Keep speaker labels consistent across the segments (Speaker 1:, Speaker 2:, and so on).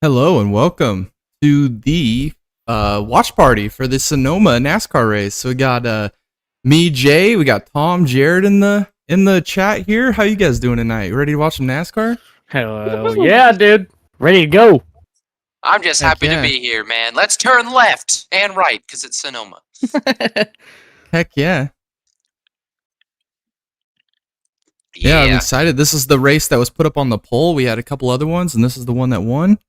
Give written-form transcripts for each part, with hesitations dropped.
Speaker 1: Hello and welcome to the watch party for the Sonoma NASCAR race. So we got me, Jay, we got Tom, Jared in the chat here. How you guys doing tonight? You ready to watch some NASCAR?
Speaker 2: Hell yeah, dude. Ready to go.
Speaker 3: I'm just happy to be here, man. Let's turn left and right because it's Sonoma.
Speaker 1: Heck yeah. Yeah, I'm excited. This is the race that was put up on the poll. We had a couple other ones, and this is the one that won.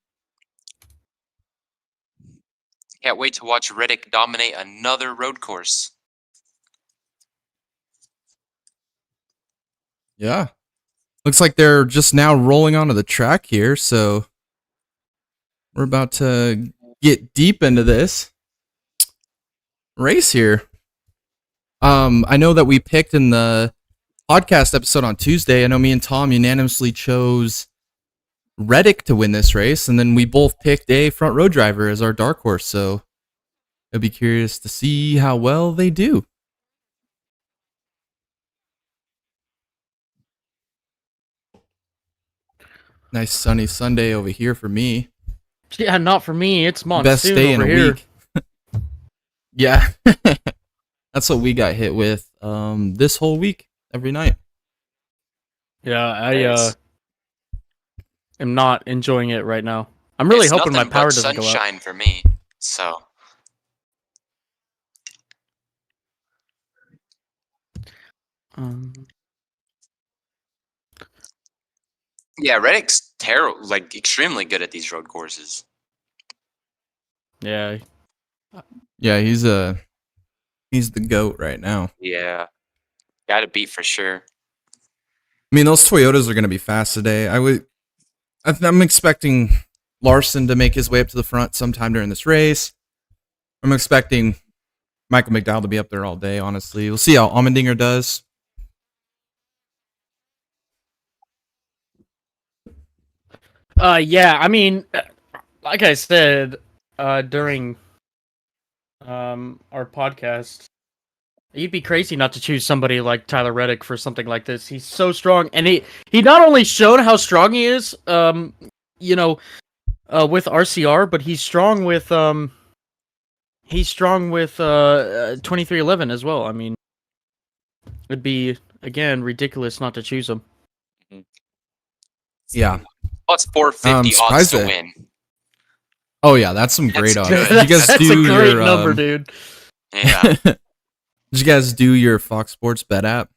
Speaker 3: Can't wait to watch Reddick dominate another road course.
Speaker 1: Yeah. Looks like they're just now rolling onto the track here, so we're about to get deep into this race here. I know that we picked in the podcast episode on Tuesday, I know me and Tom unanimously chose Reddick to win this race, and then we both picked a front row driver as our dark horse, so I'd be curious to see how well they do. Nice sunny Sunday over here for me.
Speaker 2: Yeah, not for me. It's monsoon
Speaker 1: Best day
Speaker 2: over
Speaker 1: in a
Speaker 2: here.
Speaker 1: week. Yeah. That's what we got hit with this whole week, every night.
Speaker 2: Yeah, I am not enjoying it right now. I'm really hoping my power doesn't go out.
Speaker 3: Sunshine for me, so. Yeah, Reddick's terrible, like extremely good at these road courses.
Speaker 2: Yeah.
Speaker 1: Yeah, he's the GOAT right now.
Speaker 3: Yeah, got to beat for sure.
Speaker 1: I mean, those Toyotas are going to be fast today. I'm expecting Larson to make his way up to the front sometime during this race. I'm expecting Michael McDowell to be up there all day, honestly. We'll see how Allmendinger does.
Speaker 2: Yeah, I mean, like I said during our podcast, you'd be crazy not to choose somebody like Tyler Reddick for something like this. He's so strong, and he not only showed how strong he is, with RCR, but he's strong with 2311 as well. I mean, it'd be again ridiculous not to choose him.
Speaker 1: Yeah.
Speaker 3: Plus 450 odds to win.
Speaker 1: Oh yeah, that's some great odds.
Speaker 2: Did you guys do a great number, dude.
Speaker 3: Yeah.
Speaker 1: Did you guys do your Fox Sports bet app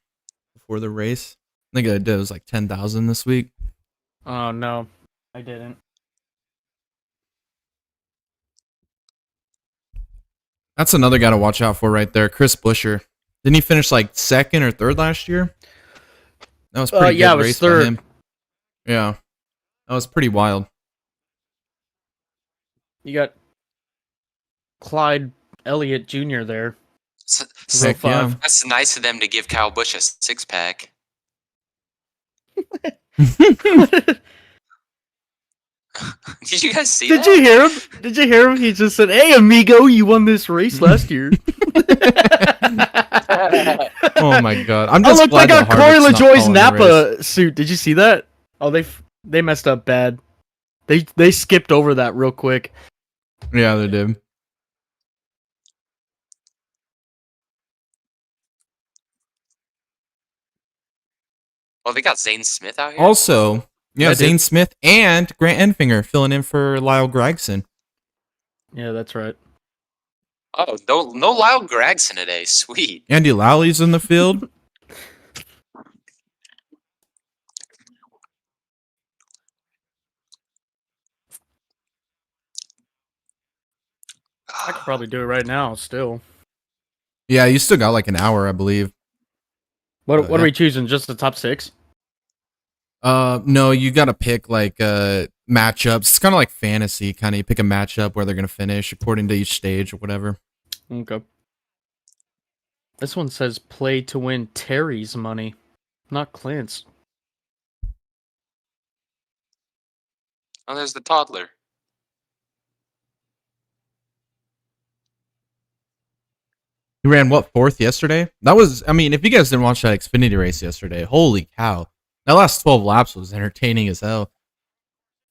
Speaker 1: before the race? I think I did. It was like 10,000 this week.
Speaker 2: Oh no, I didn't.
Speaker 1: That's another guy to watch out for right there, Chris Buescher. Didn't he finish like second or third last year? That was pretty
Speaker 2: yeah,
Speaker 1: good
Speaker 2: it was
Speaker 1: race by
Speaker 2: third.
Speaker 1: him. Yeah, that was pretty wild.
Speaker 2: You got Clyde Elliott Jr. there. Row
Speaker 1: Heck yeah.
Speaker 2: 5.
Speaker 3: That's nice of them to give Kyle Busch a 6-pack. Did you guys see
Speaker 2: Did
Speaker 3: that?
Speaker 2: you hear him? Did you hear him? He just said, "Hey, amigo, you won this race last year."
Speaker 1: Oh my god! I'm
Speaker 2: I
Speaker 1: just
Speaker 2: looked
Speaker 1: glad
Speaker 2: like a
Speaker 1: that
Speaker 2: Corey
Speaker 1: Harvick's not
Speaker 2: LaJoie's
Speaker 1: calling the race.
Speaker 2: Napa suit. Did you see that? Oh, they messed up bad. They skipped over that real quick.
Speaker 1: Yeah, they did.
Speaker 3: Well, they got Zane Smith out here.
Speaker 1: Also, yeah,
Speaker 2: I
Speaker 1: Zane
Speaker 2: did.
Speaker 1: Smith and Grant Enfinger filling in for Lyle Gregson.
Speaker 2: Yeah, that's right.
Speaker 3: Oh, no Lyle Gregson today. Sweet.
Speaker 1: Andy Lally in the field.
Speaker 2: I could probably do it right now. Still,
Speaker 1: Yeah, you still got like an hour, I believe.
Speaker 2: what
Speaker 1: yeah.
Speaker 2: are we choosing? Just the top 6?
Speaker 1: No, you got to pick like matchups. It's kind of like fantasy. Kind of you pick a matchup where they're gonna finish according to each stage or whatever.
Speaker 2: Okay. This one says play to win Terry's money, not Clint's.
Speaker 3: Oh, there's the toddler.
Speaker 1: He ran what, 4th yesterday? That was, I mean, if you guys didn't watch that Xfinity race yesterday, holy cow. That last 12 laps was entertaining as hell.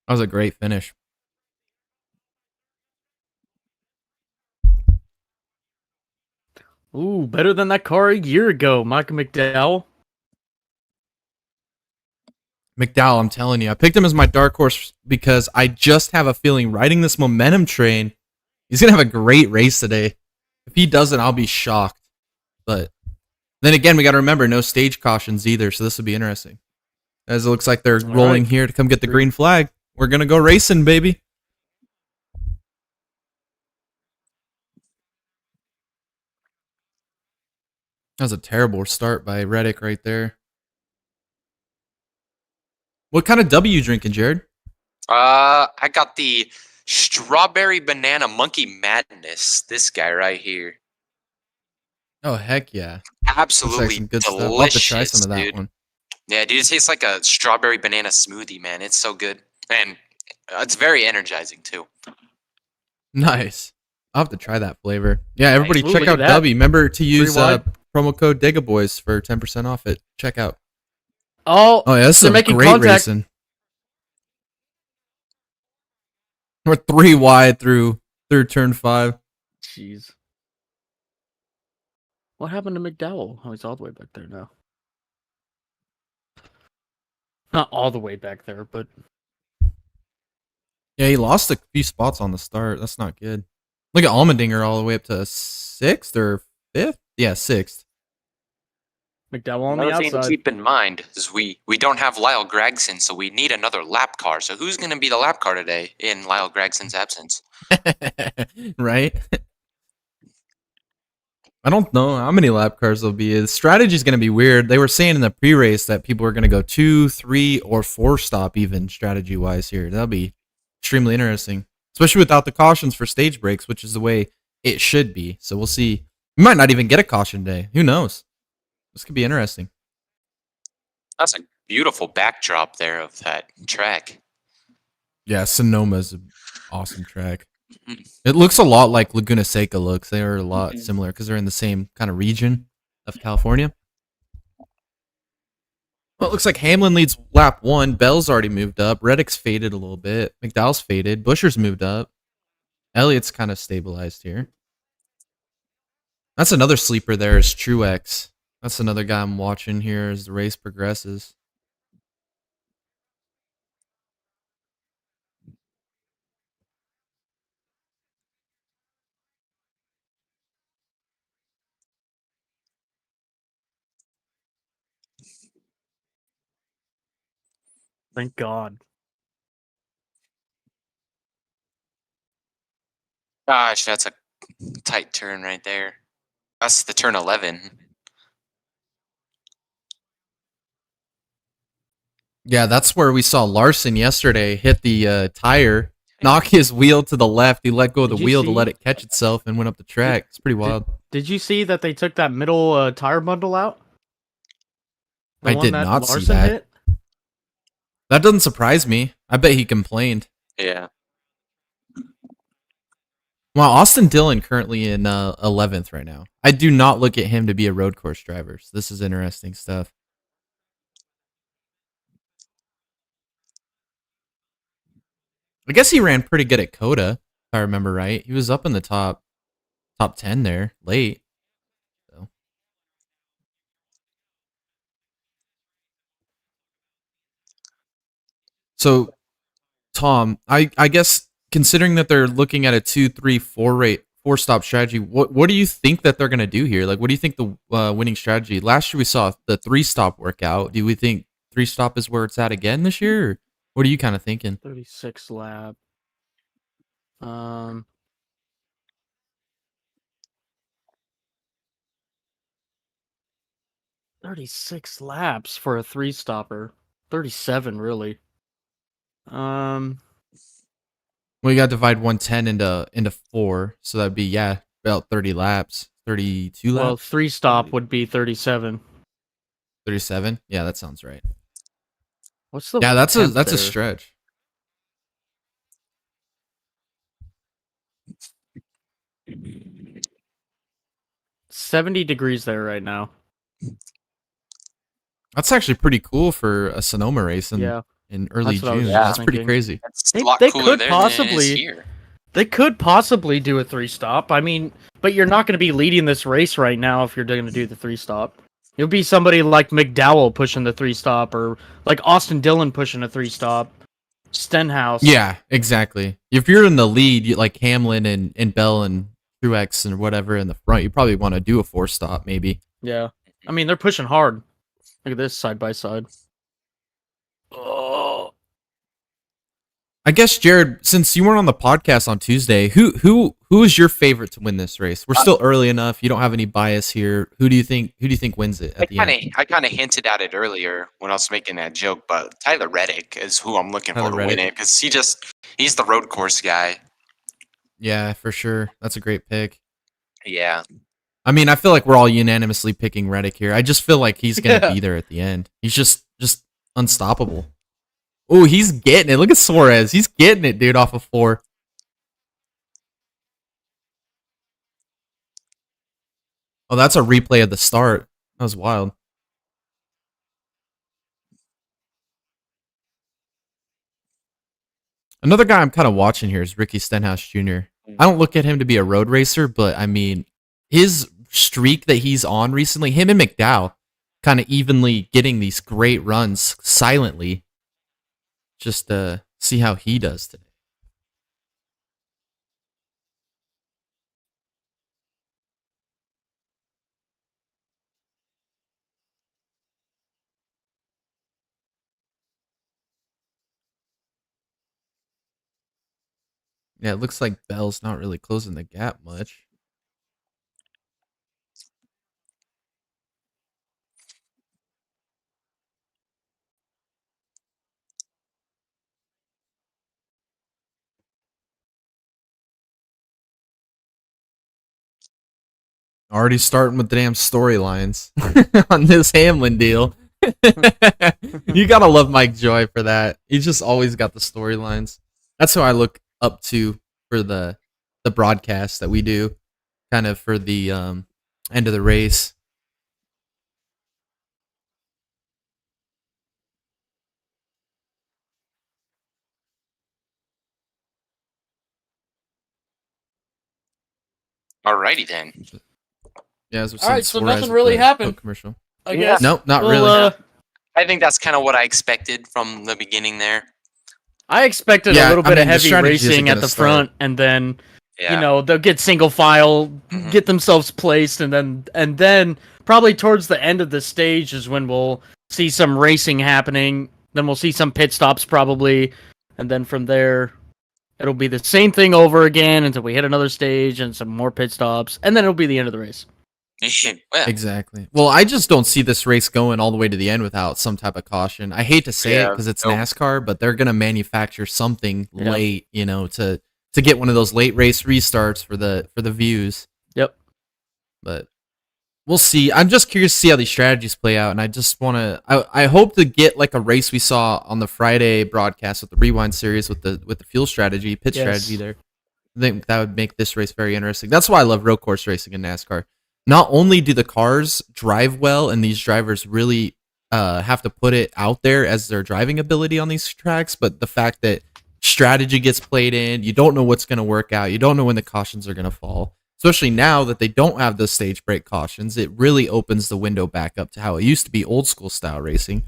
Speaker 1: That was a great finish.
Speaker 2: Ooh, better than that car a year ago, Michael McDowell.
Speaker 1: McDowell, I'm telling you, I picked him as my dark horse because I just have a feeling riding this momentum train, he's going to have a great race today. If he doesn't, I'll be shocked. But then again, we got to remember, no stage cautions either, so this will be interesting. As it looks like they're rolling here to come get the green flag. We're going to go racing, baby. That was a terrible start by Reddick right there. What kind of W you drinking, Jared?
Speaker 3: I got the strawberry banana monkey madness. This guy right here.
Speaker 1: Oh, heck yeah.
Speaker 3: Absolutely
Speaker 1: Looks like some good
Speaker 3: delicious,
Speaker 1: stuff. I'll have to try some of that
Speaker 3: dude.
Speaker 1: one.
Speaker 3: Yeah, dude, it tastes like a strawberry banana smoothie, man. It's so good. And it's very energizing, too.
Speaker 1: Nice. I'll have to try that flavor. Yeah, everybody
Speaker 2: Ooh,
Speaker 1: check
Speaker 2: look
Speaker 1: out
Speaker 2: at that.
Speaker 1: W. Remember to use
Speaker 2: wide.
Speaker 1: promo code DegaBoys for 10% off at checkout.
Speaker 2: Oh,
Speaker 1: Oh, yeah, this is
Speaker 2: they're
Speaker 1: some
Speaker 2: making
Speaker 1: great
Speaker 2: contact.
Speaker 1: racing. We're 3 wide through turn 5.
Speaker 2: Jeez. What happened to McDowell? Oh, he's all the way back there now. Not all the way back there, but
Speaker 1: Yeah, he lost a few spots on the start. That's not good. Look at Allmendinger all the way up to 6th or 5th? Yeah, 6th.
Speaker 2: McDowell on the
Speaker 3: Another thing to
Speaker 2: outside.
Speaker 3: keep in mind is we don't have Lyle Gregson, so we need another lap car. So who's going to be the lap car today in Lyle Gregson's absence?
Speaker 1: Right? I don't know how many lap cars there'll be. The strategy is going to be weird. They were saying in the pre-race that people are going to go 2, 3, or 4 stop even strategy-wise here. That'll be extremely interesting, especially without the cautions for stage breaks, which is the way it should be. So we'll see. We might not even get a caution day. Who knows? This could be interesting.
Speaker 3: That's a beautiful backdrop there of that track.
Speaker 1: Yeah, Sonoma's an awesome track. It looks a lot like Laguna Seca looks. They are a lot similar because they're in the same kind of region of California. Well, it looks like Hamlin leads lap 1. Bell's already moved up. Reddick's faded a little bit. McDowell's faded. Buscher's moved up. Elliott's kind of stabilized here. That's another sleeper there is Truex. That's another guy I'm watching here as the race progresses.
Speaker 2: Thank God.
Speaker 3: Gosh, that's a tight turn right there. That's the turn 11.
Speaker 1: Yeah, that's where we saw Larson yesterday hit the tire, knock his wheel to the left. He let go of the
Speaker 2: Did you
Speaker 1: wheel to
Speaker 2: see-
Speaker 1: let it catch itself and went up the track. It's pretty wild.
Speaker 2: Did you see that they took that middle tire bundle out? The
Speaker 1: I
Speaker 2: one
Speaker 1: did
Speaker 2: that
Speaker 1: not see
Speaker 2: Larson
Speaker 1: that.
Speaker 2: hit?
Speaker 1: That doesn't surprise me. I bet he complained.
Speaker 3: Yeah.
Speaker 1: Well, Austin Dillon currently in 11th right now. I do not look at him to be a road course driver. So this is interesting stuff. I guess he ran pretty good at Coda, if I remember right. He was up in the top 10 there late. So Tom, I guess considering that they're looking at a 2-3-4 stop strategy, what do you think that they're gonna do here? Like, what do you think the winning strategy? Last year we saw the 3-stop work out. Do we think 3-stop is where it's at again this year? Or what are you kind of thinking?
Speaker 2: 36 lap. 36 laps for a 3-stopper. 37 really.
Speaker 1: Well, you got to divide 110 into 4, so that'd be about 30 laps, 32
Speaker 2: Well,
Speaker 1: laps,
Speaker 2: 3-stop would be 37.
Speaker 1: 37. Yeah, that sounds right.
Speaker 2: What's the
Speaker 1: Yeah, that's a
Speaker 2: temp
Speaker 1: that's a
Speaker 2: there?
Speaker 1: stretch.
Speaker 2: $70 there right now.
Speaker 1: That's actually pretty cool for a Sonoma race in
Speaker 2: Yeah.
Speaker 1: early
Speaker 2: That's what I was
Speaker 1: June.
Speaker 3: just
Speaker 1: That's pretty
Speaker 2: thinking.
Speaker 1: crazy.
Speaker 3: That's
Speaker 2: They-
Speaker 3: a lot
Speaker 2: they
Speaker 3: cooler
Speaker 2: could
Speaker 3: there than it is
Speaker 2: possibly-
Speaker 3: here.
Speaker 2: They could possibly do a 3-stop. I mean, but you're not going to be leading this race right now if you're going to do the 3-stop. You'll be somebody like McDowell pushing the 3-stop, or like Austin Dillon pushing a 3-stop. Stenhouse.
Speaker 1: Yeah, exactly. If you're in the lead, like Hamlin and Bell and Truex and whatever in the front, you probably want to do a 4-stop maybe.
Speaker 2: Yeah. I mean, they're pushing hard. Look at this side by side. Oh.
Speaker 1: I guess Jared, since you weren't on the podcast on Tuesday, who is your favorite to win this race? We're still early enough. You don't have any bias here. Who do you think wins it at the end?
Speaker 3: I kind of hinted at it earlier when I was making that joke, but Tyler Reddick is who I'm looking
Speaker 1: Tyler
Speaker 3: for to win
Speaker 1: Reddick.
Speaker 3: it because he's the road course guy.
Speaker 1: Yeah, for sure. That's a great pick.
Speaker 3: Yeah.
Speaker 1: I mean, I feel like we're all unanimously picking Reddick here. I just feel like he's gonna be there at the end. He's just unstoppable. Oh, he's getting it. Look at Suarez. He's getting it, dude, off of 4. Oh, that's a replay of the start. That was wild. Another guy I'm kind of watching here is Ricky Stenhouse Jr. I don't look at him to be a road racer, but I mean, his streak that he's on recently, him and McDowell kind of evenly getting these great runs silently. Just see how he does today. Yeah, it looks like Bell's not really closing the gap much. Already starting with the damn storylines on this Hamlin deal. You gotta love Mike Joy for that. He's just always got the storylines. That's who I look up to for the broadcast that we do, kind of for the end of the race.
Speaker 3: Alrighty then.
Speaker 1: Yeah, as we're
Speaker 2: All right,
Speaker 1: seeing
Speaker 2: so
Speaker 1: Suarez
Speaker 2: nothing
Speaker 1: with
Speaker 2: really
Speaker 1: the
Speaker 2: happened.
Speaker 1: Coke commercial.
Speaker 2: I
Speaker 3: Yeah.
Speaker 2: guess.
Speaker 1: Nope, not
Speaker 2: Well,
Speaker 1: really.
Speaker 3: I think that's kind of what I expected from the beginning there.
Speaker 2: I expected
Speaker 1: Yeah,
Speaker 2: a little
Speaker 1: I
Speaker 2: bit
Speaker 1: mean,
Speaker 2: of
Speaker 1: the
Speaker 2: heavy
Speaker 1: strategy isn't
Speaker 2: racing at
Speaker 1: gonna
Speaker 2: the
Speaker 1: start.
Speaker 2: front, and then
Speaker 3: Yeah.
Speaker 2: you know they'll get single file,
Speaker 3: Mhm.
Speaker 2: get themselves placed, and then probably towards the end of the stage is when we'll see some racing happening. Then we'll see some pit stops probably, and then from there it'll be the same thing over again until we hit another stage and some more pit stops, and then it'll be the end of the race.
Speaker 3: Yeah.
Speaker 1: Exactly. Well, I just don't see this race going all the way to the end without some type of caution. I hate to say it because it's
Speaker 3: Nope.
Speaker 1: NASCAR, but they're gonna manufacture something
Speaker 2: Yeah.
Speaker 1: late, to get one of those late race restarts for the views.
Speaker 2: Yep.
Speaker 1: But we'll see. I'm just curious to see how these strategies play out, and I just want to. I hope to get like a race we saw on the Friday broadcast with the Rewind series with the fuel strategy, pit strategy there. I think that would make this race very interesting. That's why I love road course racing in NASCAR. Not only do the cars drive well, and these drivers really have to put it out there as their driving ability on these tracks, but the fact that strategy gets played in, you don't know what's going to work out, you don't know when the cautions are going to fall. Especially now that they don't have the stage break cautions, it really opens the window back up to how it used to be old school style racing.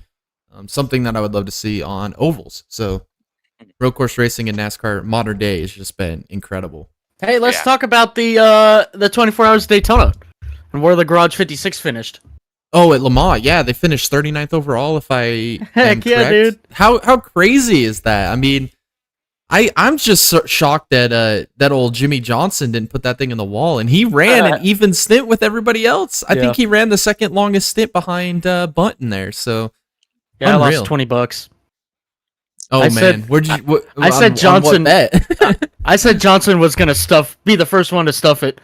Speaker 1: Something that I would love to see on ovals. So road course racing in NASCAR modern day has just been incredible.
Speaker 2: Hey, let's talk about the 24 Hours Daytona and where the Garage 56 finished.
Speaker 1: Oh, at Le Mans, yeah, they finished 39th overall. If I am
Speaker 2: Heck yeah,
Speaker 1: correct.
Speaker 2: dude!
Speaker 1: How crazy is that? I mean, I'm just shocked that that old Jimmy Johnson didn't put that thing in the wall, and he ran an even stint with everybody else. I think he ran the second longest stint behind Bunton there. So
Speaker 2: yeah,
Speaker 1: unreal.
Speaker 2: I lost $20.
Speaker 1: Oh man, where'd you?
Speaker 2: I said Johnson.
Speaker 1: Bet?
Speaker 2: I said Johnson was gonna be the first one to stuff it.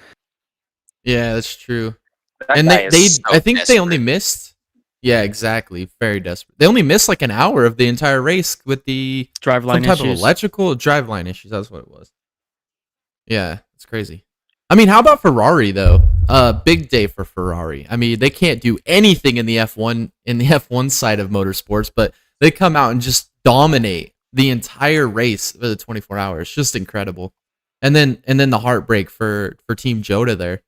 Speaker 1: Yeah, that's true.
Speaker 3: That
Speaker 1: And
Speaker 3: guy
Speaker 1: they
Speaker 3: is so
Speaker 1: I think they only
Speaker 3: desperate.
Speaker 1: missed. Yeah, exactly. Very desperate. They only missed like an hour of the entire race with the
Speaker 2: Driveline
Speaker 1: some type of
Speaker 2: issues.
Speaker 1: electrical driveline issues. That's what it was. Yeah, it's crazy. I mean, how about Ferrari though? Big day for Ferrari. I mean, they can't do anything in the F1 side of motorsports, but they come out and just dominate the entire race for the 24 hours. Just incredible. And then the heartbreak for Team Jota there,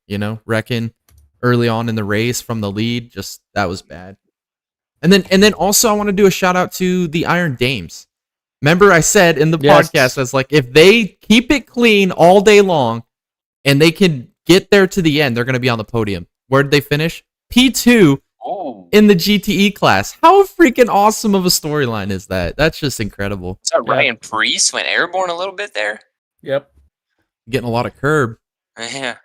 Speaker 1: wrecking early on in the race from the lead. Just that was bad. And then also I want to do a shout out to the Iron Dames. Remember I said in the podcast, I was like, if they keep it clean all day long and they can get there to the end, they're going to be on the podium. Where did they finish? P2 in the GTE class. How freaking awesome of a storyline is that? That's just incredible.
Speaker 3: So Ryan Preece went airborne a little bit there.
Speaker 2: Yep.
Speaker 1: Getting a lot of curb.
Speaker 3: Yeah.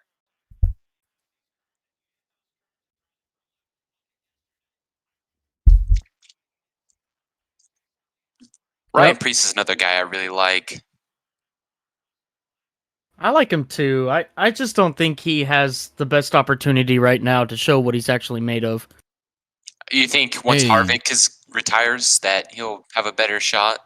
Speaker 3: Ryan Preece is another guy I really like.
Speaker 2: I like him too. I just don't think he has the best opportunity right now to show what he's actually made of.
Speaker 3: You think once Harvick retires that he'll have a better shot?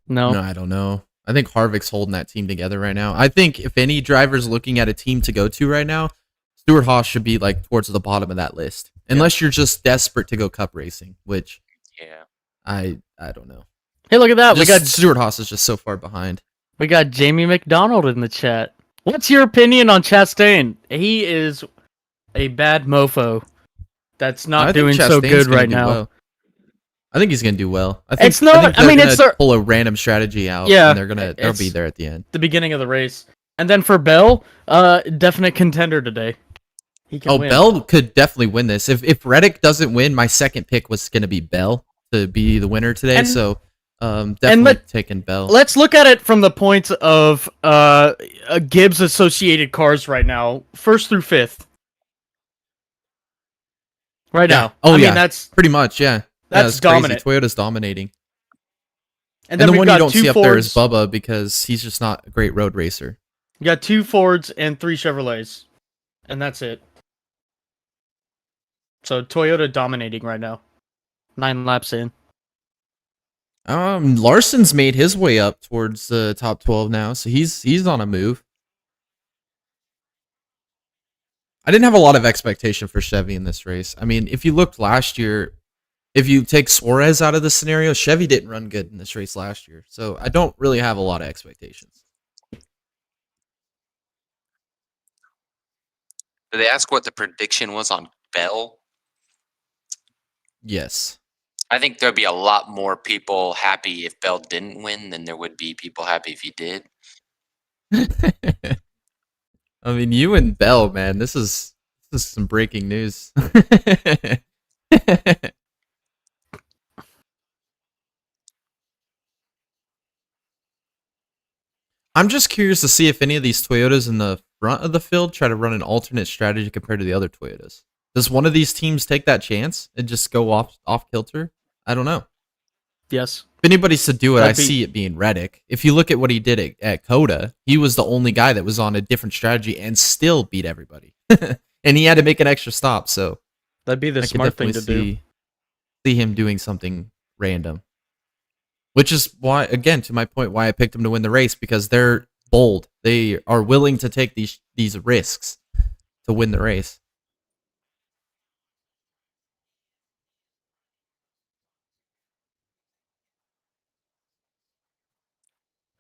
Speaker 2: No,
Speaker 1: I don't know. I think Harvick's holding that team together right now. I think if any driver's looking at a team to go to right now, Stewart Haas should be like towards the bottom of that list. Unless you're just desperate to go cup racing, which I don't know.
Speaker 2: Hey, look at that.
Speaker 1: We got Stewart Haas is just so far behind.
Speaker 2: We got Jamie McDonald in the chat. What's your opinion on Chastain? He is a bad mofo. That's not doing so good right now.
Speaker 1: Well. I think he's gonna do well. I think it's pull a random strategy out.
Speaker 2: Yeah,
Speaker 1: and they'll be there at the end.
Speaker 2: The beginning of the race, and then for Bell, definite contender today. He can win.
Speaker 1: Bell could definitely win this. If Reddick doesn't win, my second pick was gonna be Bell to be the winner today. Definitely taking Bell.
Speaker 2: Let's look at it from the point of Gibbs associated cars right now, first through fifth. Right now.
Speaker 1: Oh,
Speaker 2: I mean, that's
Speaker 1: pretty much, yeah.
Speaker 2: That's dominant.
Speaker 1: Crazy. Toyota's dominating.
Speaker 2: And then
Speaker 1: the one you don't see up there is
Speaker 2: Fords.
Speaker 1: Bubba because he's just not a great road racer.
Speaker 2: You got 2 Fords and 3 Chevrolets. And that's it. So Toyota dominating right now. 9 laps in.
Speaker 1: Larson's made his way up towards the top 12 now, so he's on a move. I didn't have a lot of expectation for Chevy in this race. I mean, if you looked last year, if you take Suarez out of the scenario, Chevy didn't run good in this race last year. So I don't really have a lot of expectations.
Speaker 3: Did they ask what the prediction was on Bell?
Speaker 1: Yes.
Speaker 3: I think there'd be a lot more people happy if Bell didn't win than there would be people happy if he did.
Speaker 1: I mean, you and Bell, man, this is some breaking news. I'm just curious to see if any of these Toyotas in the front of the field try to run an alternate strategy compared to the other Toyotas? Does one of these teams take that chance and just go off kilter? I don't know.
Speaker 2: Yes.
Speaker 1: If anybody's to do it, I
Speaker 2: That'd be-
Speaker 1: see it being Reddick. If you look at what he did at Coda, he was the only guy that was on a different strategy and still beat everybody. And he had to make an extra stop, so
Speaker 2: That'd be the
Speaker 1: I could
Speaker 2: smart thing
Speaker 1: definitely
Speaker 2: to do.
Speaker 1: see him doing something random. Which is why, again, to my point, why I picked him to win the race, because they're bold. They are willing to take these risks to win the race.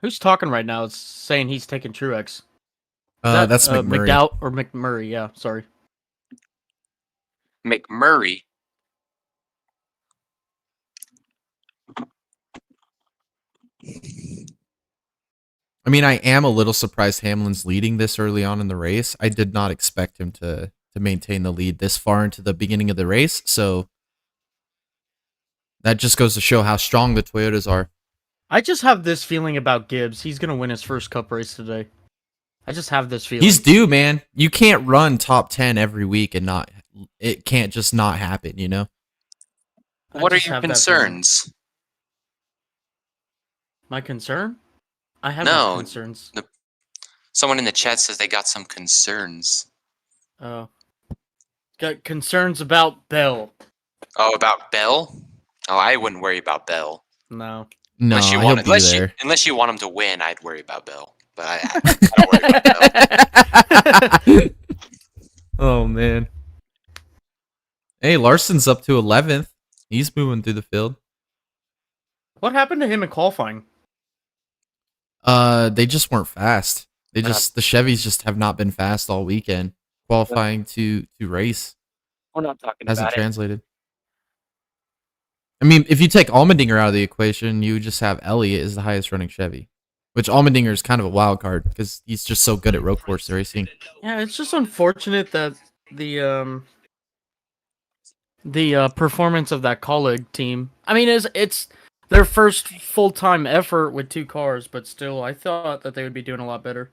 Speaker 2: Who's talking right now? It's saying he's taking Truex.
Speaker 1: That's McMurray.
Speaker 2: McDowell or McMurray? Yeah, sorry.
Speaker 3: McMurray.
Speaker 1: I mean, I am a little surprised Hamlin's leading this early on in the race. I did not expect him to maintain the lead this far into the beginning of the race, so that just goes to show how strong the Toyotas are.
Speaker 2: I just have this feeling about Gibbs. He's gonna win his first Cup race today. I just have this feeling.
Speaker 1: He's due, man. You can't run top 10 every week and it can't just not happen, you know?
Speaker 3: What are your concerns?
Speaker 2: My concern? I have
Speaker 3: No.
Speaker 2: no concerns.
Speaker 3: Someone in the chat says they got some concerns.
Speaker 2: Oh. Got concerns about Bell.
Speaker 3: Oh, about Bell? Oh, I wouldn't worry about Bell.
Speaker 2: No.
Speaker 1: No,
Speaker 3: Unless you want him to win, I'd worry about Bell. But I don't worry about Bell.
Speaker 1: Oh, man. Hey, Larson's up to 11th. He's moving through the field.
Speaker 2: What happened to him in qualifying?
Speaker 1: They just weren't fast. The Chevys just have not been fast all weekend. Qualifying to race.
Speaker 4: We're not talking
Speaker 1: Hasn't
Speaker 4: about
Speaker 1: translated. I mean, if you take Allmendinger out of the equation, you just have Elliott as the highest running Chevy. Which Allmendinger is kind of a wild card because he's just so good at road course racing.
Speaker 2: Yeah, it's just unfortunate that the performance of that colleague team. I mean, it's their first full-time effort with two cars, but still, I thought that they would be doing a lot better.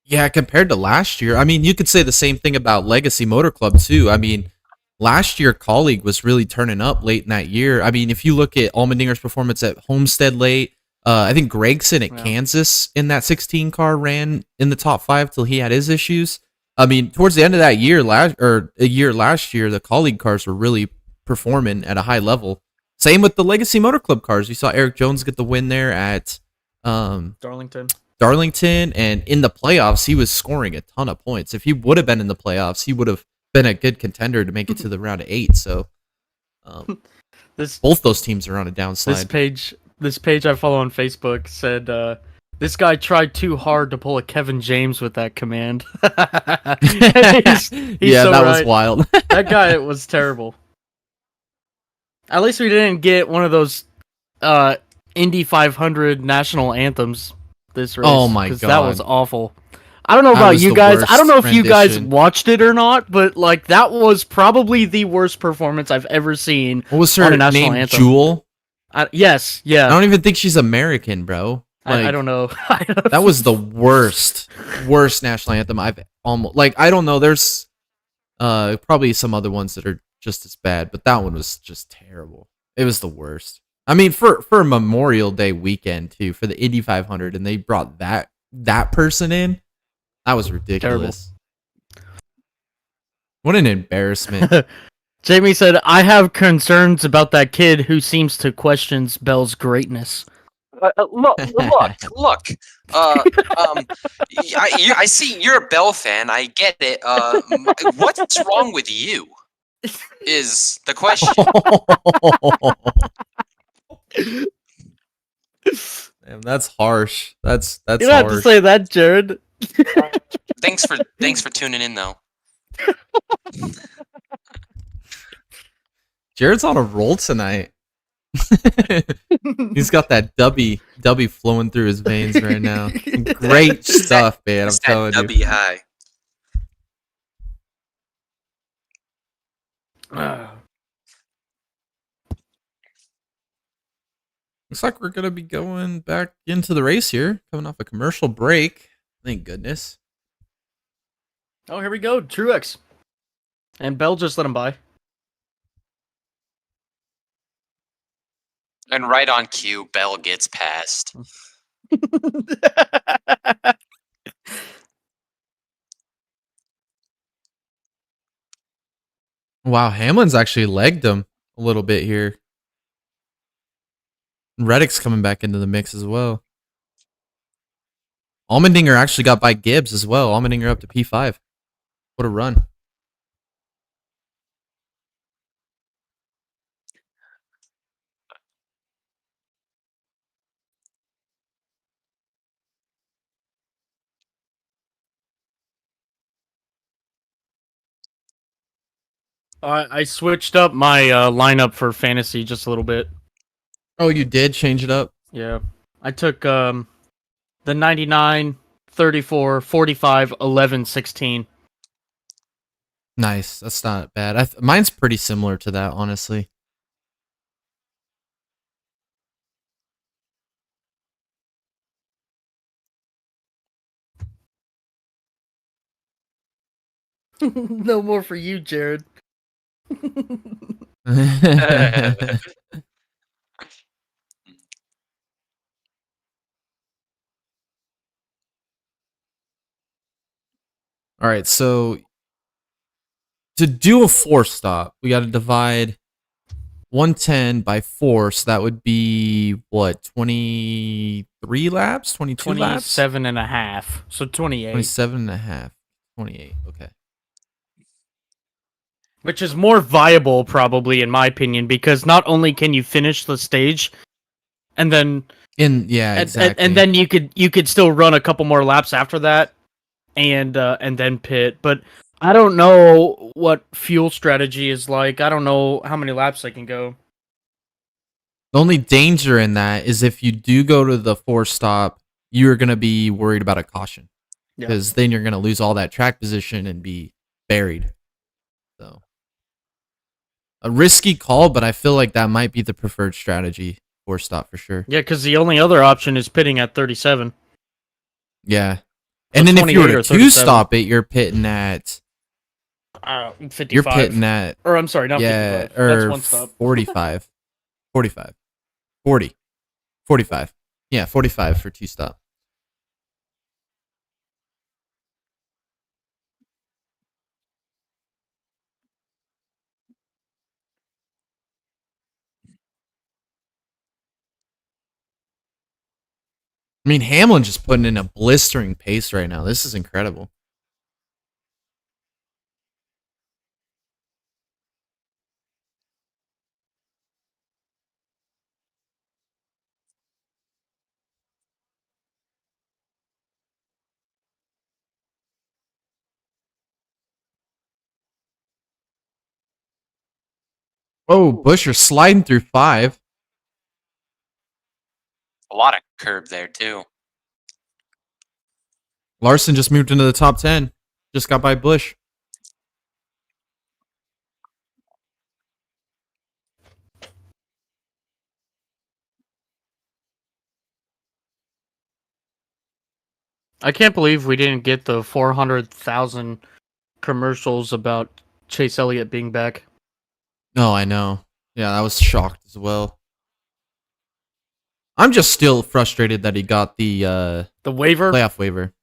Speaker 1: Yeah, compared to last year, I mean, you could say the same thing about Legacy Motor Club too. I mean, last year colleague was really turning up late in that year. I mean, if you look at Allmendinger's performance at Homestead late, I think Gregson at Kansas in that 16 car ran in the top 5 till he had his issues. I mean, towards the end of that year, last year, the colleague cars were really performing at a high level. Same with the Legacy Motor Club cars. You saw Eric Jones get the win there at Darlington, and in the playoffs, he was scoring a ton of points. If he would have been in the playoffs, he would have been a good contender to make it to the round of 8. So, both those teams are on a downslide.
Speaker 2: This page I follow on Facebook said, this guy tried too hard to pull a Kevin James with that command. he's
Speaker 1: yeah,
Speaker 2: so
Speaker 1: that
Speaker 2: right.
Speaker 1: was wild.
Speaker 2: That guy was terrible. At least we didn't get one of those Indy 500 national anthems this race.
Speaker 1: Oh my god,
Speaker 2: that was awful. I don't know about you guys. I don't know if you guys watched it or not, but like that was probably the worst performance I've ever seen.
Speaker 1: What was her name? Jewel?
Speaker 2: Yes, yeah.
Speaker 1: I don't even think she's American, bro. Like,
Speaker 2: I don't know.
Speaker 1: That was the worst national anthem I've almost I don't know. There's probably some other ones that are just as bad, but that one was just terrible. It was the worst. I mean, for Memorial Day weekend too, for the Indy 500, and they brought that person in. That was ridiculous. Terrible. What an embarrassment.
Speaker 2: Jamie said, I have concerns about that kid who seems to question Bell's greatness.
Speaker 3: Look. I see you're a Bell fan. I get it. What's wrong with you? Is the question.
Speaker 1: Damn, that's harsh. That's
Speaker 2: you don't have to say that, Jared.
Speaker 3: Thanks for tuning in, though.
Speaker 1: Jared's on a roll tonight. He's got that dubby flowing through his veins right now. Great stuff, man. I'm telling you.
Speaker 3: Dubby high.
Speaker 1: Looks like we're gonna be going back into the race here, coming off a commercial break. Thank goodness.
Speaker 2: Oh, here we go. Truex. And Bell just let him by.
Speaker 3: And right on cue, Bell gets passed.
Speaker 1: Wow, Hamlin's actually legged him a little bit here. Reddick's coming back into the mix as well. Allmendinger actually got by Gibbs as well. Allmendinger up to P5. What a run.
Speaker 2: I switched up my lineup for fantasy just a little bit.
Speaker 1: Oh, you did change it up?
Speaker 2: Yeah. I took the 99, 34, 45, 11, 16.
Speaker 1: Nice. That's not bad. Mine's pretty similar to that, honestly.
Speaker 2: No more for you, Jared.
Speaker 1: All right, so to do a 4-stop, we got to divide 110 by 4, so that would be what, 23 laps, 22 laps,
Speaker 2: 27 and a half. So 28.
Speaker 1: 27 and a half, 28. Okay.
Speaker 2: Which is more viable, probably, in my opinion, because not only can you finish the stage, and then
Speaker 1: Exactly.
Speaker 2: and then you could still run a couple more laps after that, and then pit. But I don't know what fuel strategy is like. I don't know how many laps I can go.
Speaker 1: The only danger in that is if you do go to the 4-stop, you're going to be worried about a caution. Because then you're going to lose all that track position and be buried. So, a risky call, but I feel like that might be the preferred strategy. 4-stop for sure.
Speaker 2: Yeah, because the only other option is pitting at 37.
Speaker 1: Yeah.
Speaker 2: So
Speaker 1: And then if you were
Speaker 2: 28 or
Speaker 1: to 2-stop it, you're pitting at
Speaker 2: 55.
Speaker 1: You're pitting at
Speaker 2: Or I'm sorry, not 55. That's one stop.
Speaker 1: 45. 45. 40. 45. Yeah, 45 for 2-stop. I mean, Hamlin just putting in a blistering pace right now. This is incredible. Oh, Busher sliding through 5.
Speaker 3: A lot of curb there too.
Speaker 1: Larson just moved into the top 10. Just got by Bush.
Speaker 2: I can't believe we didn't get the 400,000 commercials about Chase Elliott being back.
Speaker 1: Oh, I know. Yeah, I was shocked as well. I'm just still frustrated that he got the
Speaker 2: waiver?
Speaker 1: playoff waiver.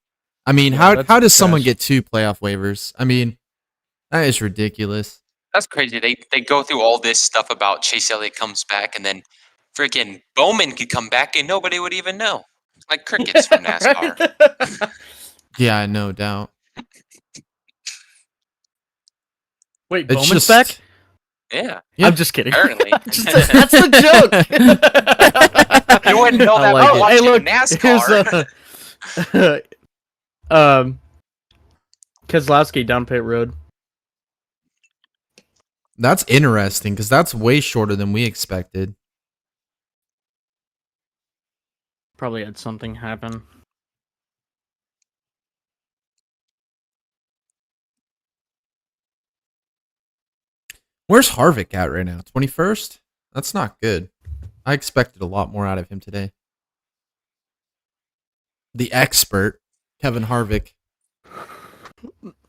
Speaker 1: I mean,
Speaker 2: Yeah,
Speaker 1: how does someone
Speaker 2: trash.
Speaker 1: get 2 playoff waivers? I mean, that is ridiculous.
Speaker 3: That's crazy. They go through all this stuff about Chase Elliott comes back, and then freaking Bowman could come back and nobody would even know. Like crickets from NASCAR.
Speaker 2: Right?
Speaker 1: Yeah, no doubt.
Speaker 2: Wait,
Speaker 1: It's
Speaker 2: Bowman's
Speaker 1: just
Speaker 2: back?
Speaker 3: Yeah,
Speaker 1: Yeah.
Speaker 2: I'm just kidding.
Speaker 3: apparently.
Speaker 2: That's the joke.
Speaker 3: You wouldn't know
Speaker 2: I
Speaker 3: that
Speaker 2: like
Speaker 3: about
Speaker 2: it.
Speaker 3: watching
Speaker 2: Hey, look,
Speaker 3: NASCAR.
Speaker 2: here's Keselowski down pit road.
Speaker 1: That's interesting because that's way shorter than we expected.
Speaker 2: Probably had something happen.
Speaker 1: Where's Harvick at right now? 21st? That's not good. I expected a lot more out of him today. The expert, Kevin Harvick.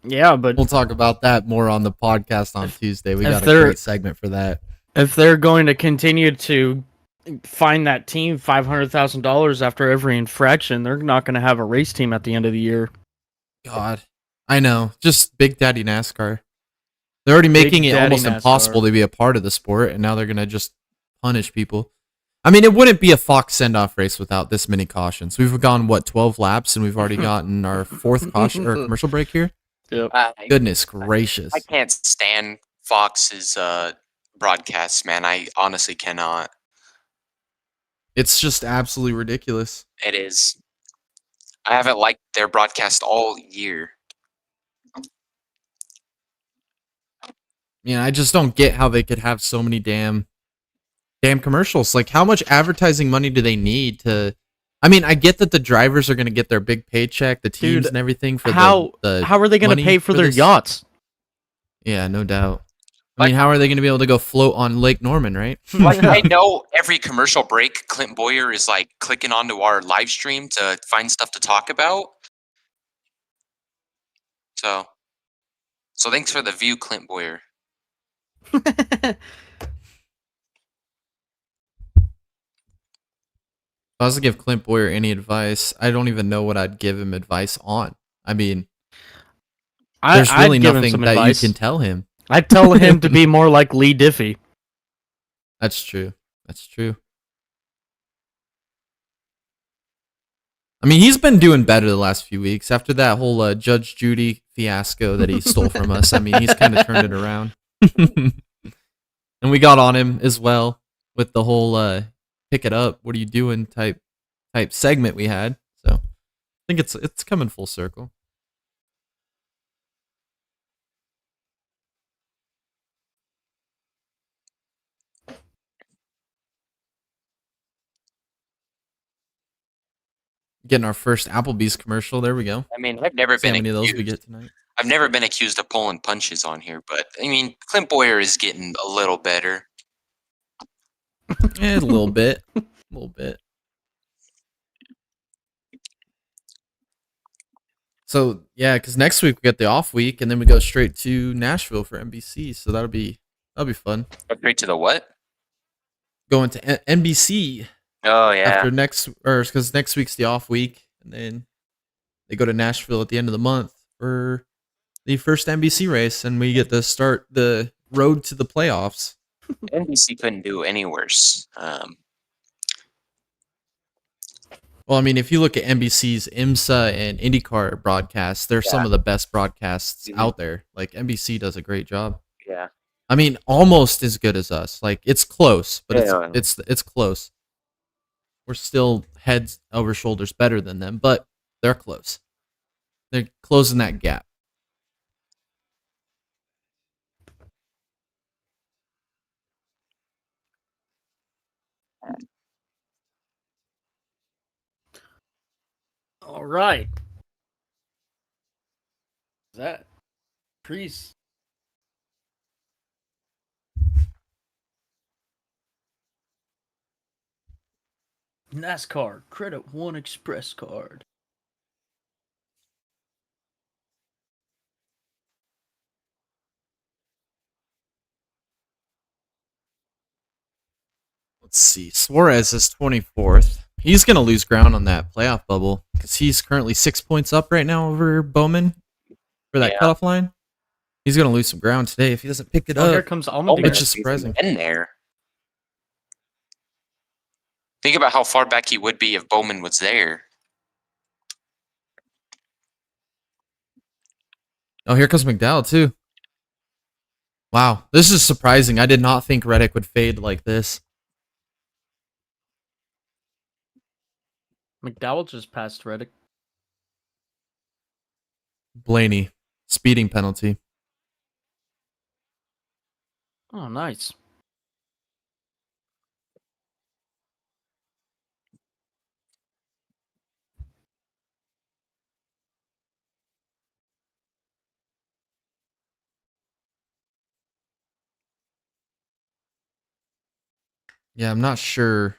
Speaker 2: Yeah, but
Speaker 1: We'll talk about that more on the podcast on Tuesday. We got a great segment for that.
Speaker 2: If they're going to continue to fine that team $500,000 after every infraction, they're not going to have a race team at the end of the year.
Speaker 1: God, I know. Just Big Daddy NASCAR. They're already making it almost impossible to be a part of the sport, and now they're going to just punish people. I mean, it wouldn't be a Fox send-off race without this many cautions. We've gone, 12 laps, and we've already gotten our 4th caution or commercial break here?
Speaker 2: Yep.
Speaker 1: Goodness gracious.
Speaker 3: I can't stand Fox's broadcasts, man. I honestly cannot.
Speaker 1: It's just absolutely ridiculous.
Speaker 3: It is. I haven't liked their broadcast all year.
Speaker 1: I just don't get how they could have so many damn commercials. Like, how much advertising money do they need to? I mean, I get that the drivers are going to get their big paycheck, the teams and everything. For
Speaker 2: how are they going to pay for their yachts?
Speaker 1: Yeah, no doubt. I mean, how are they going to be able to go float on Lake Norman, right?
Speaker 3: Like, I know every commercial break, Clint Boyer is like clicking onto our live stream to find stuff to talk about. So thanks for the view, Clint Boyer.
Speaker 1: If I was to give Clint Boyer any advice, I don't even know what I'd give him advice on. I mean, there's really nothing that you can tell him.
Speaker 2: I'd tell him to be more like Lee Diffie.
Speaker 1: That's true. That's true. I mean, he's been doing better the last few weeks after that whole Judge Judy fiasco that he stole from us. I mean, he's kind of turned it around. And we got on him as well with the whole pick it up, what are you doing type segment we had. So I think it's coming full circle. Getting our first Applebee's commercial. There we go.
Speaker 3: I mean, I've never been
Speaker 1: how many of those we get tonight.
Speaker 3: I've never been accused of pulling punches on here, but I mean, Clint Boyer is getting a little better.
Speaker 1: A little bit. A little bit. So, yeah, because next week we get the off week, and then we go straight to Nashville for NBC. So that'll be fun.
Speaker 3: Straight to the what?
Speaker 1: Going to NBC.
Speaker 3: Oh yeah.
Speaker 1: After because next week's the off week, and then they go to Nashville at the end of the month for the first NBC race, and we get to start the road to the playoffs.
Speaker 3: NBC couldn't do any worse.
Speaker 1: Well, I mean, if you look at NBC's IMSA and IndyCar broadcasts, they're some of the best broadcasts out there. Like, NBC does a great job.
Speaker 3: Yeah.
Speaker 1: I mean, almost as good as us. Like, it's close, but it's close. We're still heads over shoulders better than them, but they're close. They're closing that gap.
Speaker 2: All right. Is that Priest? NASCAR Credit One Express card.
Speaker 1: Let's see. Suarez is 24th. He's going to lose ground on that playoff bubble because he's currently 6 points up right now over Bowman for that cutoff line. He's going to lose some ground today if he doesn't pick it up.
Speaker 2: Here comes Allmendinger.
Speaker 1: Which is surprising.
Speaker 3: In there. Think about how far back he would be if Bowman was there.
Speaker 1: Oh, here comes McDowell, too. Wow, this is surprising. I did not think Reddick would fade like this.
Speaker 2: McDowell just passed Reddick.
Speaker 1: Blaney, speeding penalty.
Speaker 2: Oh, nice.
Speaker 1: Yeah, I'm not sure.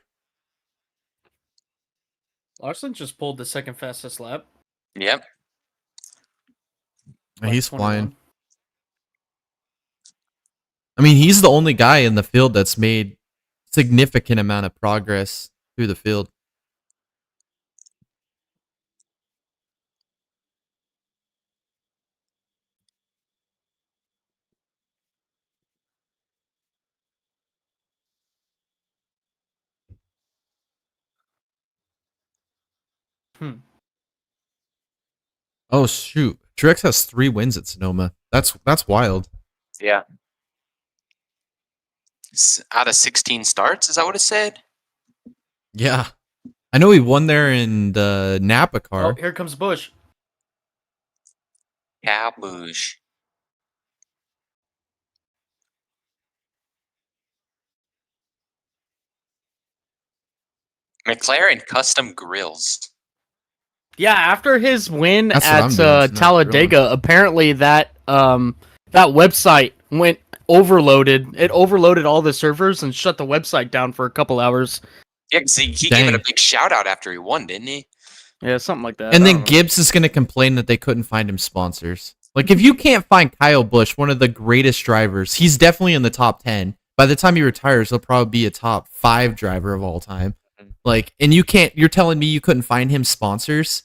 Speaker 2: Larson just pulled the second fastest lap.
Speaker 3: Yep.
Speaker 2: Like
Speaker 1: He's flying.
Speaker 2: 21.
Speaker 1: I mean, he's the only guy in the field that's made significant amount of progress through the field.
Speaker 2: Hmm.
Speaker 1: Oh shoot, Truex has 3 wins at Sonoma. That's wild.
Speaker 3: Yeah. Out of 16 starts, is that what it said?
Speaker 1: Yeah, I know he won there in the Napa
Speaker 2: Oh,
Speaker 1: car.
Speaker 2: here comes Bush.
Speaker 3: Caboosh. McLaren custom grills.
Speaker 2: Yeah, after his win
Speaker 1: That's what I'm
Speaker 2: at
Speaker 1: doing tonight,
Speaker 2: Talladega, apparently that website went overloaded. It overloaded all the servers and shut the website down for a couple hours.
Speaker 3: Yeah, 'cause he gave it a
Speaker 1: Dang.
Speaker 3: big shout out after he won, didn't he?
Speaker 2: Yeah, something like that.
Speaker 1: And
Speaker 2: I
Speaker 1: then
Speaker 2: don't know.
Speaker 1: Gibbs is going to complain that they couldn't find him sponsors. Like, if you can't find Kyle Busch, one of the greatest drivers, he's definitely in the top 10. By the time he retires, he'll probably be a top 5 driver of all time. Like, and you're telling me you couldn't find him sponsors?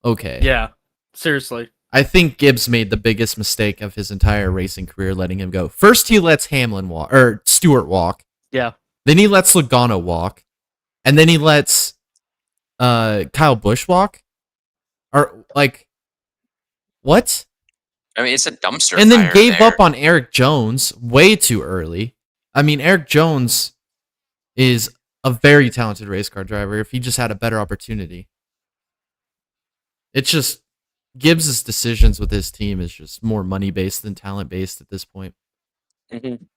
Speaker 1: Okay.
Speaker 2: Yeah, seriously.
Speaker 1: I think Gibbs made the biggest mistake of his entire racing career letting him go. First, he lets Hamlin walk, or Stewart walk.
Speaker 2: Yeah.
Speaker 1: Then he lets Logano walk. And then he lets Kyle Busch walk. Or, like, what?
Speaker 3: I mean, it's a dumpster
Speaker 1: And then
Speaker 3: fire
Speaker 1: gave
Speaker 3: there.
Speaker 1: up on Eric Jones way too early. I mean, Eric Jones is a very talented race car driver if he just had a better opportunity. It's just Gibbs's decisions with his team is just more money based than talent based at this point.
Speaker 3: Mhm.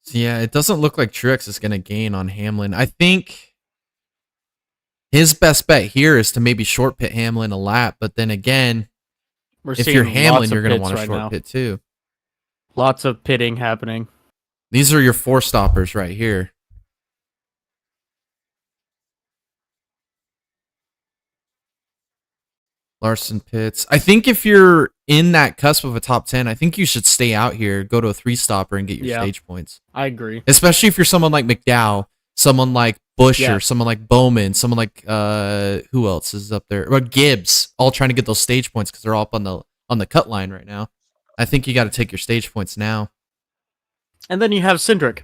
Speaker 1: So yeah, it doesn't look like Truex is going to gain on Hamlin. I think his best bet here is to maybe short pit Hamlin a lap, but then again,
Speaker 2: We're
Speaker 1: if
Speaker 2: seeing
Speaker 1: you're
Speaker 2: lots
Speaker 1: Hamlin,
Speaker 2: of
Speaker 1: you're going to
Speaker 2: pits
Speaker 1: want to
Speaker 2: right
Speaker 1: short
Speaker 2: now.
Speaker 1: pit too.
Speaker 2: Lots of pitting happening.
Speaker 1: These are your 4 stoppers right here. Larson pits. I think if you're in that cusp of a top 10, I think you should stay out here, go to a 3-stopper, and get your
Speaker 2: Yeah.
Speaker 1: stage points.
Speaker 2: I agree.
Speaker 1: Especially if you're someone like McDowell, someone like Buescher,
Speaker 2: Yeah.
Speaker 1: someone like Bowman, someone like who else is up there? Well, Gibbs, all trying to get those stage points because they're all up on the cut line right now. I think you got to take your stage points now.
Speaker 2: And then you have Cindric.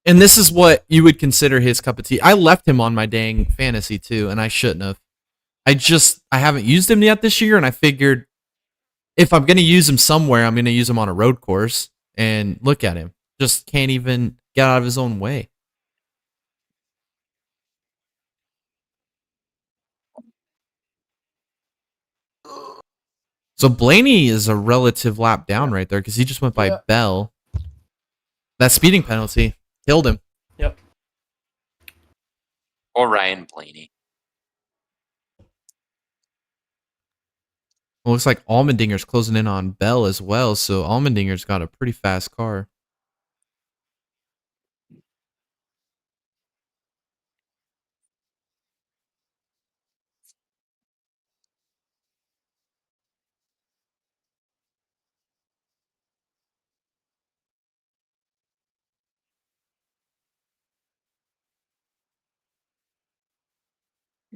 Speaker 1: And this is what you would consider his cup of tea. I left him on my dang fantasy too, and I shouldn't have. I haven't used him yet this year, and I figured if I'm going to use him somewhere, I'm going to use him on a road course. And look at him. Just can't even get out of his own way. So Blaney is a relative lap down right there because he just went by
Speaker 2: Yeah.
Speaker 1: Bell. That speeding penalty killed him.
Speaker 2: Yep.
Speaker 3: Or Ryan Blaney.
Speaker 1: Well, looks like Allmendinger's closing in on Bell as well, so Allmendinger's got a pretty fast car.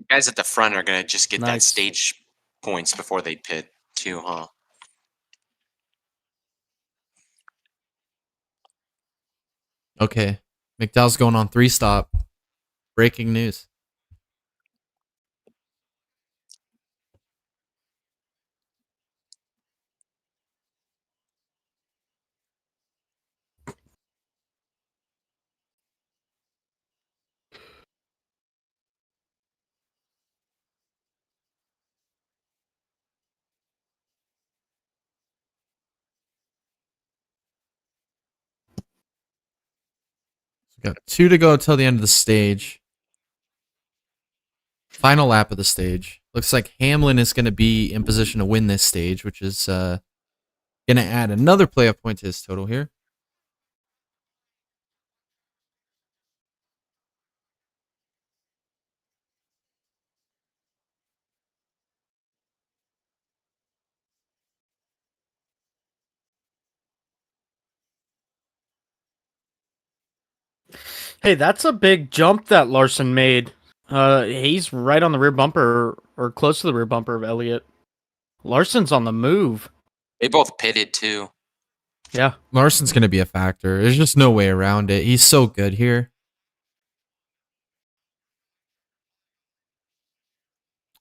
Speaker 3: Guys at the front are going to just get that
Speaker 2: Nice.
Speaker 3: stage points before they pit, too, huh?
Speaker 1: Okay. McDowell's going on 3-stop. Breaking news. Got 2 to go till the end of the stage. Final lap of the stage. Looks like Hamlin is going to be in position to win this stage, which is going to add another playoff point to his total here.
Speaker 2: Hey, that's a big jump that Larson made. He's right on the rear bumper or close to the rear bumper of Elliott. Larson's on the move.
Speaker 3: They both pitted too.
Speaker 2: Yeah.
Speaker 1: Larson's going to be a factor. There's just no way around it. He's so good here.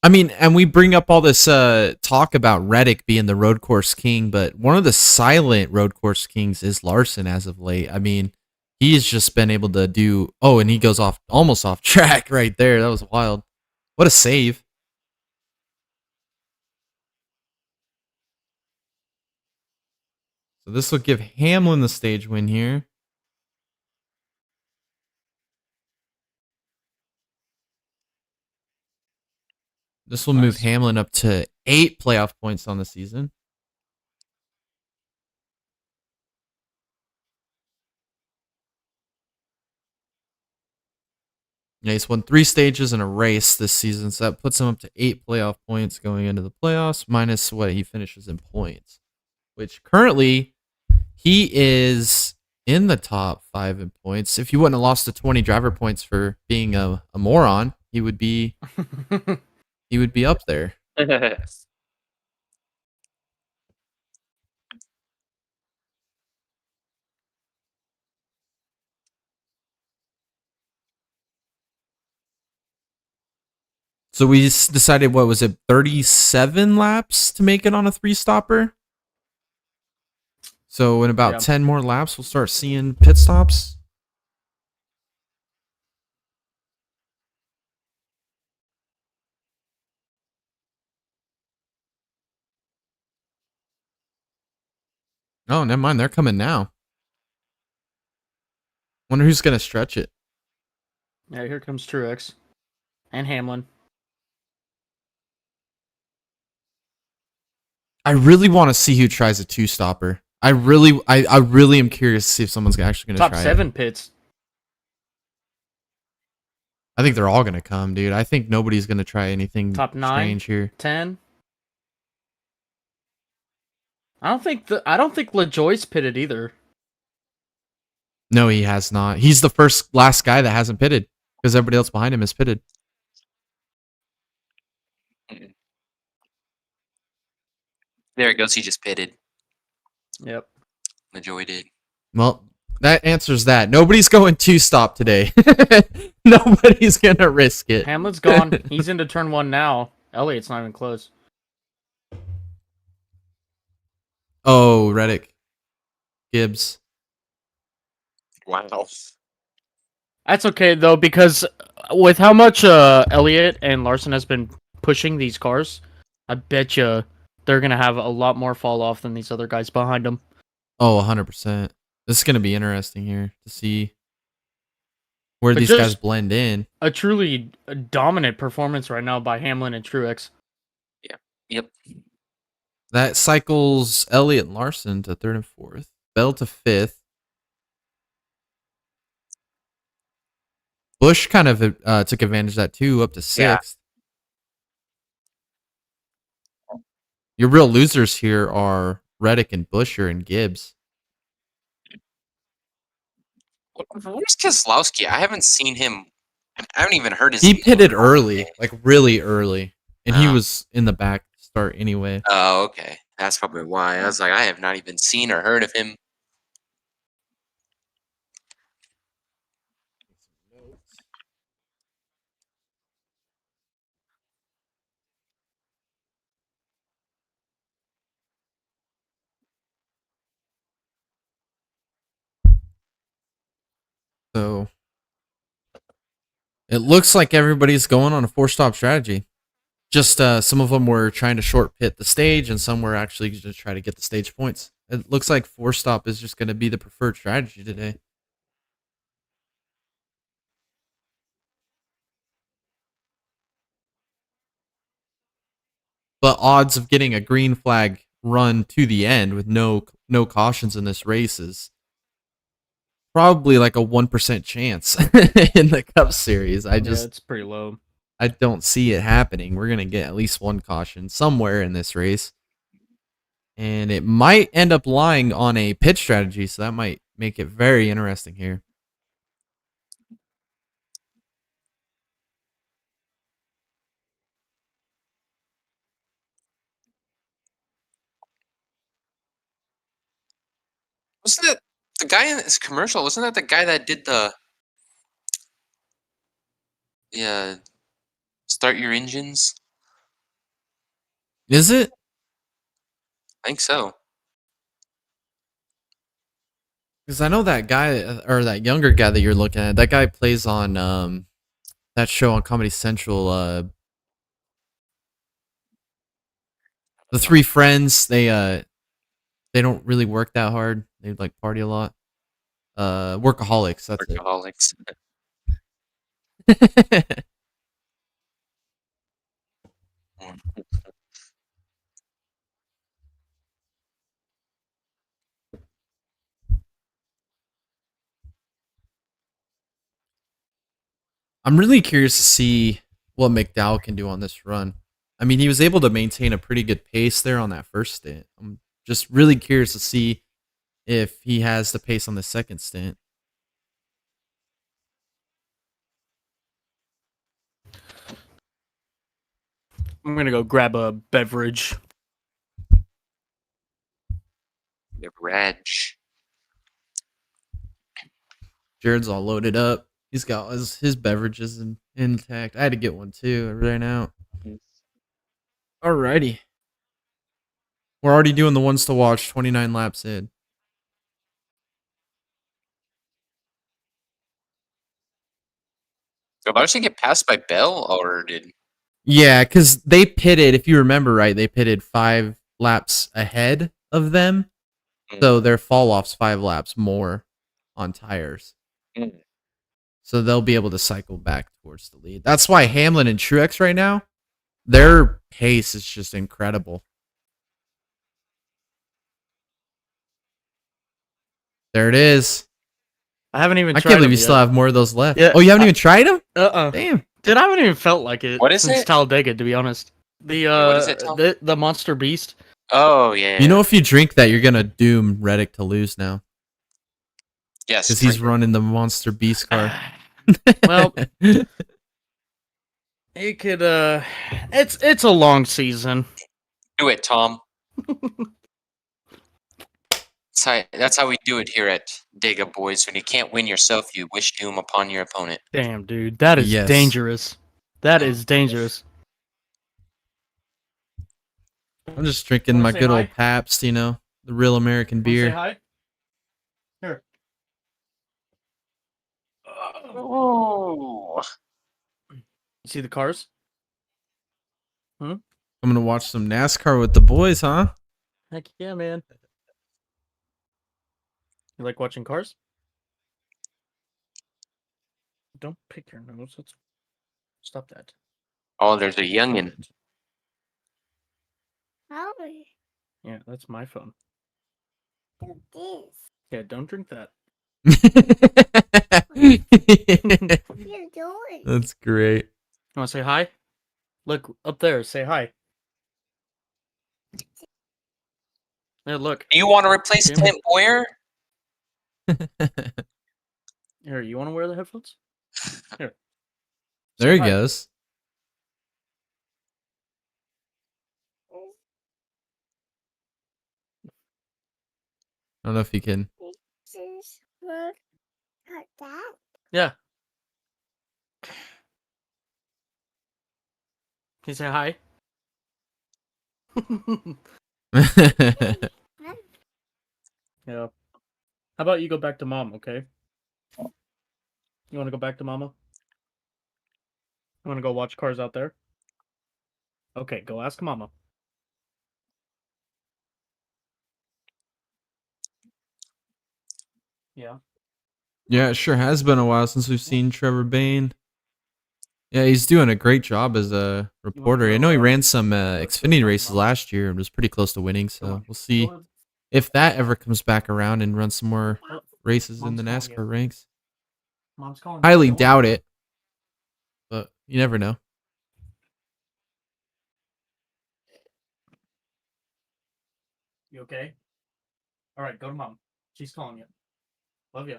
Speaker 1: I mean, and we bring up all this talk about Reddick being the road course king, but one of the silent road course kings is Larson as of late. I mean, he's just been able to do. Oh, and he goes off almost off track right there. That was wild. What a save. So this will give Hamlin the stage win here. This will move Hamlin up to 8 playoff points on the season. Yeah, he's won 3 stages in a race this season, so that puts him up to 8 playoff points going into the playoffs, minus what he finishes in points, which currently he is in the top 5 in points. If he wouldn't have lost the 20 driver points for being a moron, he would be up there. So we decided, what was it, 37 laps to make it on a 3-stopper? So in about 10 more laps, we'll start seeing pit stops. Oh, never mind. They're coming now. Wonder who's going to stretch it.
Speaker 2: Yeah, here comes Truex. And Hamlin.
Speaker 1: I really want to see who tries a 2-stopper. I really am curious to see if someone's actually going to try it.
Speaker 2: Top 7 pits.
Speaker 1: I think they're all going to come, dude. I think nobody's going to try anything
Speaker 2: Top 9,
Speaker 1: strange here.
Speaker 2: 10. I don't think LaJoy's pitted either.
Speaker 1: No, he has not. He's the last guy that hasn't pitted because everybody else behind him is pitted.
Speaker 3: There it goes. He just pitted.
Speaker 2: Yep.
Speaker 3: LaJoy did.
Speaker 1: Well, that answers that. Nobody's going 2-stop today. Nobody's going to risk it.
Speaker 2: Hamlin's gone. He's into turn 1 now. Elliott's not even close.
Speaker 1: Oh, Reddick. Gibbs.
Speaker 3: Wow.
Speaker 2: That's okay though, because with how much Elliott and Larson has been pushing these cars, I bet you they're gonna have a lot more fall off than these other guys behind them.
Speaker 1: Oh, 100%. This is gonna be interesting here to see where these guys blend in.
Speaker 2: A truly dominant performance right now by Hamlin and Truex.
Speaker 3: Yeah. Yep.
Speaker 1: That cycles Elliott and Larson to 3rd and 4th. Bell to 5th. Busch kind of took advantage of that too, up to 6th. Yeah. Your real losers here are Reddick and Buescher and Gibbs.
Speaker 3: Where's Keselowski? I haven't seen him. I haven't even heard his.
Speaker 1: He pitted early, like really early, and he was in the back start anyway.
Speaker 3: Oh, okay. That's probably why. I was like, I have not even seen or heard of him.
Speaker 1: So it looks like everybody's going on a 4-stop strategy. Just some of them were trying to short pit the stage, and some were actually just trying to get the stage points. It looks like 4-stop is just going to be the preferred strategy today. but odds of getting a green flag run to the end with no cautions in this race is probably like a 1% chance in the Cup Series.
Speaker 2: Yeah, it's pretty low.
Speaker 1: I don't see it happening. We're gonna get at least one caution somewhere in this race, and it might end up lying on a pit strategy, so that might make it very interesting here.
Speaker 3: Wasn't that the guy in this commercial? Wasn't that the guy that did the start your engines?
Speaker 1: Is it?
Speaker 3: I think so.
Speaker 1: Because I know that guy or that younger guy that you're looking at. That guy plays on that show on Comedy Central. The Three Friends. They don't really work that hard. They like party a lot. Workaholics. That's
Speaker 3: Workaholics.
Speaker 1: it. I'm really curious to see what McDowell can do on this run. I mean, he was able to maintain a pretty good pace there on that first stint. I'm just really curious to see if he has the pace on the second stint.
Speaker 2: I'm gonna go grab a beverage.
Speaker 3: Reg.
Speaker 1: Jared's all loaded up. He's got his beverages intact. I had to get one too. I ran out. Alrighty. We're already doing the ones to watch, 29 laps in.
Speaker 3: Did Larson get passed by Bell, or did?
Speaker 1: Yeah, because they pitted, if you remember right, they pitted 5 laps ahead of them. So their fall off's 5 laps more on tires. So they'll be able to cycle back towards the lead. That's why Hamlin and Truex right now, their pace is just incredible. There it is.
Speaker 2: I haven't even
Speaker 1: I
Speaker 2: tried
Speaker 1: can't believe
Speaker 2: them
Speaker 1: you still
Speaker 2: yet.
Speaker 1: have more of those left.
Speaker 2: Yeah,
Speaker 1: Oh, you haven't even tried them?
Speaker 2: Damn. Dude, I haven't even felt like it
Speaker 3: What is
Speaker 2: since
Speaker 3: it?
Speaker 2: Talladega, to be honest. The
Speaker 3: What is it, Tom?
Speaker 2: the Monster Beast.
Speaker 3: Oh yeah.
Speaker 1: You know, if you drink that, you're gonna doom Reddick to lose now
Speaker 3: yes,
Speaker 1: because he's
Speaker 3: drink it.
Speaker 1: running the Monster Beast car.
Speaker 2: Well, it could it's a long season.
Speaker 3: Do it, Tom. That's how we do it here at Dega Boys. When you can't win yourself, you wish doom upon your opponent.
Speaker 2: Damn, dude, that is
Speaker 1: Yes.
Speaker 2: dangerous. That is dangerous.
Speaker 1: I'm just drinking
Speaker 2: Wanna
Speaker 1: my
Speaker 2: say
Speaker 1: good
Speaker 2: hi?
Speaker 1: old Pabst, you know, the real American
Speaker 2: Wanna say
Speaker 1: beer.
Speaker 2: hi? Here.
Speaker 3: Oh.
Speaker 2: You see the cars?
Speaker 1: I'm gonna watch some NASCAR with the boys, huh?
Speaker 2: Heck yeah, man. You like watching cars? Don't pick your nose. Let's stop that.
Speaker 3: Oh, there's a youngin.
Speaker 2: Yeah, that's my phone.
Speaker 4: This.
Speaker 2: Yeah, don't drink that.
Speaker 4: What are you doing?
Speaker 1: That's great.
Speaker 2: You want to say hi? Look up there. Say hi. Yeah, look.
Speaker 3: Do you want to replace
Speaker 2: Tim?
Speaker 3: Clint Boyer?
Speaker 2: Here, you want to wear the headphones? Here.
Speaker 1: There
Speaker 2: Say
Speaker 1: he
Speaker 2: hi.
Speaker 1: goes. I don't know if he can.
Speaker 4: This is what like that.
Speaker 2: Yeah. Can you say hi? Yeah. How about you go back to mom, okay? You want to go back to mama? You want to go watch cars out there? Okay, go ask mama. Yeah.
Speaker 1: Yeah, it sure has been a while since we've seen Trevor Bayne. Yeah, he's doing a great job as a reporter. I know he ran some Xfinity races last year and was pretty close to winning. So we'll see if that ever comes back around and runs some more races in the NASCAR ranks. Highly doubt it, but you never know.
Speaker 2: You okay? All right, go to mom. She's calling you. Love you.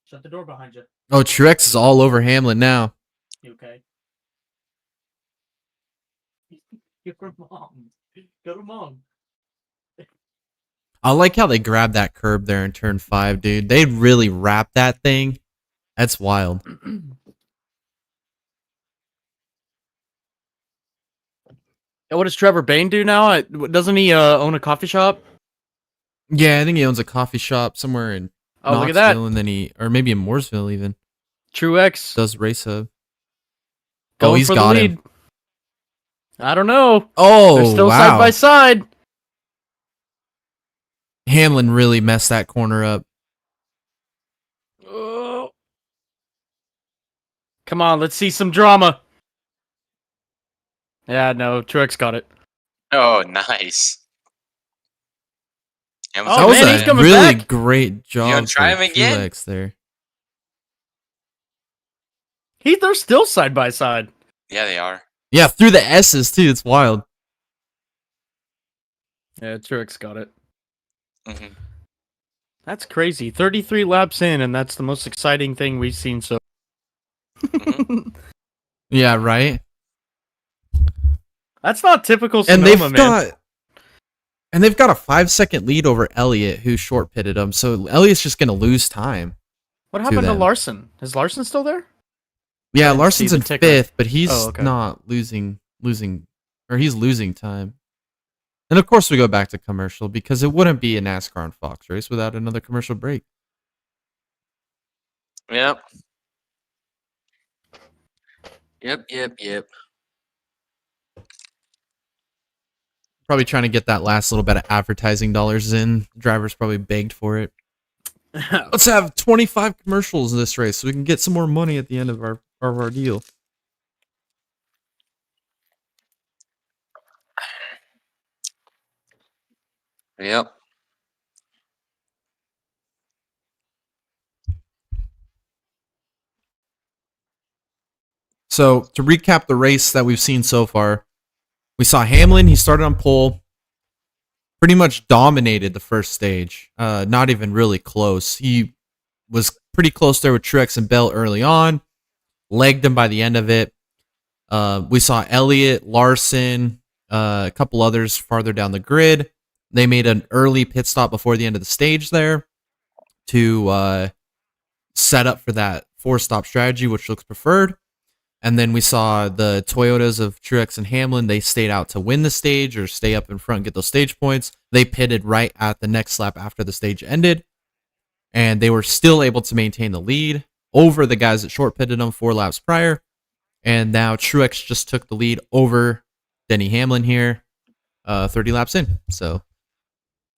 Speaker 2: Shut the door behind you.
Speaker 1: Oh, Truex is all over Hamlin now.
Speaker 2: You okay? Go to mom. Go to mom.
Speaker 1: I like how they grabbed that curb there in turn 5, dude. They really wrapped that thing. That's wild.
Speaker 2: What does Trevor Bayne do now? Doesn't he own a coffee shop?
Speaker 1: Yeah, I think he owns a coffee shop somewhere in
Speaker 2: Oh, look
Speaker 1: Knoxville,
Speaker 2: at that.
Speaker 1: and then or maybe in Mooresville even.
Speaker 2: Truex
Speaker 1: Does race hub.
Speaker 2: going
Speaker 1: he's
Speaker 2: for
Speaker 1: got
Speaker 2: the lead.
Speaker 1: him.
Speaker 2: I don't know.
Speaker 1: Oh,
Speaker 2: They're still
Speaker 1: wow.
Speaker 2: side by side.
Speaker 1: Hamlin really messed that corner up.
Speaker 2: Oh. Come on, let's see some drama. Yeah, no, Truex got it.
Speaker 3: Oh, nice.
Speaker 2: Oh,
Speaker 1: That was
Speaker 2: man, he's
Speaker 1: a
Speaker 2: coming
Speaker 1: really
Speaker 2: back.
Speaker 1: great job
Speaker 3: gonna try
Speaker 1: for
Speaker 3: him again?
Speaker 1: Truex there.
Speaker 2: They're still side by side.
Speaker 3: Yeah, they are.
Speaker 1: Yeah, through the S's too. It's wild.
Speaker 2: Yeah, Truex got it.
Speaker 3: Hmm.
Speaker 2: That's crazy. 33 laps in, and that's the most exciting thing we've seen so.
Speaker 1: Yeah, right.
Speaker 2: That's not typical
Speaker 1: And
Speaker 2: Sonoma, man.
Speaker 1: they've got a 5-second lead over Elliott, who short pitted him. So Elliott's just gonna lose time.
Speaker 2: What happened to
Speaker 1: them.
Speaker 2: Larson? Is Larson still there?
Speaker 1: Yeah,
Speaker 2: didn't
Speaker 1: Larson's
Speaker 2: see
Speaker 1: in
Speaker 2: the ticker.
Speaker 1: 5th, but he's
Speaker 2: Oh, okay.
Speaker 1: not losing, or he's losing time. And of course, we go back to commercial because it wouldn't be a NASCAR and Fox race without another commercial break.
Speaker 3: Yep. Yep.
Speaker 1: Probably trying to get that last little bit of advertising dollars in. Drivers probably begged for it. Let's have 25 commercials in this race so we can get some more money at the end of our deal.
Speaker 3: Yep.
Speaker 1: So to recap the race that we've seen so far, we saw Hamlin. He started on pole, pretty much dominated the first stage. Not even really close. He was pretty close there with Truex and Bell early on, legged him by the end of it. We saw Elliott, Larson, a couple others farther down the grid. They made an early pit stop before the end of the stage there to set up for that 4-stop strategy, which looks preferred. And then we saw the Toyotas of Truex and Hamlin. They stayed out to win the stage or stay up in front and get those stage points. They pitted right at the next lap after the stage ended. And they were still able to maintain the lead over the guys that short pitted them 4 laps prior. And now Truex just took the lead over Denny Hamlin here, 30 laps in. So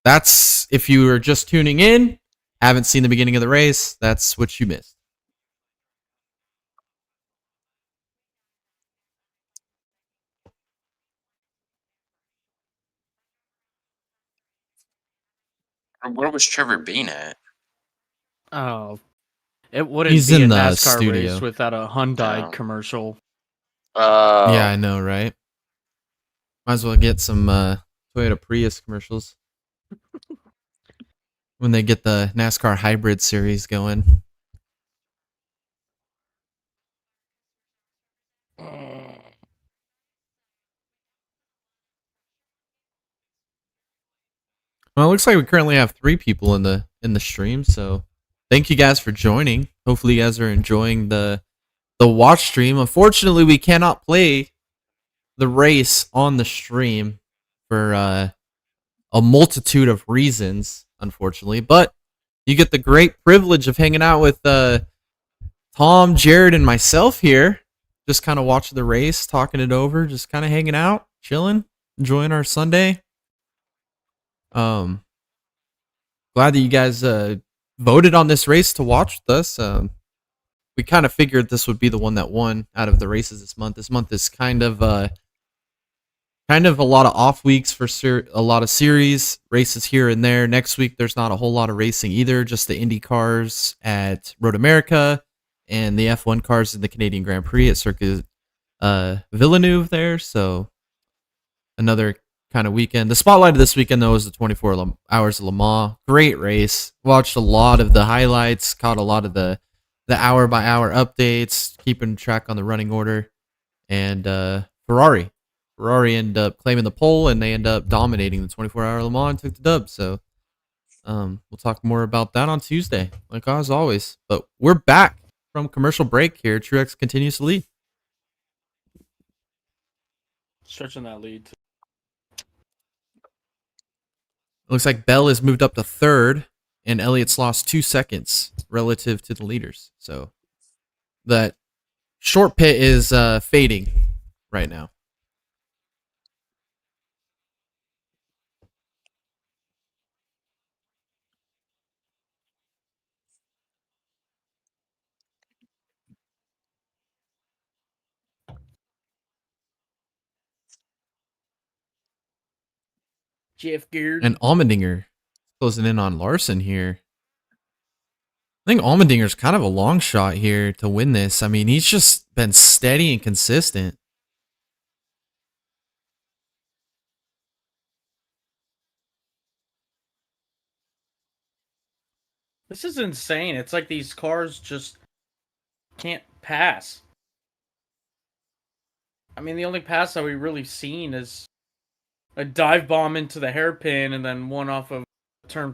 Speaker 1: that's, if you were just tuning in, haven't seen the beginning of the race, that's what you missed.
Speaker 3: Where was Trevor Bean at?
Speaker 2: Oh, it wouldn't
Speaker 1: He's
Speaker 2: be
Speaker 1: in
Speaker 2: a
Speaker 1: the
Speaker 2: NASCAR
Speaker 1: studio.
Speaker 2: race without a Hyundai
Speaker 3: Oh.
Speaker 2: commercial.
Speaker 1: Yeah, I know, right? Might as well get some Toyota Prius commercials when they get the NASCAR Hybrid Series going. Well, it looks like we currently have 3 people in the stream, so thank you guys for joining. Hopefully you guys are enjoying the watch stream. Unfortunately, we cannot play the race on the stream for a multitude of reasons, unfortunately, but you get the great privilege of hanging out with Tom, Jared, and myself here. Just kind of watching the race, talking it over, just kind of hanging out, chilling, enjoying our Sunday. Glad that you guys voted on this race to watch with us. we kind of figured this would be the one that won out of the races this month. This month is kind of a lot of off weeks for a lot of series races here and there. Next week there's not a whole lot of racing either, just the Indy cars at Road America and the F1 cars in the Canadian Grand Prix at Circuit Villeneuve there. So another kind of weekend. The spotlight of this weekend though was the 24 hours of Le Mans. Great race. Watched a lot of the highlights, caught a lot of the hour by hour updates, keeping track on the running order, and Ferrari ended up claiming the pole, and they end up dominating the 24-hour Le Mans and took the dub. So we'll talk more about that on Tuesday, like as always. But we're back from commercial break here. Truex continues to lead.
Speaker 2: Stretching that lead.
Speaker 1: Looks like Bell has moved up to third, and Elliott's lost 2 seconds relative to the leaders. So that short pit is fading right now.
Speaker 2: Jeff Geared.
Speaker 1: And Allmendinger closing in on Larson here. I think Allmendinger's kind of a long shot here to win this. I mean, he's just been steady and consistent.
Speaker 2: This is insane. It's like these cars just can't pass. I mean, the only pass that we've really seen is a dive bomb into the hairpin and then one off of turn.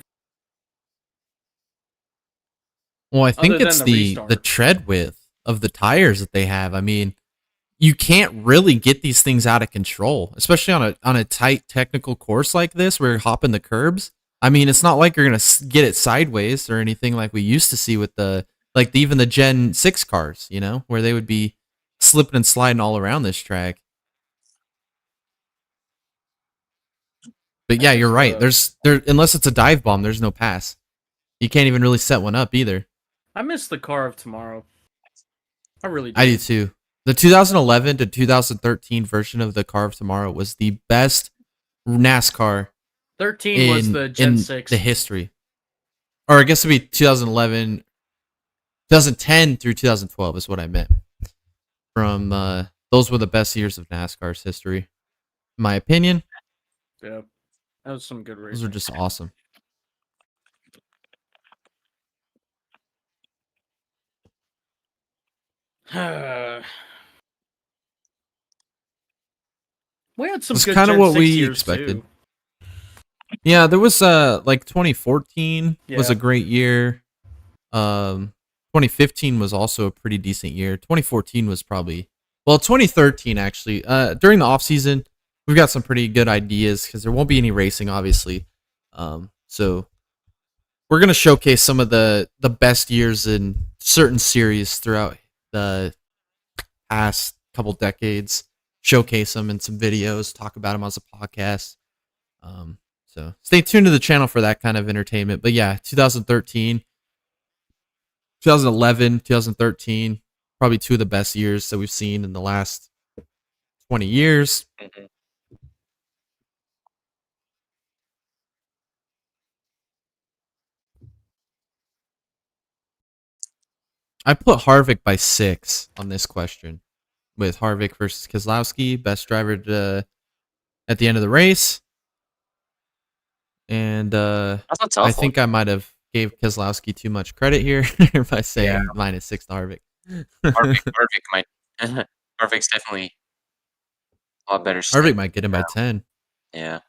Speaker 1: Well, I think
Speaker 2: Other
Speaker 1: it's
Speaker 2: than the
Speaker 1: the
Speaker 2: restart.
Speaker 1: tread width of the tires that they have. I mean, you can't really get these things out of control, especially on a tight technical course like this where you're hopping the curbs. I mean, it's not like you're gonna get it sideways or anything like we used to see with even the Gen 6 cars, you know, where they would be slipping and sliding all around this track. But yeah, you're right. Unless it's a dive bomb, there's no pass. You can't even really set one up either.
Speaker 2: I miss the car of tomorrow. I really do.
Speaker 1: I do too. The 2011 to 2013 version of the Car of Tomorrow was the best NASCAR
Speaker 2: 13 was the Gen 6.
Speaker 1: the history. Or I guess it'd be 2011, 2010 through 2012 is what I meant. From those were the best years of NASCAR's history, in my opinion.
Speaker 2: Yeah, that was some good
Speaker 1: Those
Speaker 2: racing.
Speaker 1: are just awesome.
Speaker 2: We had some
Speaker 1: It's
Speaker 2: good
Speaker 1: kind of
Speaker 2: Gen
Speaker 1: what
Speaker 2: 6
Speaker 1: we
Speaker 2: years
Speaker 1: expected.
Speaker 2: too.
Speaker 1: Yeah, there was like 2014 was
Speaker 2: Yeah.
Speaker 1: a great year. 2015 was also a pretty decent year. 2014 was probably 2013 actually. During the off season, we've got some pretty good ideas because there won't be any racing, obviously. So we're gonna showcase some of the best years in certain series throughout the past couple decades. Showcase them in some videos, talk about them as a podcast. So stay tuned to the channel for that kind of entertainment. But yeah, 2013, 2011, 2013, probably two of the best years that we've seen in the last 20 years.
Speaker 3: Mhm.
Speaker 1: I put Harvick by 6 on this question, with Harvick versus Keselowski, best driver at the end of the race. And
Speaker 3: That's a tough
Speaker 1: I think I might have gave Keselowski too much credit here by saying -6 to Harvick.
Speaker 3: Harvick might. Harvick's definitely a lot better.
Speaker 1: Harvick might get him by 10.
Speaker 3: Yeah.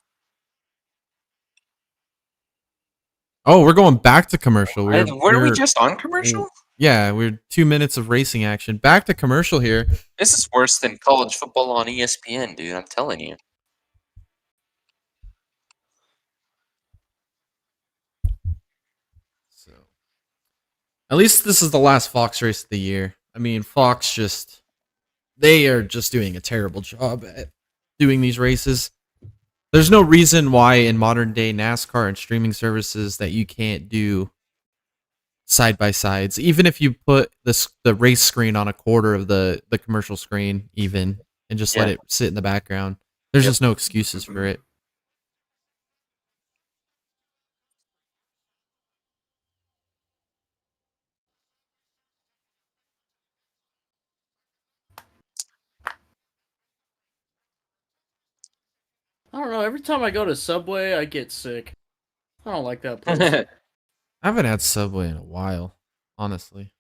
Speaker 1: Oh, we're going back to commercial.
Speaker 3: Were we
Speaker 1: we're-
Speaker 3: just on commercial?
Speaker 1: Yeah, we're 2 minutes of racing action. Back to commercial here.
Speaker 3: This is worse than college football on ESPN, dude. I'm telling you.
Speaker 1: So, at least this is the last Fox race of the year. I mean, Fox they are just doing a terrible job at doing these races. There's no reason why in modern day NASCAR and streaming services that you can't do side by sides. Even if you put the race screen on a quarter of the commercial screen, even, and just let it sit in the background, there's just no excuses for it.
Speaker 2: I don't know. Every time I go to Subway, I get sick. I don't like that place.
Speaker 1: I haven't had Subway in a while, honestly.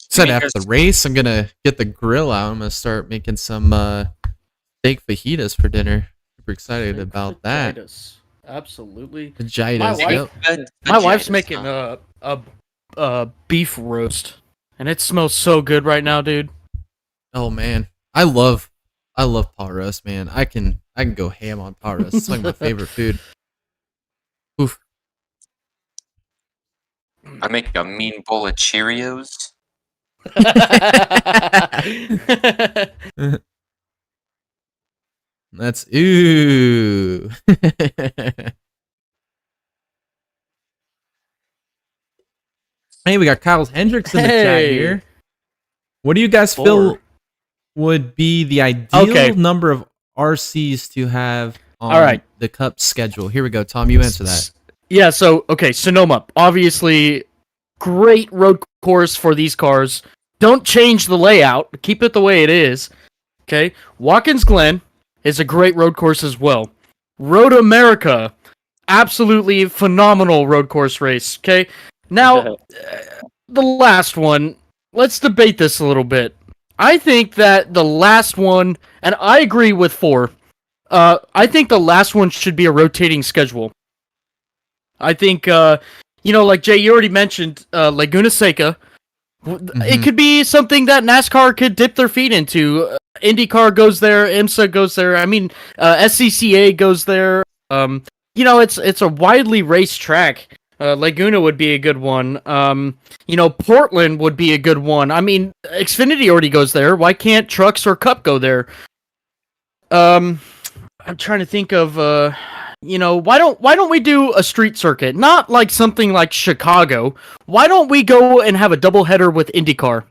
Speaker 1: Said after the race, I'm gonna get the grill out. I'm gonna start making some steak fajitas for dinner. Super excited about that.
Speaker 2: Absolutely.
Speaker 1: Fajitas.
Speaker 2: My wife's making a beef roast, and it smells so good right now, dude.
Speaker 1: Oh man, I love pot roast, man. I can go ham on pot roast. It's like my favorite food. Oof.
Speaker 3: I make a mean bowl of Cheerios.
Speaker 1: That's ooh. Hey, we got Kyle Hendricks in the chat here. What do you guys feel would be the ideal number of RCs to have on the Cup schedule? Here we go, Tom. You answer that.
Speaker 2: Yeah. So Sonoma, obviously, great road course for these cars. Don't change the layout. Keep it the way it is. Okay. Watkins Glen is a great road course as well. Road America, absolutely phenomenal road course race. Okay. Now, the last one, let's debate this a little bit. I think that the last one, and I agree with 4, I think the last one should be a rotating schedule. I think, like Jay, you already mentioned Laguna Seca. It could be something that NASCAR could dip their feet into. IndyCar goes there, IMSA goes there. I mean, SCCA goes there. It's a widely raced track. Laguna would be a good one. Portland would be a good one. I mean, Xfinity already goes there. Why can't Trucks or Cup go there? I'm trying to think of why don't we do a street circuit? Not like something like Chicago. Why don't we go and have a doubleheader with IndyCar?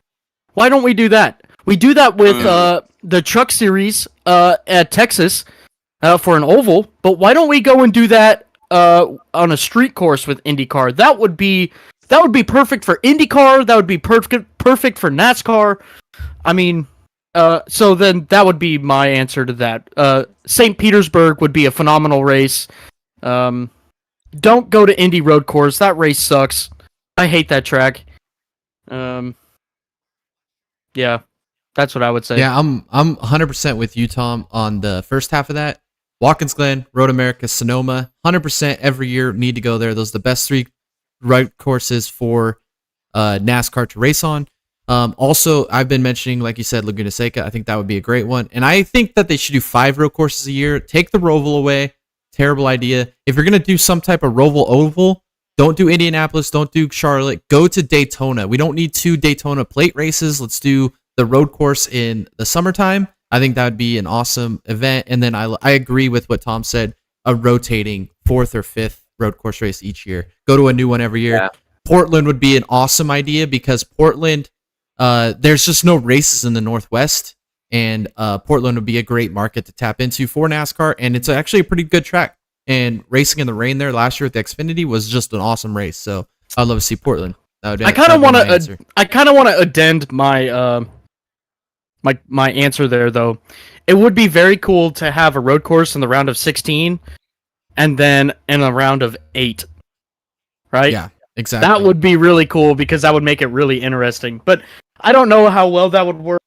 Speaker 2: Why don't we do that? We do that with the Truck Series at Texas for an oval, but why don't we go and do that on a street course with IndyCar? That would be perfect for IndyCar. That would be perfect for NASCAR. I mean, so then that would be my answer to that. St. Petersburg would be a phenomenal race. Don't go to Indy Road Course. That race sucks. I hate that track. Yeah, that's what I would say.
Speaker 1: Yeah, I'm 100% with you, Tom, on the first half of that. Watkins Glen, Road America, Sonoma, 100% every year need to go there. Those are the best 3 road courses for NASCAR to race on. Also, I've been mentioning, like you said, Laguna Seca. I think that would be a great one. And I think that they should do 5 road courses a year. Take the Roval away. Terrible idea. If you're going to do some type of Roval oval, don't do Indianapolis. Don't do Charlotte. Go to Daytona. We don't need 2 Daytona plate races. Let's do the road course in the summertime. I think that would be an awesome event. And then I agree with what Tom said, a rotating 4th or 5th road course race each year. Go to a new one every year. Yeah. Portland would be an awesome idea because Portland, there's just no races in the Northwest, and Portland would be a great market to tap into for NASCAR, and it's actually a pretty good track. And racing in the rain there last year at the Xfinity was just an awesome race. So I'd love to see Portland. I kind of want
Speaker 2: to addend my my answer there, though. It would be very cool to have a road course in the round of 16, and then in a round of 8. Right?
Speaker 1: Yeah, exactly.
Speaker 2: That would be really cool because that would make it really interesting. But I don't know how well that would work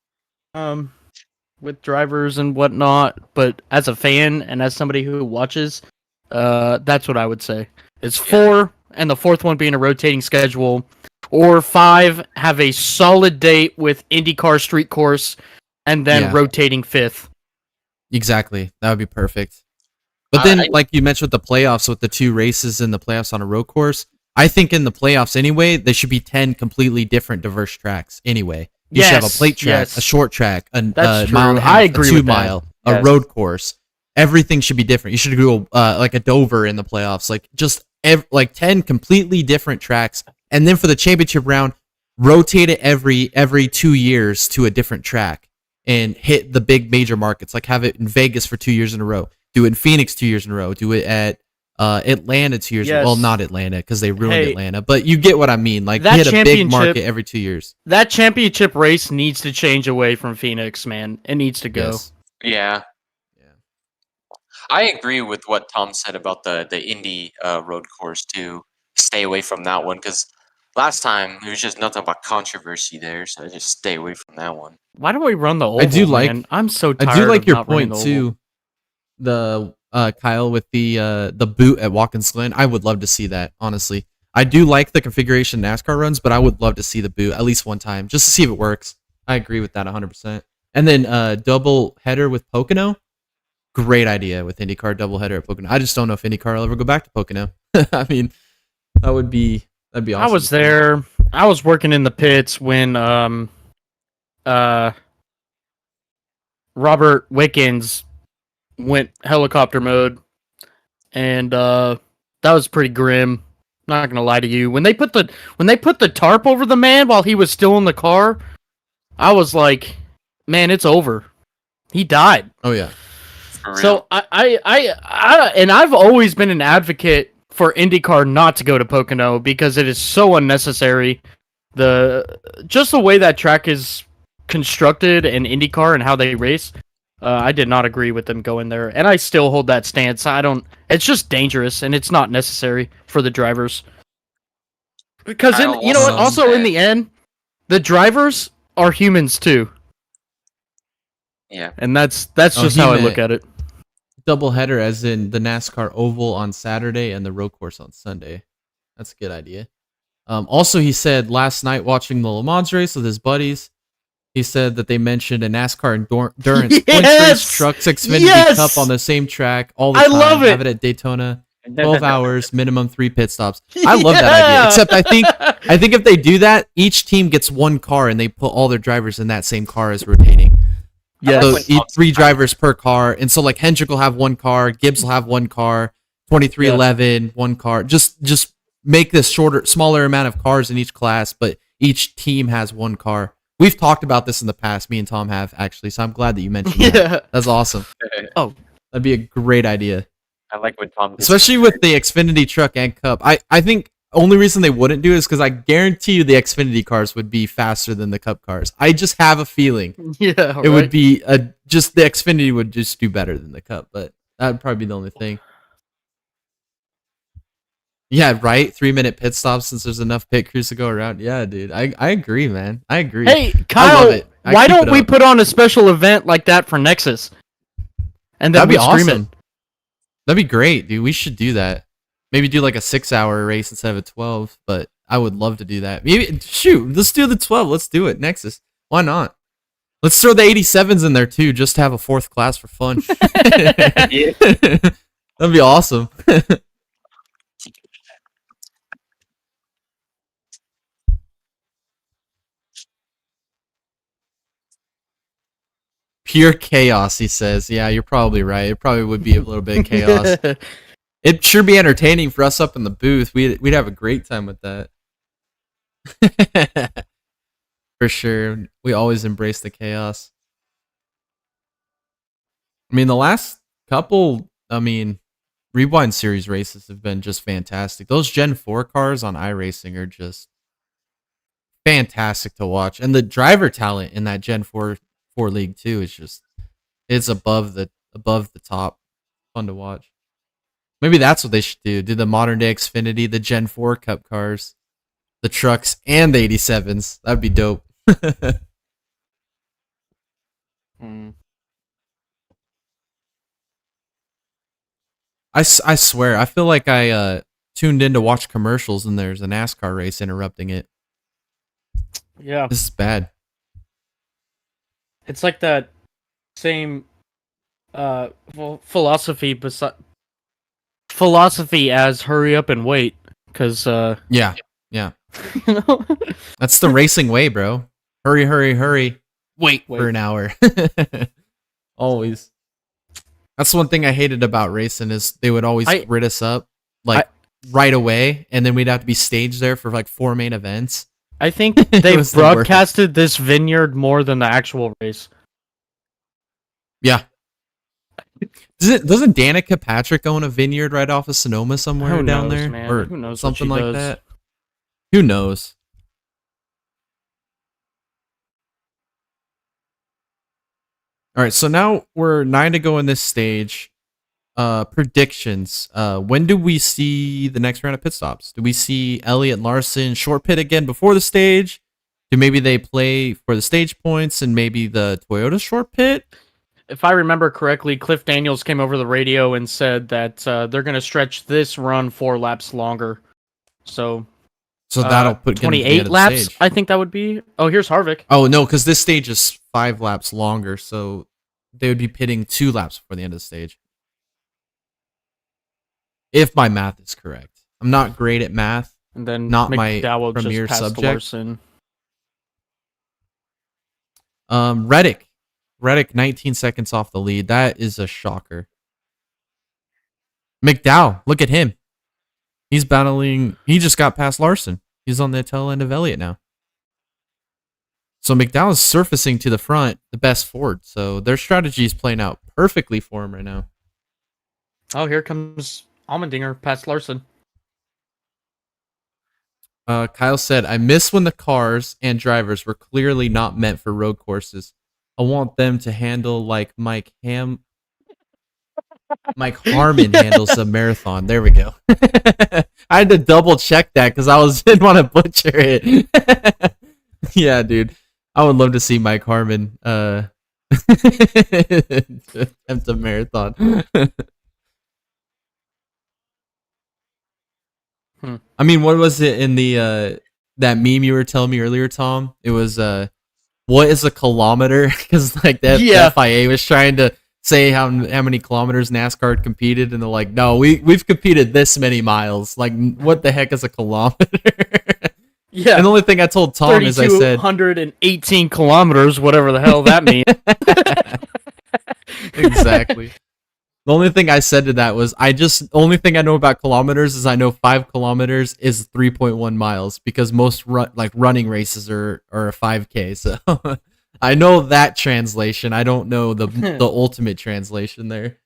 Speaker 2: with drivers and whatnot. But as a fan and as somebody who watches, that's what I would say. It's 4, and the 4th one being a rotating schedule. Or 5, have a solid date with IndyCar street course, and then rotating 5th.
Speaker 1: Exactly. That would be perfect. But then, like you mentioned with the playoffs, with the 2 races in the playoffs on a road course, I think in the playoffs anyway, there should be 10 completely different, diverse tracks anyway. You should have a plate track, a short track, a mile and a half, a 2 mile, a road course. everything should be different. You should do like a Dover in the playoffs, like just like 10 completely different tracks, and then for the championship round, rotate it every 2 years to a different track and hit the big major markets. Like have it in Vegas for 2 years in a row, do it in Phoenix 2 years in a row, do it at Atlanta 2 years.
Speaker 2: Yes.
Speaker 1: Well, not Atlanta because they ruined
Speaker 2: Hey,
Speaker 1: Atlanta, but you get what I mean. Like
Speaker 2: that
Speaker 1: hit a big
Speaker 2: championship-
Speaker 1: market every 2 years.
Speaker 2: That championship race needs to change away from Phoenix, man. It needs to go.
Speaker 1: Yes.
Speaker 3: Yeah.
Speaker 1: Yeah.
Speaker 3: I agree with what Tom said about the Indy road course too. Stay away from that one because last time there was just nothing but controversy there, so I just stay away from that one.
Speaker 2: Why don't we run the oval?
Speaker 1: do like-
Speaker 2: man? I'm so tired.
Speaker 1: I do like
Speaker 2: of
Speaker 1: your
Speaker 2: not running
Speaker 1: point
Speaker 2: the oval.
Speaker 1: too. The Kyle with the boot at Watkins Glen. I would love to see that, honestly. I do like the configuration NASCAR runs, but I would love to see the boot at least one time just to see if it works. I agree with that 100%. And then double header with Pocono. Great idea with IndyCar double header at Pocono. I just don't know if IndyCar will ever go back to Pocono. I mean, that'd be awesome.
Speaker 2: I was there. I was working in the pits when Robert Wickens went helicopter mode, and that was pretty grim. Not gonna lie to you. When they put the tarp over the man while he was still in the car, I was like, man, it's over. He died.
Speaker 1: Oh yeah.
Speaker 3: For real.
Speaker 2: So I've always been an advocate for IndyCar not to go to Pocono because it is so unnecessary. Just the way that track is constructed in IndyCar and how they race, I did not agree with them going there, and I still hold that stance. It's just dangerous and it's not necessary for the drivers. Because
Speaker 3: I
Speaker 2: you know what?
Speaker 3: also
Speaker 2: Also, in
Speaker 3: said-
Speaker 2: the end, the drivers are humans too,
Speaker 3: Yeah.
Speaker 2: and that's just
Speaker 1: he
Speaker 2: how I
Speaker 1: meant-
Speaker 2: look at it.
Speaker 1: Double header as in the NASCAR oval on Saturday and the road course on Sunday. That's a good idea. Also, he said last night watching the Le Mans race with his buddies, he said that they mentioned a NASCAR endurance points
Speaker 2: Yes!
Speaker 1: race trucks Xfinity
Speaker 2: Yes!
Speaker 1: Cup on the same track all the
Speaker 2: I
Speaker 1: time.
Speaker 2: love it.
Speaker 1: Have it at Daytona, 12 hours, minimum 3 pit stops. I love that idea.
Speaker 2: Yeah!
Speaker 1: Except I think if they do that, each team gets one car and they put all their drivers in that same car as rotating.
Speaker 2: Yes.
Speaker 1: So
Speaker 3: when
Speaker 1: each
Speaker 3: Tom's
Speaker 1: 3
Speaker 3: tired.
Speaker 1: drivers per car, and so like Hendrick will have one car, Gibbs will have one car, 2311 one car. Just make this smaller amount of cars in each class, but each team has one car. We've talked about this in the past. Me and Tom have actually, so I'm glad that you mentioned that.
Speaker 2: Yeah.
Speaker 1: That's awesome.
Speaker 2: Oh.
Speaker 1: That'd be a great idea,
Speaker 3: I like when Tom gets
Speaker 1: especially with the Xfinity truck and Cup. I think only reason they wouldn't do it is because I guarantee you the Xfinity cars would be faster than the Cup cars. I just have a feeling.
Speaker 2: Yeah,
Speaker 1: It would be just the Xfinity would just do better than the Cup, but that would probably be the only thing. Yeah, right. 3-minute pit stops since there's enough pit crews to go around. Yeah, dude. I agree, man. I agree.
Speaker 2: Hey,
Speaker 1: I
Speaker 2: Kyle,
Speaker 1: love it.
Speaker 2: why
Speaker 1: Keep
Speaker 2: don't
Speaker 1: it
Speaker 2: we
Speaker 1: up.
Speaker 2: put on a special event like that for Nexus? And then
Speaker 1: That'd be
Speaker 2: we stream
Speaker 1: awesome. That'd be great, dude. We should do that. Maybe do like a 6-hour race instead of a 12. But I would love to do that. Maybe shoot. Let's do the 12. Let's do it. Nexus. Why not? Let's throw the 87s in there too, just to have a 4th class for fun.
Speaker 3: Yeah.
Speaker 1: That'd be awesome. Pure chaos, he says. Yeah, you're probably right. It probably would be a little bit of chaos.
Speaker 2: it.
Speaker 1: It'd sure be entertaining for us up in the booth. We'd have a great time with that. For sure. We always embrace the chaos. I mean, the last couple, Rewind Series races have been just fantastic. Those Gen 4 cars on iRacing are just fantastic to watch. And the driver talent in that Gen 4 league too is just it's above the top. Fun to watch. Maybe that's what they should do. Do the modern day Xfinity, the Gen 4 Cup cars, the trucks, and the 87s. That'd be dope. I swear, I feel like I tuned in to watch commercials and there's a NASCAR race interrupting it.
Speaker 2: Yeah,
Speaker 1: This is bad.
Speaker 2: it's like that same philosophy as hurry up and wait, because
Speaker 1: Yeah.
Speaker 2: you know.
Speaker 1: That's the racing way, bro. Hurry, hurry, hurry. Wait for
Speaker 2: Wait.
Speaker 1: an hour. Always. That's one thing I hated about racing is they would always
Speaker 2: I-
Speaker 1: grid us up like right away, and then we'd have to be staged there for like 4 main events.
Speaker 2: I think
Speaker 1: It
Speaker 2: they
Speaker 1: was the worst.
Speaker 2: broadcasted this vineyard more than the actual race.
Speaker 1: Yeah. Doesn't Danica Patrick own a vineyard right off of Sonoma somewhere
Speaker 2: Who
Speaker 1: down
Speaker 2: knows,
Speaker 1: there,
Speaker 2: man?
Speaker 1: or
Speaker 2: Who knows what
Speaker 1: something
Speaker 2: she
Speaker 1: like
Speaker 2: does?
Speaker 1: that? Who knows? All right, so now we're 9 to go in this stage. Predictions. When do we see the next round of pit stops? Do we see Elliott Larson short pit again before the stage? Do maybe they play for the stage points and maybe the Toyota short pit?
Speaker 2: If I remember correctly, Cliff Daniels came over the radio and said that they're going to stretch this run 4 laps longer. So
Speaker 1: that'll put get 'em to the
Speaker 2: 28
Speaker 1: end of the
Speaker 2: laps.
Speaker 1: stage.
Speaker 2: I think that would be. Oh, here's Harvick.
Speaker 1: Oh no, because this stage is 5 laps longer, so they would be pitting 2 laps before the end of the stage. If my math is correct. I'm not great at math.
Speaker 2: And then
Speaker 1: Not my
Speaker 2: McDowell
Speaker 1: premier
Speaker 2: just passed
Speaker 1: subject.
Speaker 2: Larson.
Speaker 1: Reddick. Reddick 19 seconds off the lead. That is a shocker. McDowell, look at him. He's battling. He just got past Larson. He's on the tail end of Elliott now. So McDowell's surfacing to the front, the best Ford. So their strategy is playing out perfectly for him right now.
Speaker 2: Oh, here comes Allmendinger past Larson.
Speaker 1: Kyle said, I miss when the cars and drivers were clearly not meant for road courses. I want them to handle like Mike Harmon handles a marathon. There we go. I had to double check that because didn't want to butcher it. Yeah, dude. I would love to see Mike Harmon attempt a marathon. I mean, what was it in the that meme you were telling me earlier, Tom? It was what is a kilometer? Because like the FIA was trying to say how many kilometers NASCAR had competed, and they're like, no, we've competed this many miles. Like, what the heck is a kilometer?
Speaker 2: Yeah.
Speaker 1: And the only thing I told Tom is I said
Speaker 2: 3,218 kilometers, whatever the hell that means.
Speaker 1: Exactly. The only thing I said to that was the only thing I know about kilometers is I know 5 kilometers is 3.1 miles because most running races are a 5K. So I know that translation. I don't know the ultimate translation there.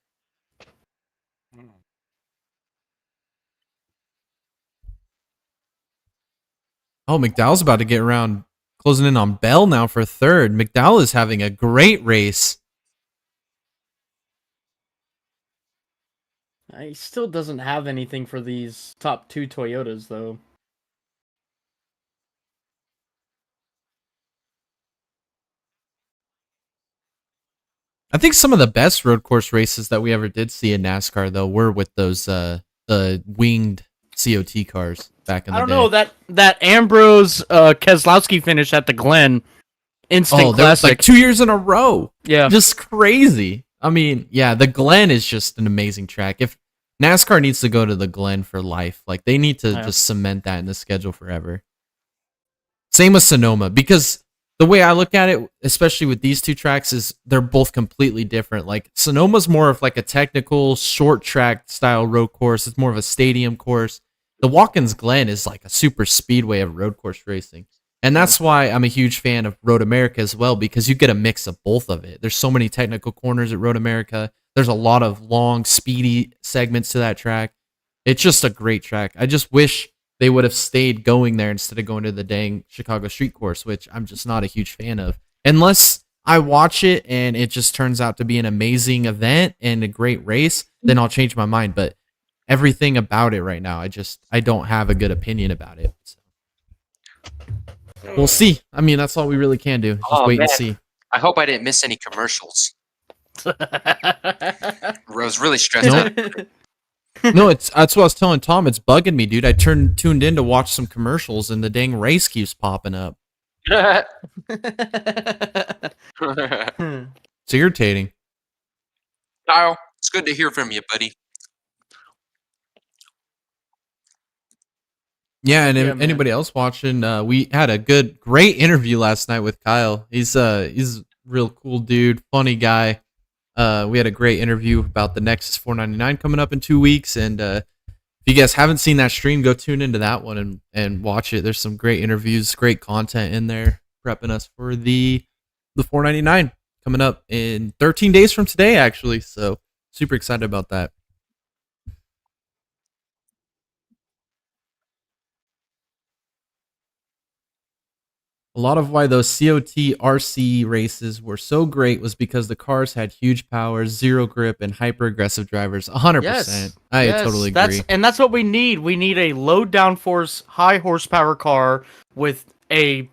Speaker 1: Oh, McDowell's about to get around, closing in on Bell now for third. McDowell is having a great race.
Speaker 2: He still doesn't have anything for these top 2 Toyotas, though.
Speaker 1: I think some of the best road course races that we ever did see in NASCAR, though, were with those the winged COT cars back in the day.
Speaker 2: I don't know, that Ambrose Keselowski finish at the Glen, instant classic.
Speaker 1: Like 2 years in a row.
Speaker 2: Yeah.
Speaker 1: Just crazy. I mean, yeah, the Glen is just an amazing track. If NASCAR needs to go to the Glen for life, like they need to just cement that in the schedule forever. Same with Sonoma, because the way I look at it, especially with these two tracks, is they're both completely different. Like Sonoma's more of like a technical short track style road course. It's more of a stadium course. The Watkins Glen is like a super speedway of road course racing. And that's why I'm a huge fan of Road America as well, because you get a mix of both of it. There's so many technical corners at Road America. There's a lot of long, speedy segments to that track. It's just a great track. I just wish they would have stayed going there instead of going to the dang Chicago street course, which I'm just not a huge fan of. Unless I watch it and it just turns out to be an amazing event and a great race, then I'll change my mind. But everything about it right now, I don't have a good opinion about it. So. We'll see. I mean, that's all we really can do. Just wait and see.
Speaker 3: I hope I didn't miss any commercials. I was really stressed out.
Speaker 1: No, that's what I was telling Tom. It's bugging me, dude. I tuned in to watch some commercials, and the dang race keeps popping up. It's irritating.
Speaker 3: Kyle, it's good to hear from you, buddy.
Speaker 1: Yeah, and if anybody else watching, we had a great interview last night with Kyle. He's a real cool dude, funny guy. We had a great interview about the Nexus 499 coming up in 2 weeks, and if you guys haven't seen that stream, go tune into that one and watch it. There's some great interviews, great content in there, prepping us for the 499 coming up in 13 days from today, actually. So super excited about that. A lot of why those COT RC races were so great was because the cars had huge power, zero grip, and hyper aggressive drivers. 100%.
Speaker 2: Yes,
Speaker 1: I
Speaker 2: yes,
Speaker 1: totally agree.
Speaker 2: That's what we need. We need a low downforce, high horsepower car with a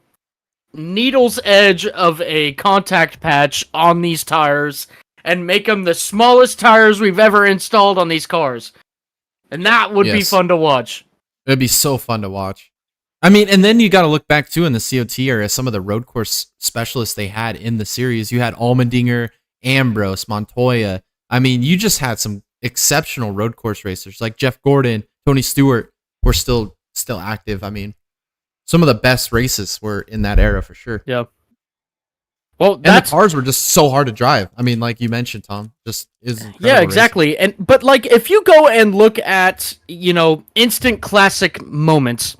Speaker 2: needle's edge of a contact patch on these tires and make them the smallest tires we've ever installed on these cars. And that would be
Speaker 1: Yes.
Speaker 2: fun to watch.
Speaker 1: It'd be so fun to watch. I mean, and then you got to look back too in the COT era, some of the road course specialists they had in the series. You had Allmendinger, Ambrose, Montoya. I mean, you just had some exceptional road course racers like Jeff Gordon, Tony Stewart were still active. I mean, some of the best races were in that era for sure.
Speaker 2: Yeah. Well,
Speaker 1: And the cars were just so hard to drive. I mean, like you mentioned, Tom, just is incredible
Speaker 2: yeah, exactly. But like, if you go and look at instant classic moments,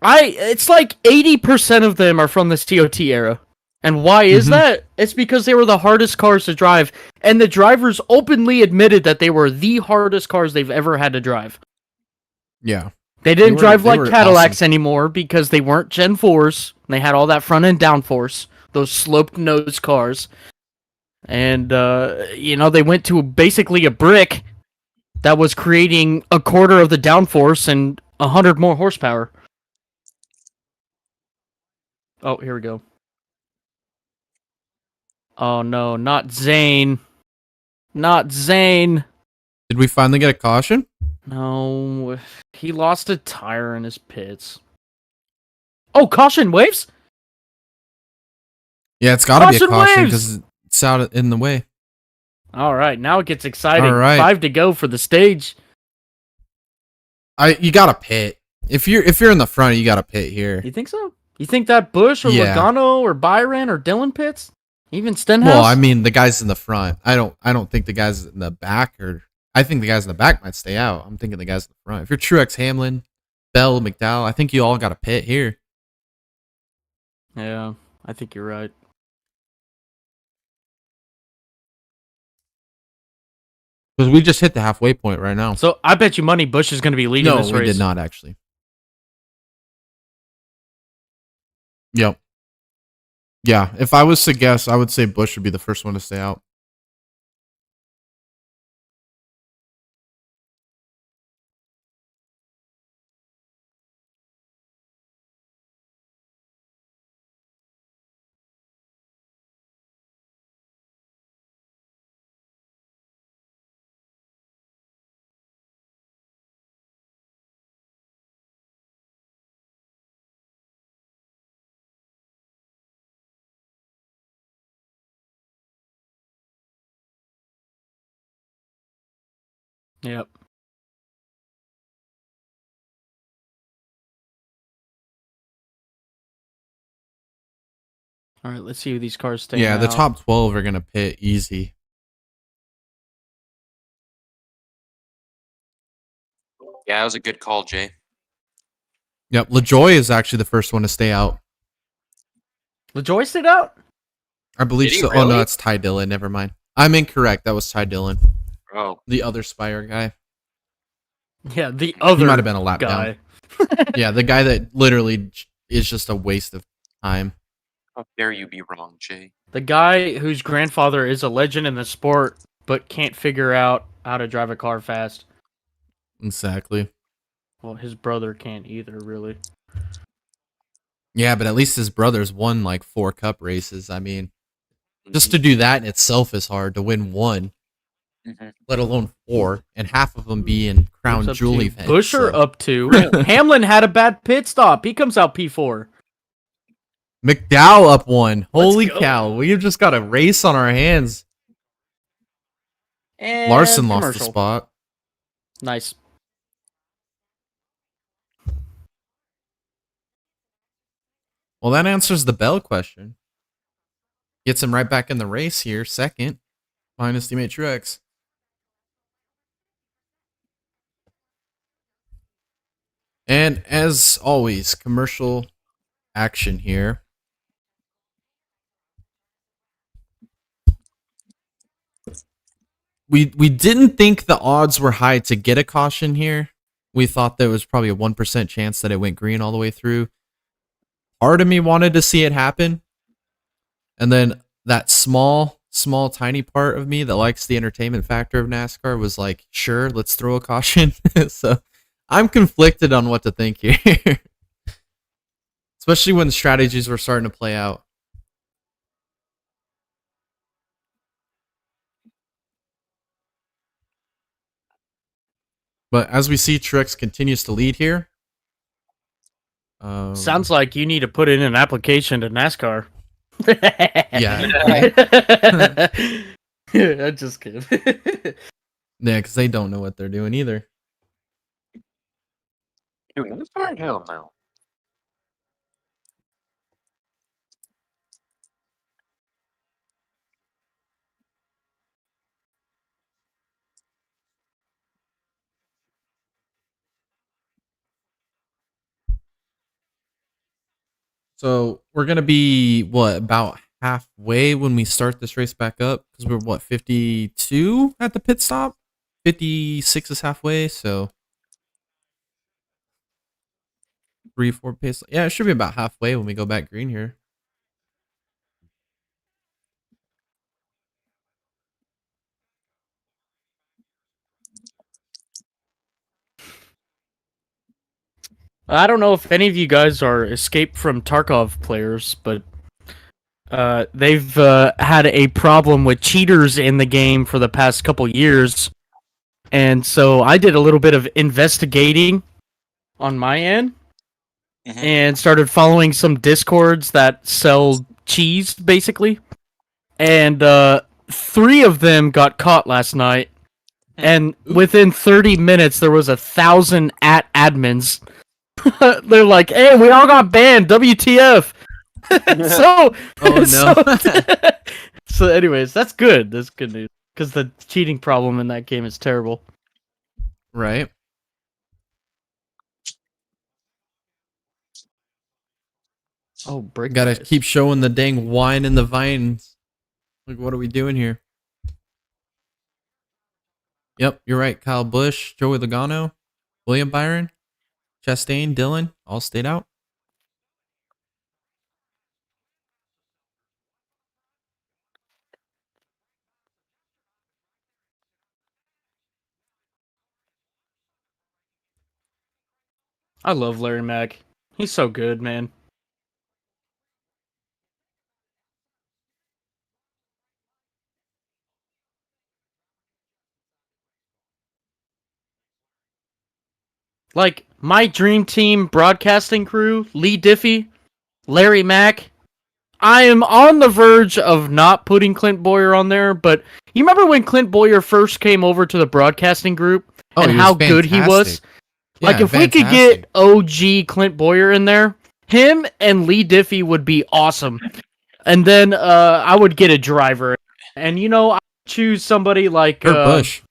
Speaker 2: it's like 80% of them are from the COT era. And why is that? It's because they were the hardest cars to drive, and the drivers openly admitted that they were the hardest cars they've ever had to drive.
Speaker 1: Yeah.
Speaker 2: They didn't drive
Speaker 1: they
Speaker 2: like
Speaker 1: were
Speaker 2: Cadillacs
Speaker 1: awesome.
Speaker 2: anymore because they weren't Gen 4s. They had all that front end downforce, those sloped nose cars. And, they went to basically a brick that was creating a quarter of the downforce and 100 more horsepower. Oh, here we go. Oh no, not Zane. Not Zane.
Speaker 1: Did we finally get a caution?
Speaker 2: No, he lost a tire in his pits. Oh, caution waves?
Speaker 1: Yeah, it's got to be a
Speaker 2: Caution
Speaker 1: caution
Speaker 2: waves!
Speaker 1: because it's out in the way.
Speaker 2: All right, now it gets exciting.
Speaker 1: All right.
Speaker 2: 5 to go for the stage.
Speaker 1: You got to pit. If you're in the front, you got to pit here.
Speaker 2: You think so? You think that Bush or
Speaker 1: Yeah.
Speaker 2: Logano or Byron or Dylan Pitts? Even Stenhouse?
Speaker 1: Well, I mean, the guys in the front. I don't think the guys in the back I think the guys in the back might stay out. I'm thinking the guys in the front. If you're Truex, Hamlin, Bell, McDowell, I think you all got to pit here.
Speaker 2: Yeah, I think you're right.
Speaker 1: Because we just hit the halfway point right now.
Speaker 2: So I bet you money Bush is going to be leading
Speaker 1: No,
Speaker 2: this
Speaker 1: we
Speaker 2: race.
Speaker 1: did not actually. Yep. Yeah, if I was to guess, I would say Bush would be the first one to stay out.
Speaker 2: Yep. All right, let's see who these cars stay
Speaker 1: Yeah, the
Speaker 2: out.
Speaker 1: top 12 are going to pit easy.
Speaker 3: Yeah, that was a good call, Jay.
Speaker 1: Yep, LaJoy is actually the first one to stay out.
Speaker 2: LaJoy stayed out?
Speaker 1: I believe
Speaker 3: Did he
Speaker 1: so. Oh,
Speaker 3: really?
Speaker 1: no, that's Ty Dillon. Never mind. I'm incorrect. That was Ty Dillon,
Speaker 3: Oh,
Speaker 1: the other Spire guy.
Speaker 2: Yeah, the other
Speaker 1: He might have been a lap
Speaker 2: guy.
Speaker 1: down. Yeah, the guy that literally is just a waste of time.
Speaker 3: how dare you be wrong, Jay?
Speaker 2: The guy whose grandfather is a legend in the sport, but can't figure out how to drive a car fast.
Speaker 1: Exactly.
Speaker 2: Well, his brother can't either, really.
Speaker 1: Yeah, but at least his brothers won like 4 cup races. I mean, just to do that in itself is hard. To win 1,
Speaker 3: Mhm.
Speaker 1: let alone 4, and half of them be in Crown
Speaker 2: Who's up
Speaker 1: Jewel
Speaker 2: to?
Speaker 1: events.
Speaker 2: Busher
Speaker 1: so.
Speaker 2: up to. Hamlin had a bad pit stop. He comes out P4.
Speaker 1: McDowell up 1. Holy
Speaker 2: go.
Speaker 1: cow. We've just got a race on our hands.
Speaker 2: And
Speaker 1: Larson lost the
Speaker 2: commercial.
Speaker 1: spot.
Speaker 2: Nice.
Speaker 1: Well, that answers the Bell question. Gets him right back in the race here, second. Minus teammate Truex. And as always, commercial action here. We didn't think the odds were high to get a caution here. We thought there was probably a 1% chance that it went green all the way through. Part of me wanted to see it happen. And then that small, tiny part of me that likes the entertainment factor of NASCAR was like, sure, let's throw a caution. So I'm conflicted on what to think here. Especially when the strategies were starting to play out. But as we see, Truex continues to lead here.
Speaker 2: Sounds like you need to put in an application to NASCAR.
Speaker 1: Yeah.
Speaker 2: I'm just kidding.
Speaker 1: Yeah, because they don't know what they're doing either.
Speaker 3: Dude, NASCAR? Hell no.
Speaker 1: So we're gonna be about halfway when we start this race back up because we're 52 at the pit stop. 56 is halfway, so 3-4 pace. Yeah, it should be about halfway when we go back green here.
Speaker 2: I don't know if any of you guys are Escape from Tarkov players, but they've had a problem with cheaters in the game for the past couple years. And so I did a little bit of investigating on my end and started following some Discords that sell cheese, basically. And 3 of them got caught last night. And within 30 minutes, there was 1,000 admins. They're like, hey, we all got banned. WTF. So,
Speaker 1: Oh no.
Speaker 2: so anyways, that's good. That's good news. Because the cheating problem in that game is terrible.
Speaker 1: Right.
Speaker 2: Oh, break.
Speaker 1: Gotta keep showing the dang wine in the vines. Like, what are we doing here? Yep, you're right. Kyle Busch, Joey Logano, William Byron, Chastain, Dylan, all stayed out.
Speaker 2: I love Larry Mack. He's so good, man. Like, my dream team broadcasting crew, Lee Diffie, Larry Mack. I am on the verge of not putting Clint Boyer on there, but you remember when Clint Boyer first came over to the broadcasting group and how good he was? Like, if we could get OG Clint Boyer in there, him and Lee Diffie would be awesome. And then I would get a driver. And, I would choose somebody like...
Speaker 1: Kurt Busch.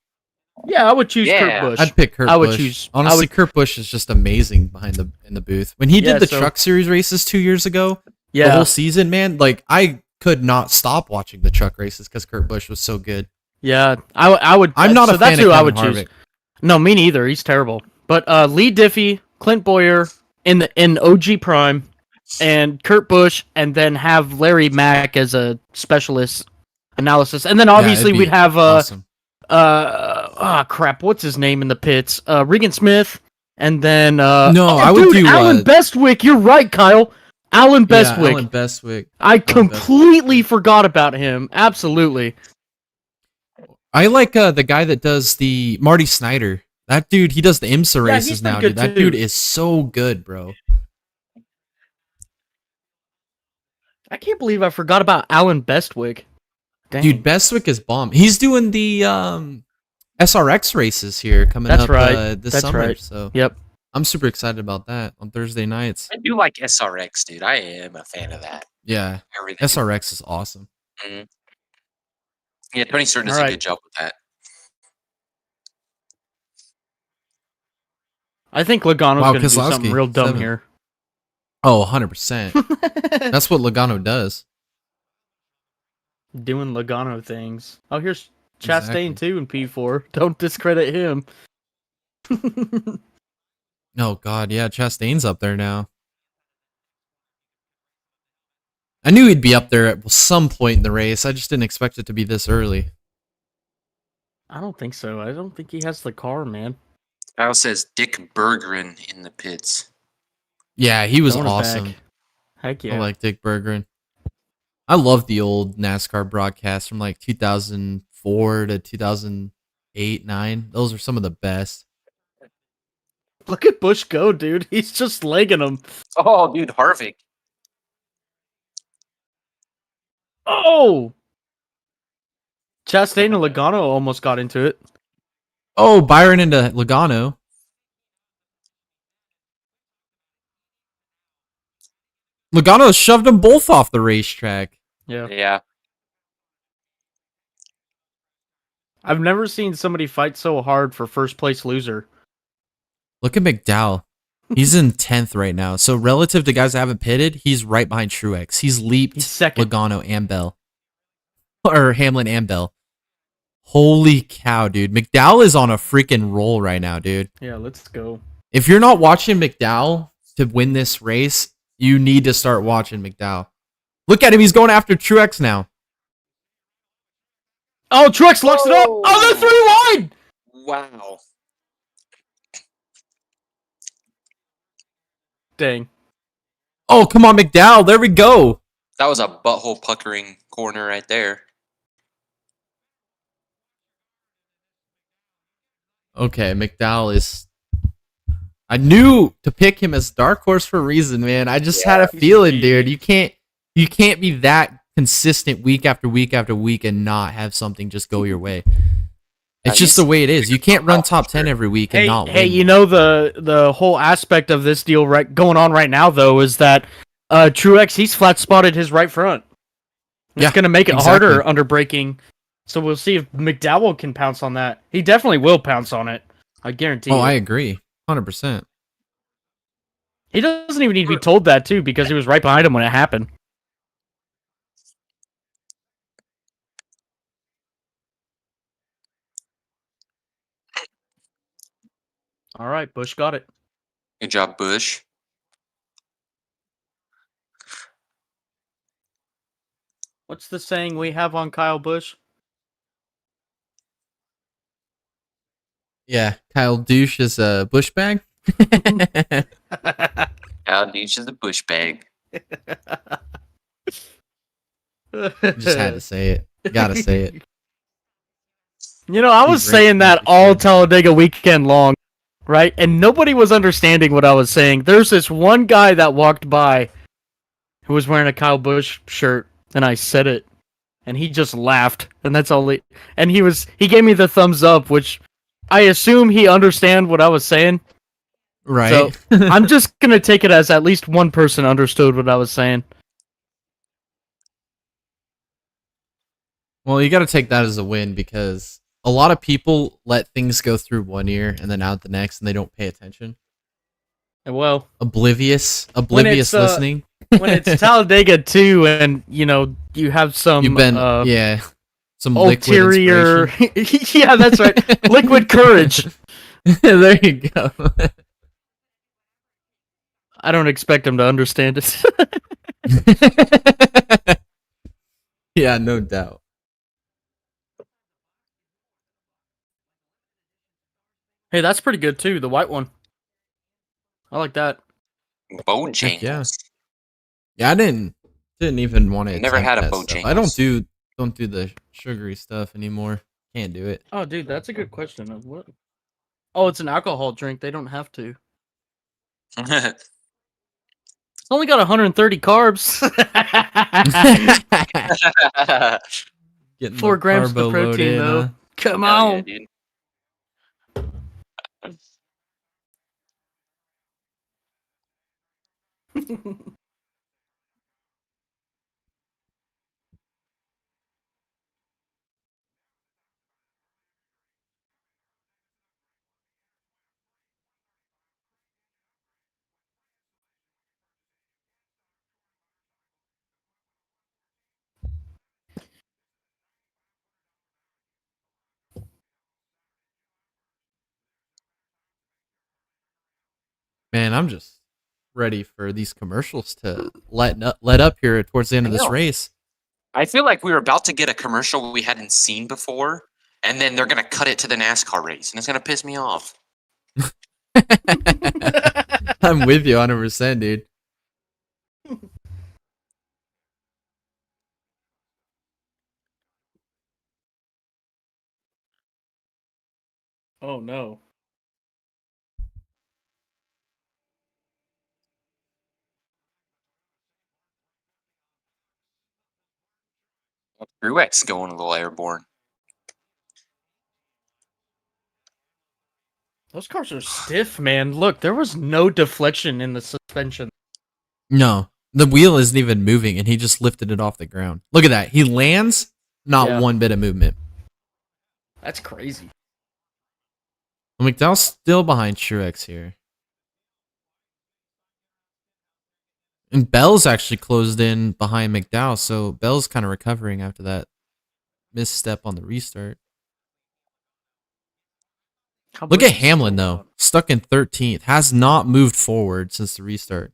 Speaker 2: Yeah, I would choose Kurt Busch.
Speaker 1: I'd pick Kurt Busch. Honestly, Kurt Busch is just amazing in the booth. When he did the Truck Series races 2 years ago, the whole season, man, like, I could not stop watching the truck races because Kurt Busch was so good.
Speaker 2: Yeah, I would...
Speaker 1: I'm not a fan of Kevin
Speaker 2: I would
Speaker 1: Harvick.
Speaker 2: choose. No, me neither. He's terrible. But Lee Diffie, Clint Boyer in OG Prime, and Kurt Busch, and then have Larry Mack as a specialist analysis. And then obviously we'd have
Speaker 1: awesome.
Speaker 2: Crap, what's his name in the pits? Regan Smith, and then
Speaker 1: I would do
Speaker 2: Alan Bestwick. You're right, Kyle. Alan Bestwick.
Speaker 1: Yeah, Alan Bestwick.
Speaker 2: I completely forgot about him. Absolutely.
Speaker 1: I like the guy that does the Marty Snyder. That dude, he does the IMSA races now, dude. That dude is so good, bro.
Speaker 2: I can't believe I forgot about Alan Bestwick. Dang.
Speaker 1: Dude, Bestwick is bomb. He's doing the SRX races here coming up this summer. Right. So
Speaker 2: yep.
Speaker 1: I'm super excited about that on Thursday nights.
Speaker 3: I do like SRX, dude. I am a fan of that.
Speaker 1: Yeah.
Speaker 3: Everything.
Speaker 1: SRX is awesome.
Speaker 3: Mm-hmm. Yeah, Tony Stewart does a
Speaker 2: Alright.
Speaker 3: good job with that.
Speaker 2: I think Logano's
Speaker 1: Wow,
Speaker 2: gonna do something
Speaker 1: Keselowski,
Speaker 2: real dumb
Speaker 1: 7th.
Speaker 2: here.
Speaker 1: Oh, 100%. That's what Logano does.
Speaker 2: Doing Logano things. Oh, here's Chastain
Speaker 1: Exactly.
Speaker 2: too in P4. Don't discredit him.
Speaker 1: Oh God, yeah, Chastain's up there now. I knew he'd be up there at some point in the race. I just didn't expect it to be this early.
Speaker 2: I don't think so. I don't think he has the car, man.
Speaker 3: Kyle says Dick Berggren in the pits.
Speaker 1: Yeah, he was
Speaker 2: Throwing it
Speaker 1: awesome.
Speaker 2: back. Heck
Speaker 1: I
Speaker 2: yeah.
Speaker 1: like Dick Berggren. I love the old NASCAR broadcasts from like 2004 to 2008, 9. Those are some of the best.
Speaker 2: Look at Bush go, dude. He's just legging him.
Speaker 3: Oh, dude, Harvick.
Speaker 2: Oh! Chastain and Logano almost got into it.
Speaker 1: Oh, Byron into Logano. Logano shoved them both off the racetrack.
Speaker 2: Yeah.
Speaker 3: Yeah.
Speaker 2: I've never seen somebody fight so hard for first place loser.
Speaker 1: Look at McDowell. He's in 10th right now. So relative to guys that haven't pitted, he's right behind Truex. He's leaped
Speaker 2: He's second.
Speaker 1: Logano and Bell. Or Hamlin and Bell. Holy cow, dude. McDowell is on a freaking roll right now, dude.
Speaker 2: Yeah, let's go.
Speaker 1: If you're not watching McDowell to win this race, you need to start watching McDowell. Look at him. He's going after Truex now.
Speaker 2: Oh, Truex locks it up. Oh, they're 3 wide.
Speaker 3: Wow.
Speaker 2: Dang.
Speaker 1: Oh, come on, McDowell. There we go.
Speaker 3: That was a butthole puckering corner right there.
Speaker 1: Okay, McDowell is... I knew to pick him as dark horse for a reason, man. I just had a feeling, dude. You can't be that consistent week after week after week and not have something just go your way. It's just the way it is. You can't run top 10 every week and not win.
Speaker 2: Hey, you know the whole aspect of this deal going on right now though is that Truex, he's flat spotted his right front. It's
Speaker 1: Yeah,
Speaker 2: gonna make it
Speaker 1: exactly.
Speaker 2: harder under braking. So we'll see if McDowell can pounce on that. He definitely will pounce on it. I guarantee.
Speaker 1: Oh,
Speaker 2: it.
Speaker 1: I agree. 100%.
Speaker 2: He doesn't even need to be told that too because he was right behind him when it happened. All right, Bush got it.
Speaker 3: Good job, Bush.
Speaker 2: What's the saying we have on Kyle Bush?
Speaker 1: Yeah, Kyle Douche is a Bush bag.
Speaker 3: Kyle Deach is a Bush bag.
Speaker 1: Just had to say it. Gotta say it.
Speaker 2: You know, I was
Speaker 1: He's right
Speaker 2: saying that
Speaker 1: for
Speaker 2: all
Speaker 1: sure.
Speaker 2: Talladega weekend long, right? And nobody was understanding what I was saying. There's this one guy that walked by who was wearing a Kyle Busch shirt, and I said it, and he just laughed, and that's all and he gave me the thumbs up, which I assume he understand what I was saying.
Speaker 1: Right.
Speaker 2: I'm just gonna take it as at least one person understood what I was saying.
Speaker 1: Well, you got to take that as a win because a lot of people let things go through one ear and then out the next, and they don't pay attention.
Speaker 2: And well,
Speaker 1: Oblivious
Speaker 2: it's,
Speaker 1: listening.
Speaker 2: when it's Talladega 2 and, you know, you have some
Speaker 1: You've been, some liquid
Speaker 2: ulterior...
Speaker 1: inspiration.
Speaker 2: yeah, that's right. Liquid courage.
Speaker 1: There you go.
Speaker 2: I don't expect him to understand it.
Speaker 1: Yeah, no doubt.
Speaker 2: Hey, that's pretty good too, the white one. I like that.
Speaker 3: Bojangles.
Speaker 1: Yeah. Yeah, I didn't even want to
Speaker 3: Never
Speaker 1: attempt
Speaker 3: had a
Speaker 1: that stuff. I don't
Speaker 3: Bojangles.
Speaker 1: do the sugary stuff anymore. Can't do it.
Speaker 2: Oh, dude, that's a good question. What? Oh, it's an alcohol drink. They don't have to. It's only got 130 carbs.
Speaker 1: Getting
Speaker 2: 4
Speaker 1: the
Speaker 2: grams of the
Speaker 1: carbo load
Speaker 2: protein,
Speaker 1: in,
Speaker 2: though.
Speaker 1: huh?
Speaker 2: Come
Speaker 3: Hell
Speaker 2: on.
Speaker 3: yeah, dude.
Speaker 1: Man, I'm just ready for these commercials to let up here towards the end of this race.
Speaker 3: I feel like we were about to get a commercial we hadn't seen before, and then they're gonna cut it to the NASCAR race, and it's gonna piss me off.
Speaker 1: I'm with you 100%, dude.
Speaker 2: Oh no.
Speaker 3: Truex going a little airborne.
Speaker 2: Those cars are stiff, man. Look, there was no deflection in the suspension.
Speaker 1: No, the wheel isn't even moving, and he just lifted it off the ground. Look at that. He lands, not
Speaker 2: Yeah.
Speaker 1: one bit of movement.
Speaker 2: That's crazy.
Speaker 1: Well, McDowell's still behind Truex here. And Bell's actually closed in behind McDowell, so Bell's kind of recovering after that misstep on the restart.
Speaker 2: How
Speaker 1: Look
Speaker 2: Busch
Speaker 1: at
Speaker 2: is
Speaker 1: Hamlin,
Speaker 2: still
Speaker 1: though.
Speaker 2: out.
Speaker 1: Stuck in 13th. Has not moved forward since the restart.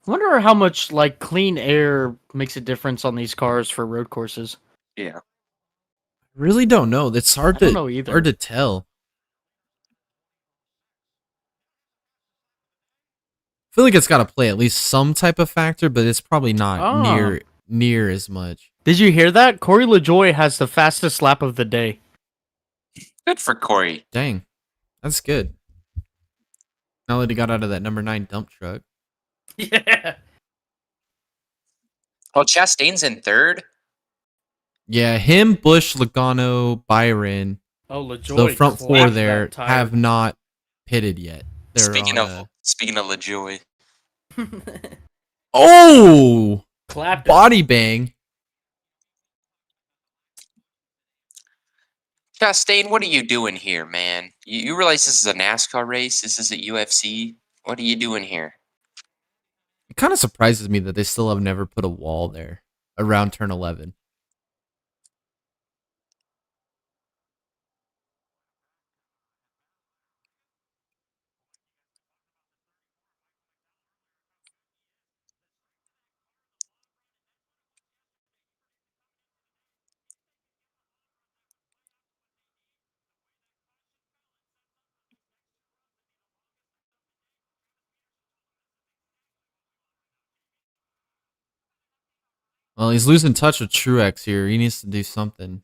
Speaker 2: I wonder how much like clean air makes a difference on these cars for road courses.
Speaker 3: Yeah.
Speaker 1: Really don't know. It's
Speaker 2: I
Speaker 1: hard
Speaker 2: don't know either.
Speaker 1: to tell. I feel like it's got to play at least some type of factor, but it's probably not
Speaker 2: Ah.
Speaker 1: near as much.
Speaker 2: Did you hear that? Corey LaJoy has the fastest lap of the day.
Speaker 3: Good for Corey.
Speaker 1: Dang, that's good. Now that he got out of that number 9 dump truck.
Speaker 2: Yeah.
Speaker 3: Oh, Chastain's in third.
Speaker 1: Yeah, him, Bush, Logano, Byron,
Speaker 2: Oh, LaJoy.
Speaker 1: the front four
Speaker 2: clapped
Speaker 1: there
Speaker 2: that tire.
Speaker 1: have not pitted yet. They're
Speaker 3: Speaking
Speaker 1: on
Speaker 3: of LaJoy,
Speaker 1: oh,
Speaker 2: clapped it.
Speaker 1: body bang.
Speaker 3: Chastain, what are you doing here, man? You realize this is a NASCAR race? This is a UFC? What are you doing here?
Speaker 1: It kind of surprises me that they still have never put a wall there around turn 11. Well, he's losing touch with Truex here. He needs to do something.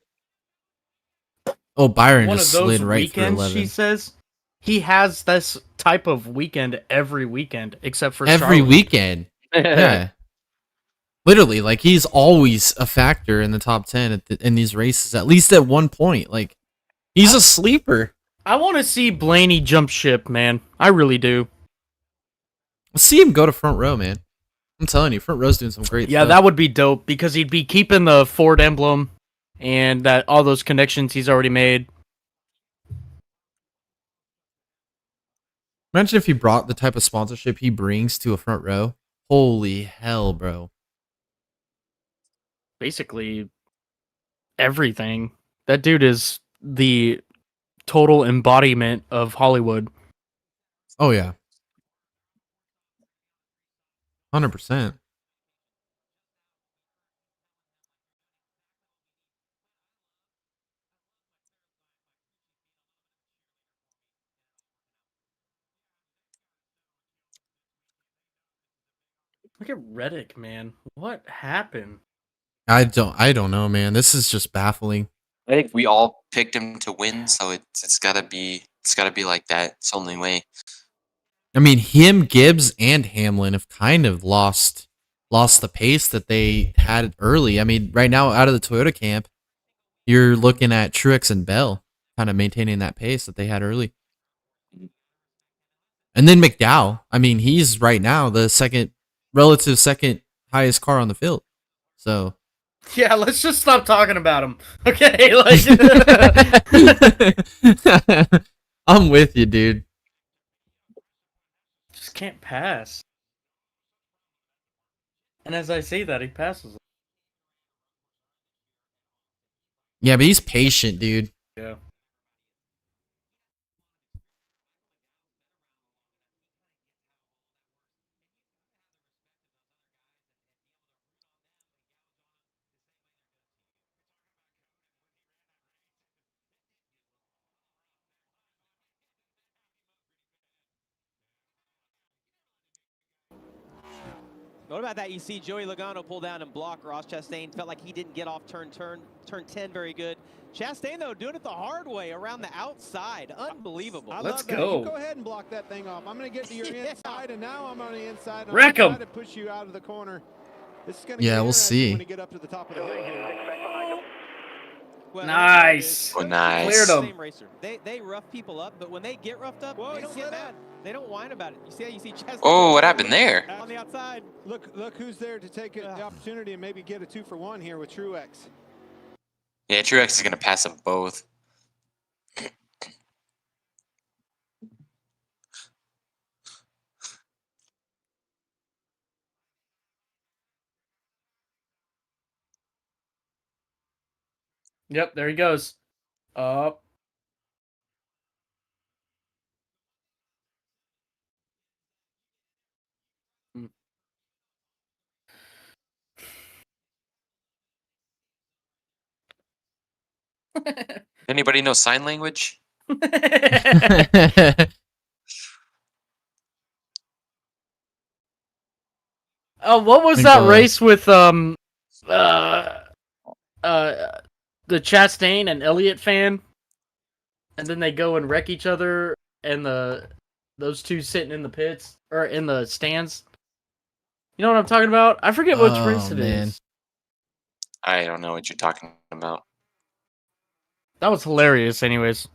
Speaker 1: Oh, Byron
Speaker 2: One
Speaker 1: just
Speaker 2: of those
Speaker 1: slid right through
Speaker 2: weekends,
Speaker 1: 11.
Speaker 2: she says. He has this type of weekend every weekend, except for
Speaker 1: Every
Speaker 2: Charlotte.
Speaker 1: weekend. Yeah. Literally, like, he's always a factor in the top 10 in these races, at least at one point. Like, he's a sleeper.
Speaker 2: I want to see Blaney jump ship, man. I really do.
Speaker 1: Let's see him go to front row, man. I'm telling you, front row's doing some great
Speaker 2: Yeah,
Speaker 1: stuff.
Speaker 2: that would be dope because he'd be keeping the Ford emblem and that all those connections he's already made.
Speaker 1: Imagine if he brought the type of sponsorship he brings to a front row. Holy hell, bro.
Speaker 2: Basically, everything. That dude is the total embodiment of Hollywood.
Speaker 1: Oh, yeah. 100%.
Speaker 2: Look at Reddick, man. What happened?
Speaker 1: I don't know, man. This is just baffling.
Speaker 3: I think we all picked him to win, so it's gotta be like that. It's the only way.
Speaker 1: I mean, him, Gibbs, and Hamlin have kind of lost the pace that they had early. I mean, right now, out of the Toyota camp, you're looking at Truex and Bell kind of maintaining that pace that they had early. And then McDowell, I mean, he's right now the relative second highest car on the field. So
Speaker 2: Yeah, let's just stop talking about him. Okay, like
Speaker 1: I'm with you, dude.
Speaker 2: just can't pass. And as I say that, he passes.
Speaker 1: Yeah, but he's patient, dude.
Speaker 2: Yeah.
Speaker 5: What about that? You see Joey Logano pull down and block Ross Chastain. Felt like he didn't get off turn 10 very good. Chastain, though, doing it the hard way around the outside. Unbelievable.
Speaker 2: Let's
Speaker 6: love that.
Speaker 2: go.
Speaker 6: You go ahead and block that thing off. I'm going to get to your inside, and now I'm on the inside. I'm
Speaker 2: Wreck 'em.
Speaker 6: trying to push you out of the corner. This is going to
Speaker 1: Yeah,
Speaker 6: get
Speaker 1: we'll
Speaker 6: interesting
Speaker 1: see.
Speaker 6: when you get up to the top of the ring here.
Speaker 5: Well,
Speaker 2: Nice.
Speaker 3: Oh, nice.
Speaker 2: Cleared 'em.
Speaker 5: Same racer. They rough people up, but when they get roughed up,
Speaker 6: Whoa,
Speaker 5: they
Speaker 6: he
Speaker 5: don't get
Speaker 6: slid
Speaker 5: mad. They don't whine about it. You see how you see Chastain?
Speaker 3: Oh, what happened there?
Speaker 5: On the outside.
Speaker 6: Look who's there to take the opportunity and maybe get a 2-for-1 here with Truex.
Speaker 3: Yeah, Truex is gonna pass them both.
Speaker 2: Yep, there he goes. Up.
Speaker 3: Anybody know sign language?
Speaker 2: What was
Speaker 1: Think,
Speaker 2: that race with the Chastain and Elliott fan? And then they go and wreck each other, and those two sitting in the pits or in the stands. You know what I'm talking about? I forget which
Speaker 1: Oh,
Speaker 2: race it
Speaker 1: man.
Speaker 2: is.
Speaker 3: I don't know what you're talking about.
Speaker 2: That was hilarious. Anyways,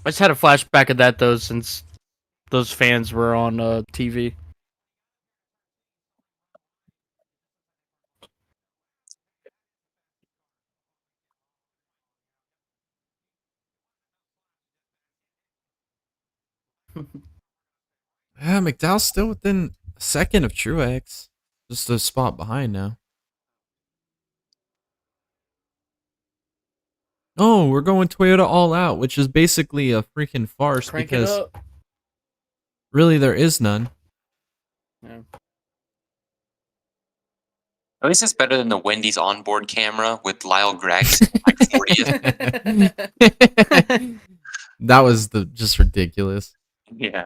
Speaker 2: I just had a flashback of that though, since those fans were on TV.
Speaker 1: Yeah, McDowell's still within a second of Truex. Just a spot behind now. Oh, we're going Toyota All Out, which is basically a freaking farce
Speaker 2: Crank it
Speaker 1: because
Speaker 2: up.
Speaker 1: really there is none.
Speaker 2: Yeah.
Speaker 3: At least it's better than the Wendy's onboard camera with Lyle Gregson like 40th.
Speaker 1: That was just ridiculous.
Speaker 3: Yeah.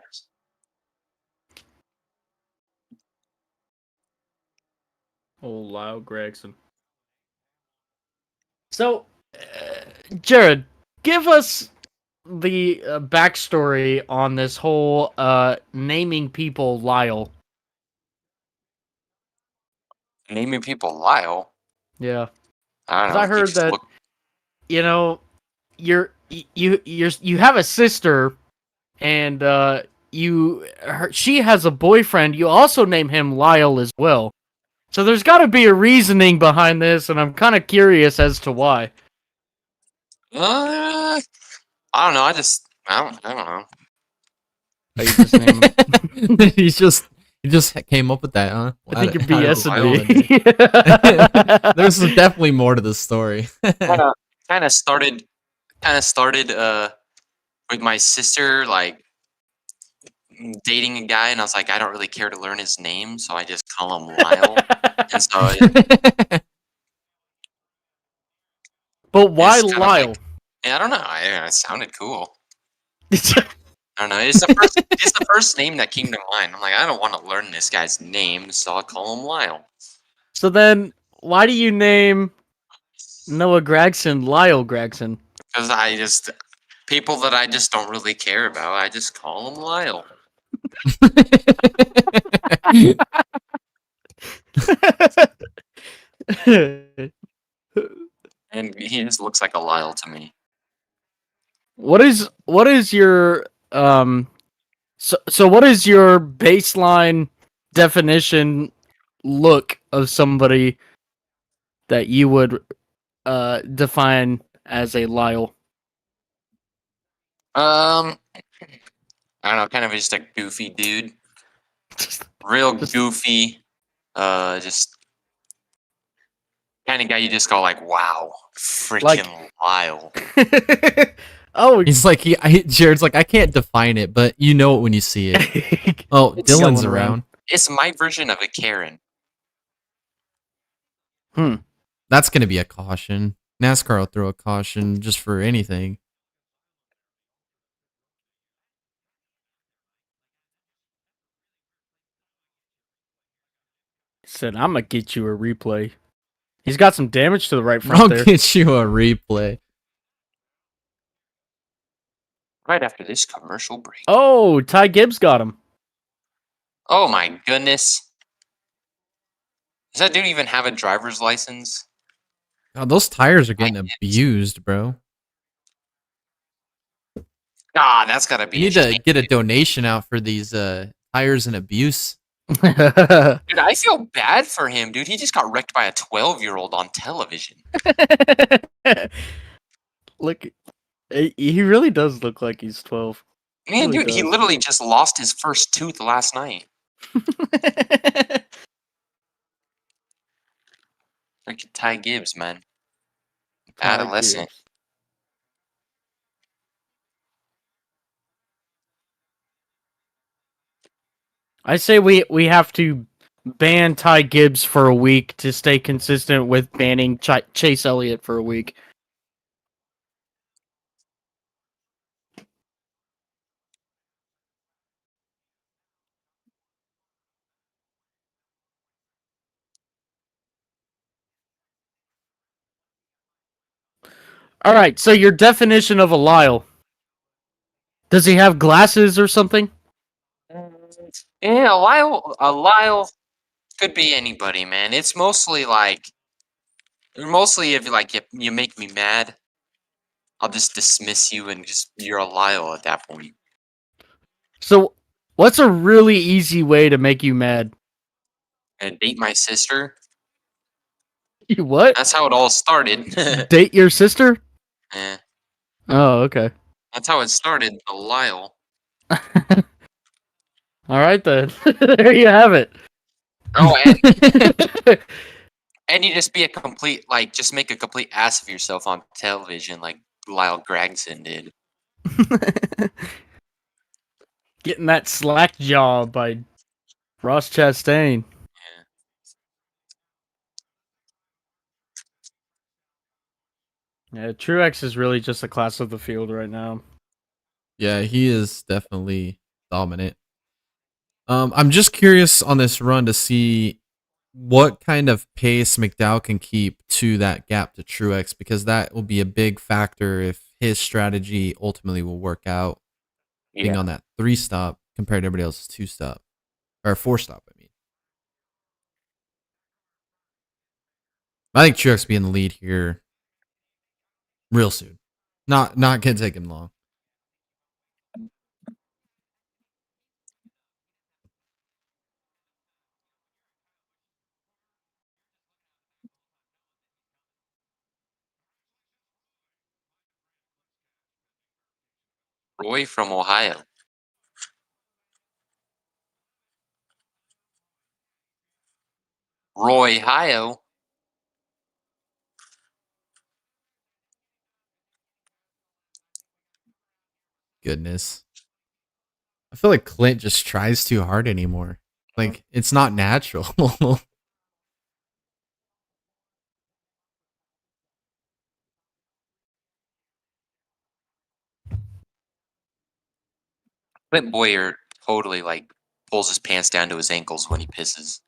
Speaker 2: Oh, Lyle Gregson. So, Jared, give us the backstory on this whole naming people Lyle.
Speaker 3: Naming people Lyle.
Speaker 2: Yeah,
Speaker 3: I don't
Speaker 2: 'cause
Speaker 3: know.
Speaker 2: I
Speaker 3: he
Speaker 2: heard
Speaker 3: just
Speaker 2: that
Speaker 3: looked-
Speaker 2: you know you have a sister, and she has a boyfriend. You also name him Lyle as well. So there's got to be a reasoning behind this, and I'm kind of curious as to why.
Speaker 3: I don't know. I don't know.
Speaker 2: Oh, you just name him.
Speaker 1: he just came up with that, huh?
Speaker 2: I think you're
Speaker 1: Out of
Speaker 2: BSing me.
Speaker 1: There's definitely more to the story.
Speaker 3: Kind of started with my sister like dating a guy, and I was like, I don't really care to learn his name, so I just call him Lyle. And so
Speaker 2: But why
Speaker 3: it's kind of
Speaker 2: Lyle?
Speaker 3: like, yeah, I don't know. It sounded cool. I don't know. It's the first name that came to mind. I'm like, I don't want to learn this guy's name, so I'll call him Lyle.
Speaker 2: So then, why do you name Noah Gregson Lyle Gregson?
Speaker 3: Because people that I just don't really care about, I just call him Lyle. And he just looks like a Lyle to me.
Speaker 2: What is your so what is your baseline definition look of somebody that you would define as a Lyle?
Speaker 3: I don't know, kind of just a goofy dude. Real goofy. Just kind of guy you just go like, wow, freaking Lyle.
Speaker 2: Oh,
Speaker 1: He's like, Jared's like, I can't define it, but you know it when you see it. Oh,
Speaker 3: It's
Speaker 1: Dylan's
Speaker 2: going around.
Speaker 1: around.
Speaker 3: It's my version of a Karen.
Speaker 1: That's going to be a caution. NASCAR will throw a caution just for anything.
Speaker 2: Said, I'm gonna get you a replay. He's got some damage to the right front
Speaker 1: I'll
Speaker 2: there.
Speaker 1: get you a replay.
Speaker 3: Right after this commercial break.
Speaker 2: Oh, Ty Gibbs got him.
Speaker 3: Oh my goodness. Does that dude even have a driver's license?
Speaker 1: God, those tires are getting
Speaker 3: My goodness.
Speaker 1: abused, bro.
Speaker 3: Ah, that's gotta be
Speaker 1: You need
Speaker 3: a
Speaker 1: to
Speaker 3: shame.
Speaker 1: get a donation out for these tires and abuse.
Speaker 3: Dude, I feel bad for him, dude. He just got wrecked by a 12-year-old on television.
Speaker 2: Look, he really does look like he's 12.
Speaker 3: Man,
Speaker 2: Really
Speaker 3: dude, he
Speaker 2: does.
Speaker 3: literally just lost his first tooth last night. Freaking Ty Gibbs, man.
Speaker 2: Ty
Speaker 3: Adolescent.
Speaker 2: Gibbs. I say we have to ban Ty Gibbs for a week to stay consistent with banning Chase Elliott for a week. All right, so your definition of a Lyle. Does he have glasses or something?
Speaker 3: Yeah, a Lyle could be anybody, man. It's mostly like, if like you make me mad, I'll just dismiss you and just you're a Lyle at that point.
Speaker 2: So, what's a really easy way to make you mad?
Speaker 3: And date my sister.
Speaker 2: You what?
Speaker 3: That's how it all started.
Speaker 2: Date your sister?
Speaker 3: Eh,
Speaker 2: Oh, okay.
Speaker 3: that's how it started. The Lyle.
Speaker 2: All right then. There you have it.
Speaker 3: Oh, and you just be a complete just make a complete ass of yourself on television, like Lyle Gregson did.
Speaker 2: Getting that slack jaw by Ross Chastain. Yeah, Truex is really just a class of the field right now.
Speaker 1: Yeah, he is definitely dominant. I'm just curious on this run to see what kind of pace McDowell can keep to that gap to Truex, because that will be a big factor if his strategy ultimately will work out, being on that 3-stop compared to everybody else's 2-stop or 4-stop. I mean, I think Truex will be in the lead here real soon. Not gonna take him long.
Speaker 3: Roy from Ohio. Roy, Ohio.
Speaker 1: Goodness. I feel like Clint just tries too hard anymore. Like, it's not natural.
Speaker 3: Clint Boyer totally pulls his pants down to his ankles when he pisses.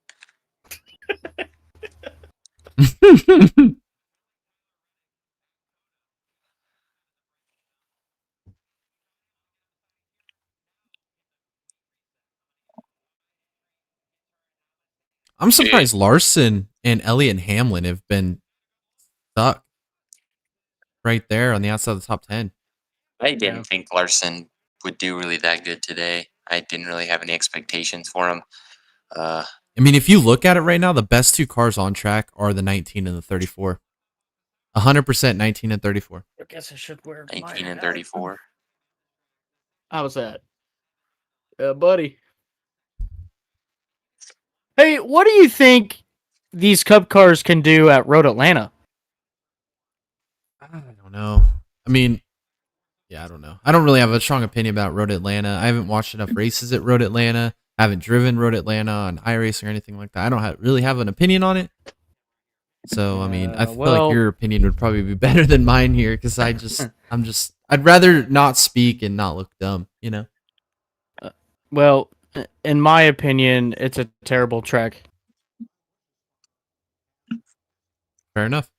Speaker 1: I'm surprised Larson and Elliott and Hamlin have been stuck right there on the outside of the top 10.
Speaker 3: I didn't think Larson would do really that good today. I didn't really have any expectations for him.
Speaker 1: I mean, if you look at it right now, the best 2 cars on track are the 19 and the 34. 100% 19 and 34.
Speaker 2: I guess I should wear
Speaker 3: 19 and 34.
Speaker 2: How was that? Yeah, buddy. Hey, what do you think these Cup cars can do at Road Atlanta?
Speaker 1: I don't know. I mean, yeah, I don't know. I don't really have a strong opinion about Road Atlanta. I haven't watched enough races at Road Atlanta. I haven't driven Road Atlanta on iRacing or anything like that. I don't really have an opinion on it. So, I mean, I feel like your opinion would probably be better than mine here, because I'd rather not speak and not look dumb, you know?
Speaker 2: Well, in my opinion, it's a terrible track.
Speaker 1: fair enough.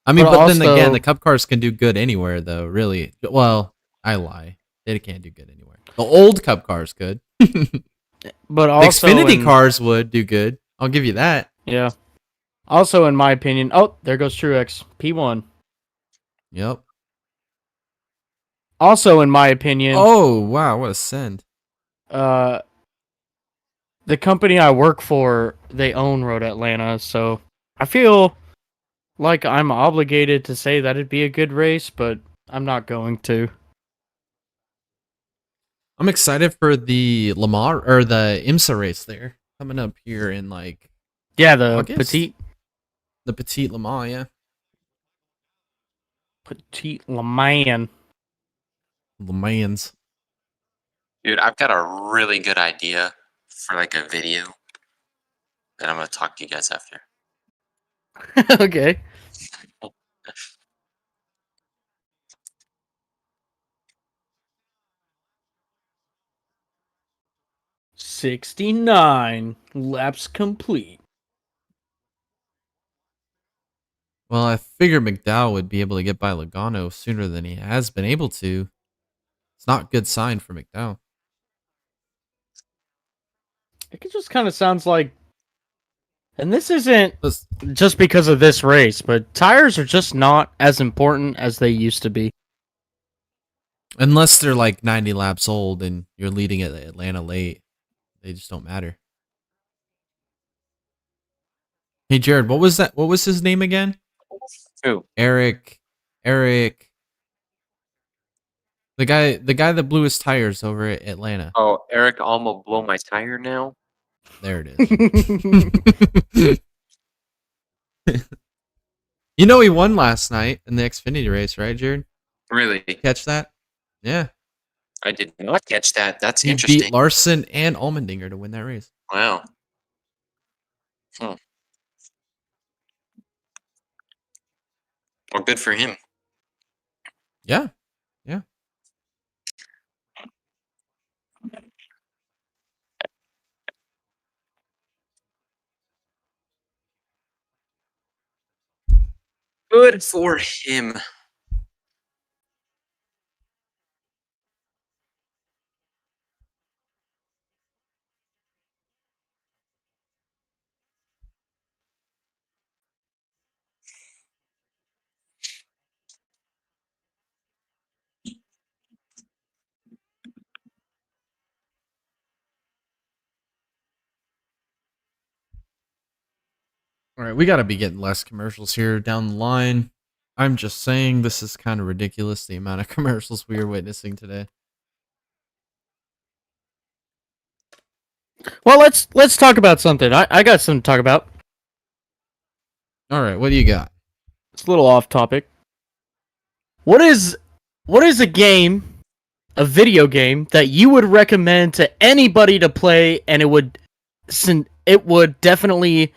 Speaker 1: I mean,
Speaker 2: But
Speaker 1: but then again,
Speaker 2: also-
Speaker 1: the cup cars can do good anywhere, though. Really, well, I lie. They can't do good anywhere. The old cup cars could. The
Speaker 2: But also,
Speaker 1: Xfinity cars would do good. I'll give you that.
Speaker 2: Yeah. Also, in my opinion, oh, there goes Truex P1.
Speaker 1: Yep.
Speaker 2: Also, in my opinion,
Speaker 1: Oh wow, what a send!
Speaker 2: the company I work for, they own Road Atlanta, so I feel like I'm obligated to say that it'd be a good race, but I'm not going to.
Speaker 1: I'm excited for the Lamar or the IMSA race there coming up here in like
Speaker 2: Yeah, the
Speaker 1: August?
Speaker 2: Petite
Speaker 1: the Petite Le Mans. Yeah,
Speaker 2: Le Mans.
Speaker 1: Le Mans.
Speaker 3: Dude, I've got a really good idea for like a video that I'm gonna talk to you guys after.
Speaker 2: Okay. $69 laps complete.
Speaker 1: Well, I figured McDowell would be able to get by Logano sooner than he has been able to. It's not a good sign for McDowell.
Speaker 2: It just kind of sounds like, and this isn't
Speaker 1: Plus,
Speaker 2: just because of this race, but tires are just not as important as they used to be.
Speaker 1: unless they're like 90 laps old and you're leading at Atlanta late, they just don't matter. Hey Jared, what was that? What was his name again?
Speaker 3: Who?
Speaker 1: Eric. The guy that blew his tires over at Atlanta.
Speaker 3: Oh, Eric almost blow my tire now.
Speaker 1: There it is. You know he won last night in the Xfinity race, right, Jared?
Speaker 3: Really?
Speaker 1: Catch that? Yeah.
Speaker 3: I did not catch that. That's
Speaker 1: He
Speaker 3: interesting.
Speaker 1: beat Larson and Allmendinger to win that race.
Speaker 3: Wow. Hmm. Well, good for him.
Speaker 1: Yeah. Yeah.
Speaker 3: Good for him.
Speaker 1: All right, we got to be getting less commercials here down the line. I'm just saying this is kind of ridiculous, the amount of commercials we are witnessing today.
Speaker 2: Well, let's talk about something. I got something to talk about.
Speaker 1: All right, what do you got?
Speaker 2: It's a little off topic. What is a game, a video game that you would recommend to anybody to play, and it would definitely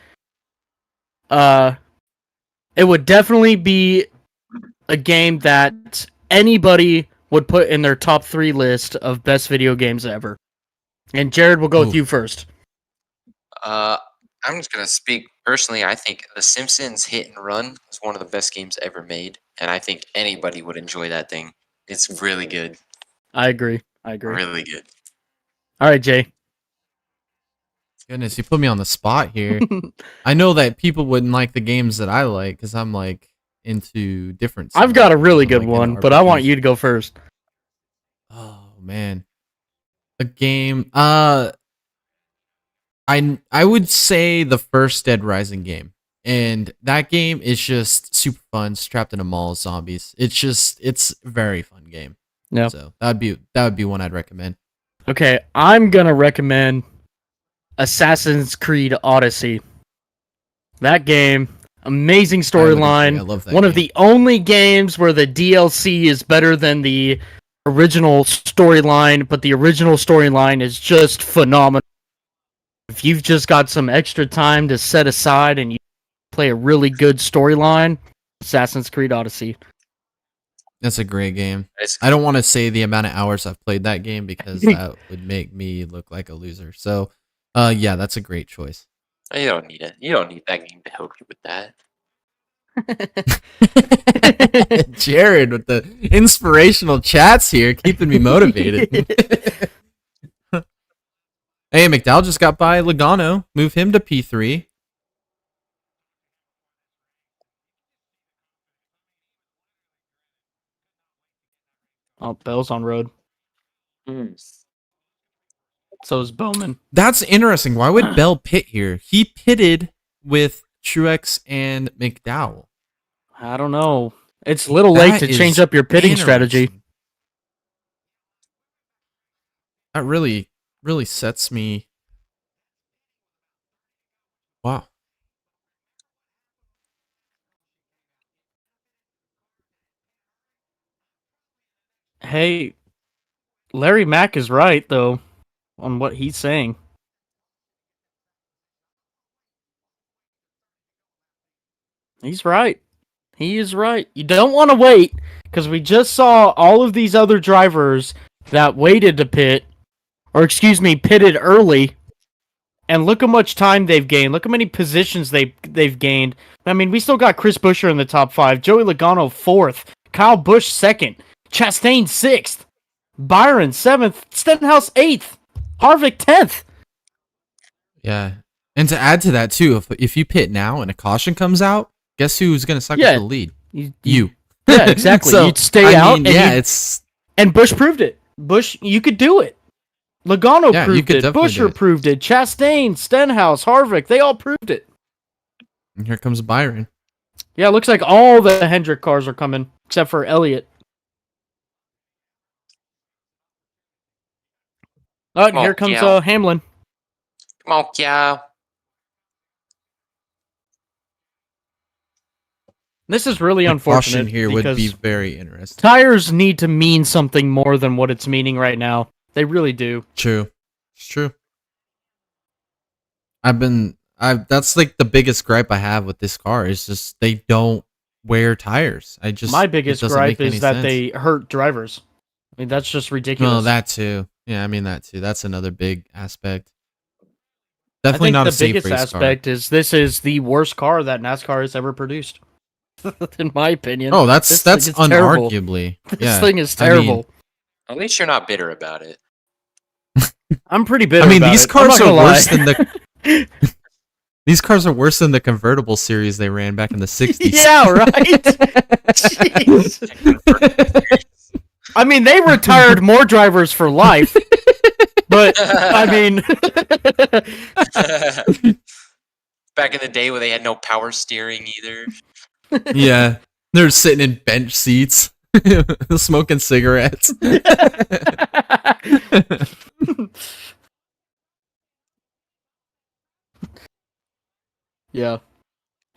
Speaker 2: be a game that anybody would put in their top 3 list of best video games ever. And Jared, will go with
Speaker 1: Oof.
Speaker 2: you first.
Speaker 3: I'm just gonna speak personally. I think The Simpsons Hit and Run is one of the best games ever made, and I think anybody would enjoy that thing. It's really good.
Speaker 2: I agree.
Speaker 3: Really good.
Speaker 2: All right, Jay.
Speaker 1: Goodness, you put me on the spot here. I know that people wouldn't like the games that I like because I'm like into different.
Speaker 2: I've got a really
Speaker 1: I'm,
Speaker 2: good
Speaker 1: like,
Speaker 2: one,
Speaker 1: into
Speaker 2: but I want
Speaker 1: RPGs.
Speaker 2: you to go first.
Speaker 1: Oh man, a game. I would say the first Dead Rising game, and that game is just super fun. It's trapped in a mall of zombies. It's a very fun game.
Speaker 2: Yeah.
Speaker 1: So that would be one I'd recommend.
Speaker 2: Okay, I'm gonna recommend Assassin's Creed Odyssey. That game, amazing
Speaker 1: I would agree.
Speaker 2: storyline.
Speaker 1: I love that
Speaker 2: One of
Speaker 1: game.
Speaker 2: the only games where the DLC is better than the original storyline, but the original storyline is just phenomenal. If you've just got some extra time to set aside and you play a really good storyline, Assassin's Creed Odyssey.
Speaker 1: That's a great game.
Speaker 3: It's,
Speaker 1: I don't want to say the amount of hours I've played that game because that would make me look like a loser. So, yeah, that's a great choice.
Speaker 3: you don't need it. You don't need that game to help you with that.
Speaker 1: Jared with the inspirational chats here, keeping me motivated. Hey, McDowell just got by Logano. Move him to P3.
Speaker 2: Oh, Bell's on road. So is Bowman.
Speaker 1: That's interesting. Why would Bell pit here? He pitted with Truex and McDowell.
Speaker 2: I don't know. It's a little late
Speaker 1: That
Speaker 2: to
Speaker 1: is
Speaker 2: change up your pitting strategy.
Speaker 1: interesting. That really sets me. Wow.
Speaker 2: Hey, Larry Mack is right, though, on what he's saying. He's right. He is right. You don't want to wait, because we just saw all of these other drivers that waited to pit, or excuse me, pitted early, and look how much time they've gained. Look how many positions they've gained. I mean, we still got Chris Buescher in the top 5, Joey Logano 4th, Kyle Busch 2nd, Chastain 6th, Byron 7th, Stenhouse 8th, Harvick 10th.
Speaker 1: Yeah. And to add to that too, if you pit now and a caution comes out, guess who's gonna suck up the lead? You.
Speaker 2: Yeah, exactly.
Speaker 1: So,
Speaker 2: You'd stay out.
Speaker 1: Mean,
Speaker 2: and
Speaker 1: yeah, it's
Speaker 2: and Busch proved it. Busch, you could do it. Logano
Speaker 1: you
Speaker 2: proved
Speaker 1: could
Speaker 2: it.
Speaker 1: definitely do
Speaker 2: Buescher
Speaker 1: it.
Speaker 2: proved it. Chastain, Stenhouse, Harvick, they all proved it.
Speaker 1: And here comes Byron.
Speaker 2: Yeah, it looks like all the Hendrick cars are coming, except for Elliott. Oh, and
Speaker 3: Come on,
Speaker 2: here comes
Speaker 3: Cal.
Speaker 2: Hamlin.
Speaker 3: Come on, Cal.
Speaker 2: This is really
Speaker 1: The
Speaker 2: unfortunate
Speaker 1: caution here would be
Speaker 2: because
Speaker 1: very interesting.
Speaker 2: tires need to mean something more than what it's meaning right now. They really do.
Speaker 1: True. It's true. That's like the biggest gripe I have with this car is just they don't wear tires.
Speaker 2: My
Speaker 1: it
Speaker 2: biggest
Speaker 1: doesn't
Speaker 2: gripe
Speaker 1: make any
Speaker 2: is that
Speaker 1: sense.
Speaker 2: they hurt drivers. I mean, that's just ridiculous.
Speaker 1: Well, that too. Yeah, I mean that too. That's another big aspect.
Speaker 2: I
Speaker 1: Definitely
Speaker 2: think
Speaker 1: not
Speaker 2: the
Speaker 1: a safe
Speaker 2: biggest
Speaker 1: race
Speaker 2: aspect is this is the worst car that NASCAR has ever produced. In my opinion.
Speaker 1: car. Oh, that's
Speaker 2: This thing is terrible.
Speaker 1: unarguably.
Speaker 2: This
Speaker 1: Yeah.
Speaker 2: thing is
Speaker 1: I mean,
Speaker 2: terrible.
Speaker 3: At least you're not bitter about it.
Speaker 2: I'm pretty bitter.
Speaker 1: I mean,
Speaker 2: about
Speaker 1: these
Speaker 2: it. I'm
Speaker 1: cars
Speaker 2: not
Speaker 1: are
Speaker 2: gonna
Speaker 1: worse
Speaker 2: lie.
Speaker 1: than the. These cars are worse than the convertible series they ran back in the 60s.
Speaker 2: Yeah, right. Jeez. I mean, they retired more drivers for life. But I mean,
Speaker 3: Back in the day when they had no power steering either.
Speaker 1: Yeah. They're sitting in bench seats, smoking cigarettes.
Speaker 2: yeah.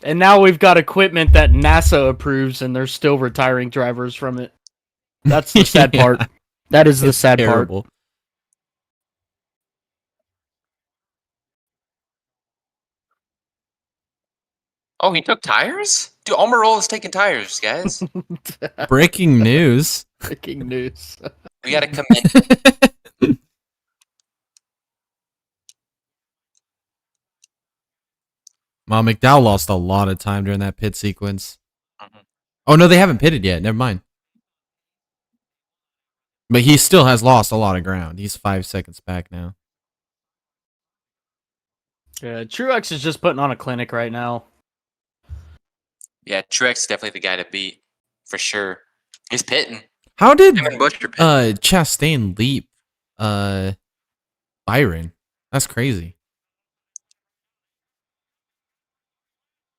Speaker 2: And now we've got equipment that NASA approves, and they're still retiring drivers from it. That's the sad
Speaker 1: Yeah.
Speaker 2: part. That is the sad part.
Speaker 1: Terrible.
Speaker 3: Oh, he took tires? Dude, Almirola's taking tires, guys.
Speaker 1: Breaking news.
Speaker 2: Breaking news.
Speaker 3: We gotta commend.
Speaker 1: Mom, McDowell lost a lot of time during that pit sequence.
Speaker 3: Mhm.
Speaker 1: Oh, no, they haven't pitted yet. Never mind. But he still has lost a lot of ground. He's 5 seconds back now.
Speaker 2: Yeah, Truex is just putting on a clinic right now.
Speaker 3: Yeah, Truex is definitely the guy to beat. For sure. He's pitting.
Speaker 1: How did
Speaker 3: Him and Busch are pitting.
Speaker 1: Chastain leap Byron? That's crazy.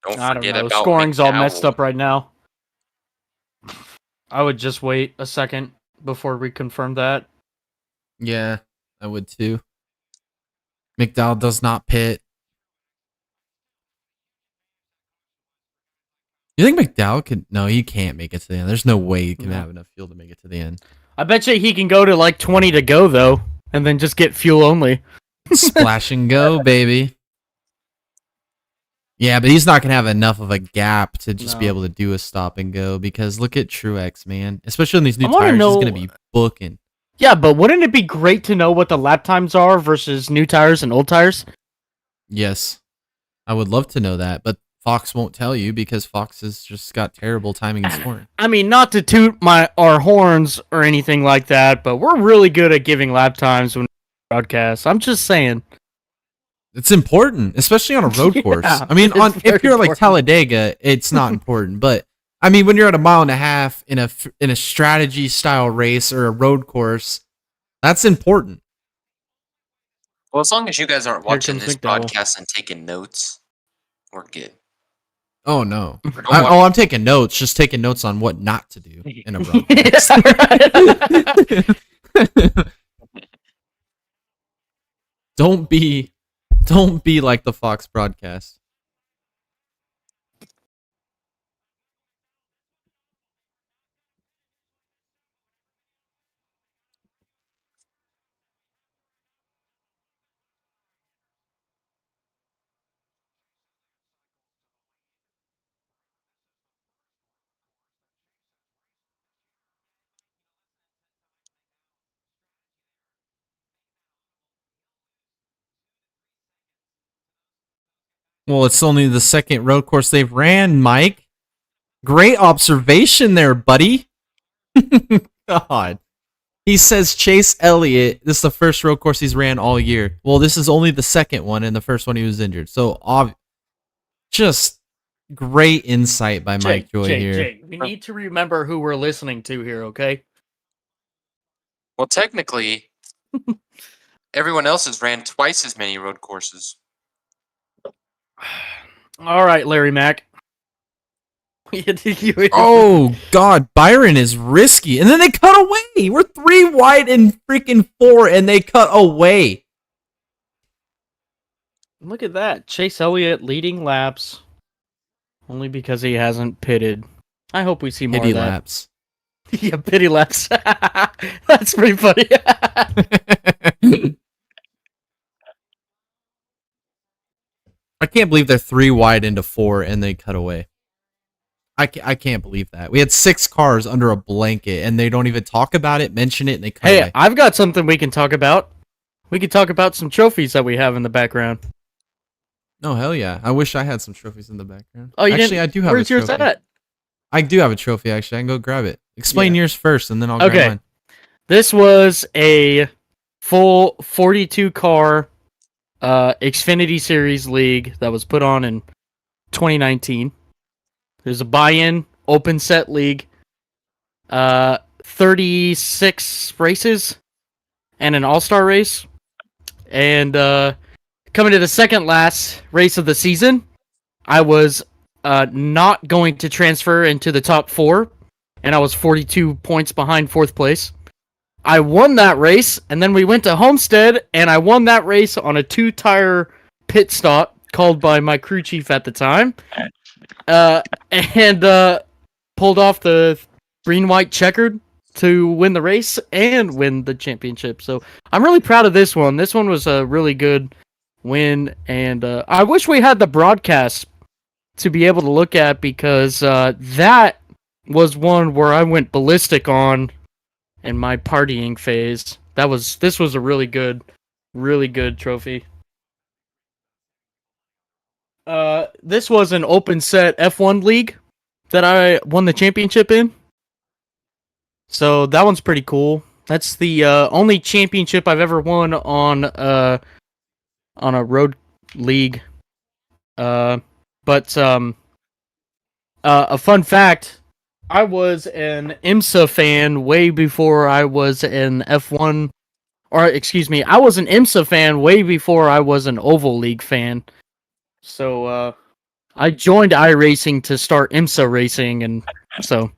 Speaker 3: Don't
Speaker 2: I don't
Speaker 3: forget
Speaker 2: know.
Speaker 3: about
Speaker 2: Scoring's all messed
Speaker 3: McDowell.
Speaker 2: up right now. I would just wait a second before we confirm that.
Speaker 1: Yeah, I would too. McDowell does not pit. You think McDowell could? No, he can't make it to the end. There's no way he can
Speaker 2: No.
Speaker 1: have enough fuel to make it to the end.
Speaker 2: I bet you he can go to like 20 to go though, and then just get fuel only.
Speaker 1: Splash and go, baby. Yeah, but he's not gonna have enough of a gap to just be
Speaker 2: No.
Speaker 1: able to do a stop and go because look at Truex, man. Especially in these new
Speaker 2: I wanna
Speaker 1: tires, he's
Speaker 2: know-
Speaker 1: gonna be booking.
Speaker 2: Yeah, but wouldn't it be great to know what the lap times are versus new tires and old tires?
Speaker 1: Yes, I would love to know that, but Fox won't tell you because Fox has just got terrible timing and scoring.
Speaker 2: I mean, not to toot our horns or anything like that, but we're really good at giving lap times when we broadcast. I'm just saying.
Speaker 1: It's important, especially on a road course. I mean,
Speaker 2: it's
Speaker 1: if you're
Speaker 2: very
Speaker 1: like Talladega, it's not important. But I mean, when you're at a mile and a half in a strategy style race or a road course, that's important.
Speaker 3: Well, as long as you guys aren't
Speaker 2: Here
Speaker 3: watching
Speaker 2: comes
Speaker 3: this
Speaker 2: McDowell.
Speaker 3: broadcast and taking notes, we're good.
Speaker 1: Oh no!
Speaker 3: Don't worry.
Speaker 1: I'm taking notes. Just taking notes on what not to do in a broadcast. Don't be like the Fox broadcast. Well, it's only the second road course they've ran, Mike. Great observation there, buddy. God. He says Chase Elliott, this is the first road course he's ran all year. Well, this is only the second one, and the first one he was injured. So, just great insight by Mike Joy here.
Speaker 2: Jake, we need to remember who we're listening to here, okay?
Speaker 3: Well, technically, everyone else has ran twice as many road courses.
Speaker 2: All right, Larry Mack.
Speaker 1: Oh, God. Byron is risky. And then they cut away. We're 3 wide and freaking 4, and they cut away.
Speaker 2: Look at that. Chase Elliott leading laps only because he hasn't pitted. I hope we see more
Speaker 1: Pity
Speaker 2: of that.
Speaker 1: laps.
Speaker 2: Yeah, pity laps. That's pretty funny.
Speaker 1: I can't believe they're 3 wide into 4, and they cut away. I can't believe that. We had 6 cars under a blanket, and they don't even talk about it, mention it, and they cut
Speaker 2: Hey,
Speaker 1: away.
Speaker 2: I've got something we can talk about. We can talk about some trophies that we have in the background.
Speaker 1: Oh, hell yeah. I wish I had some trophies in the background.
Speaker 2: Oh, you
Speaker 1: actually,
Speaker 2: didn't?
Speaker 1: I do have
Speaker 2: Where's
Speaker 1: a trophy.
Speaker 2: yours at?
Speaker 1: I do have a trophy, actually. I can go grab it. Explain yours first, and then I'll grab
Speaker 2: Okay.
Speaker 1: mine.
Speaker 2: This was a full 42 car Xfinity Series league that was put on in 2019. There's a buy-in open set league, 36 races, and an all-star race. And coming to the second last race of the season, I was not going to transfer into the top 4, and I was 42 points behind 4th place. I won that race, and then we went to Homestead, and I won that race on a 2-tire pit stop called by my crew chief at the time. And pulled off the green-white checkered to win the race and win the championship. So I'm really proud of this one. This one was a really good win, and I wish we had the broadcast to be able to look at, because that was one where I went ballistic on in my partying phase. This was a really good trophy. This was an open set F1 league that I won the championship in. So that one's pretty cool. That's the only championship I've ever won on a road league. But a fun fact, I was an IMSA fan way before I was an F1, or excuse me, I was an IMSA fan way before I was an Oval League fan. So I joined iRacing to start IMSA racing, and so.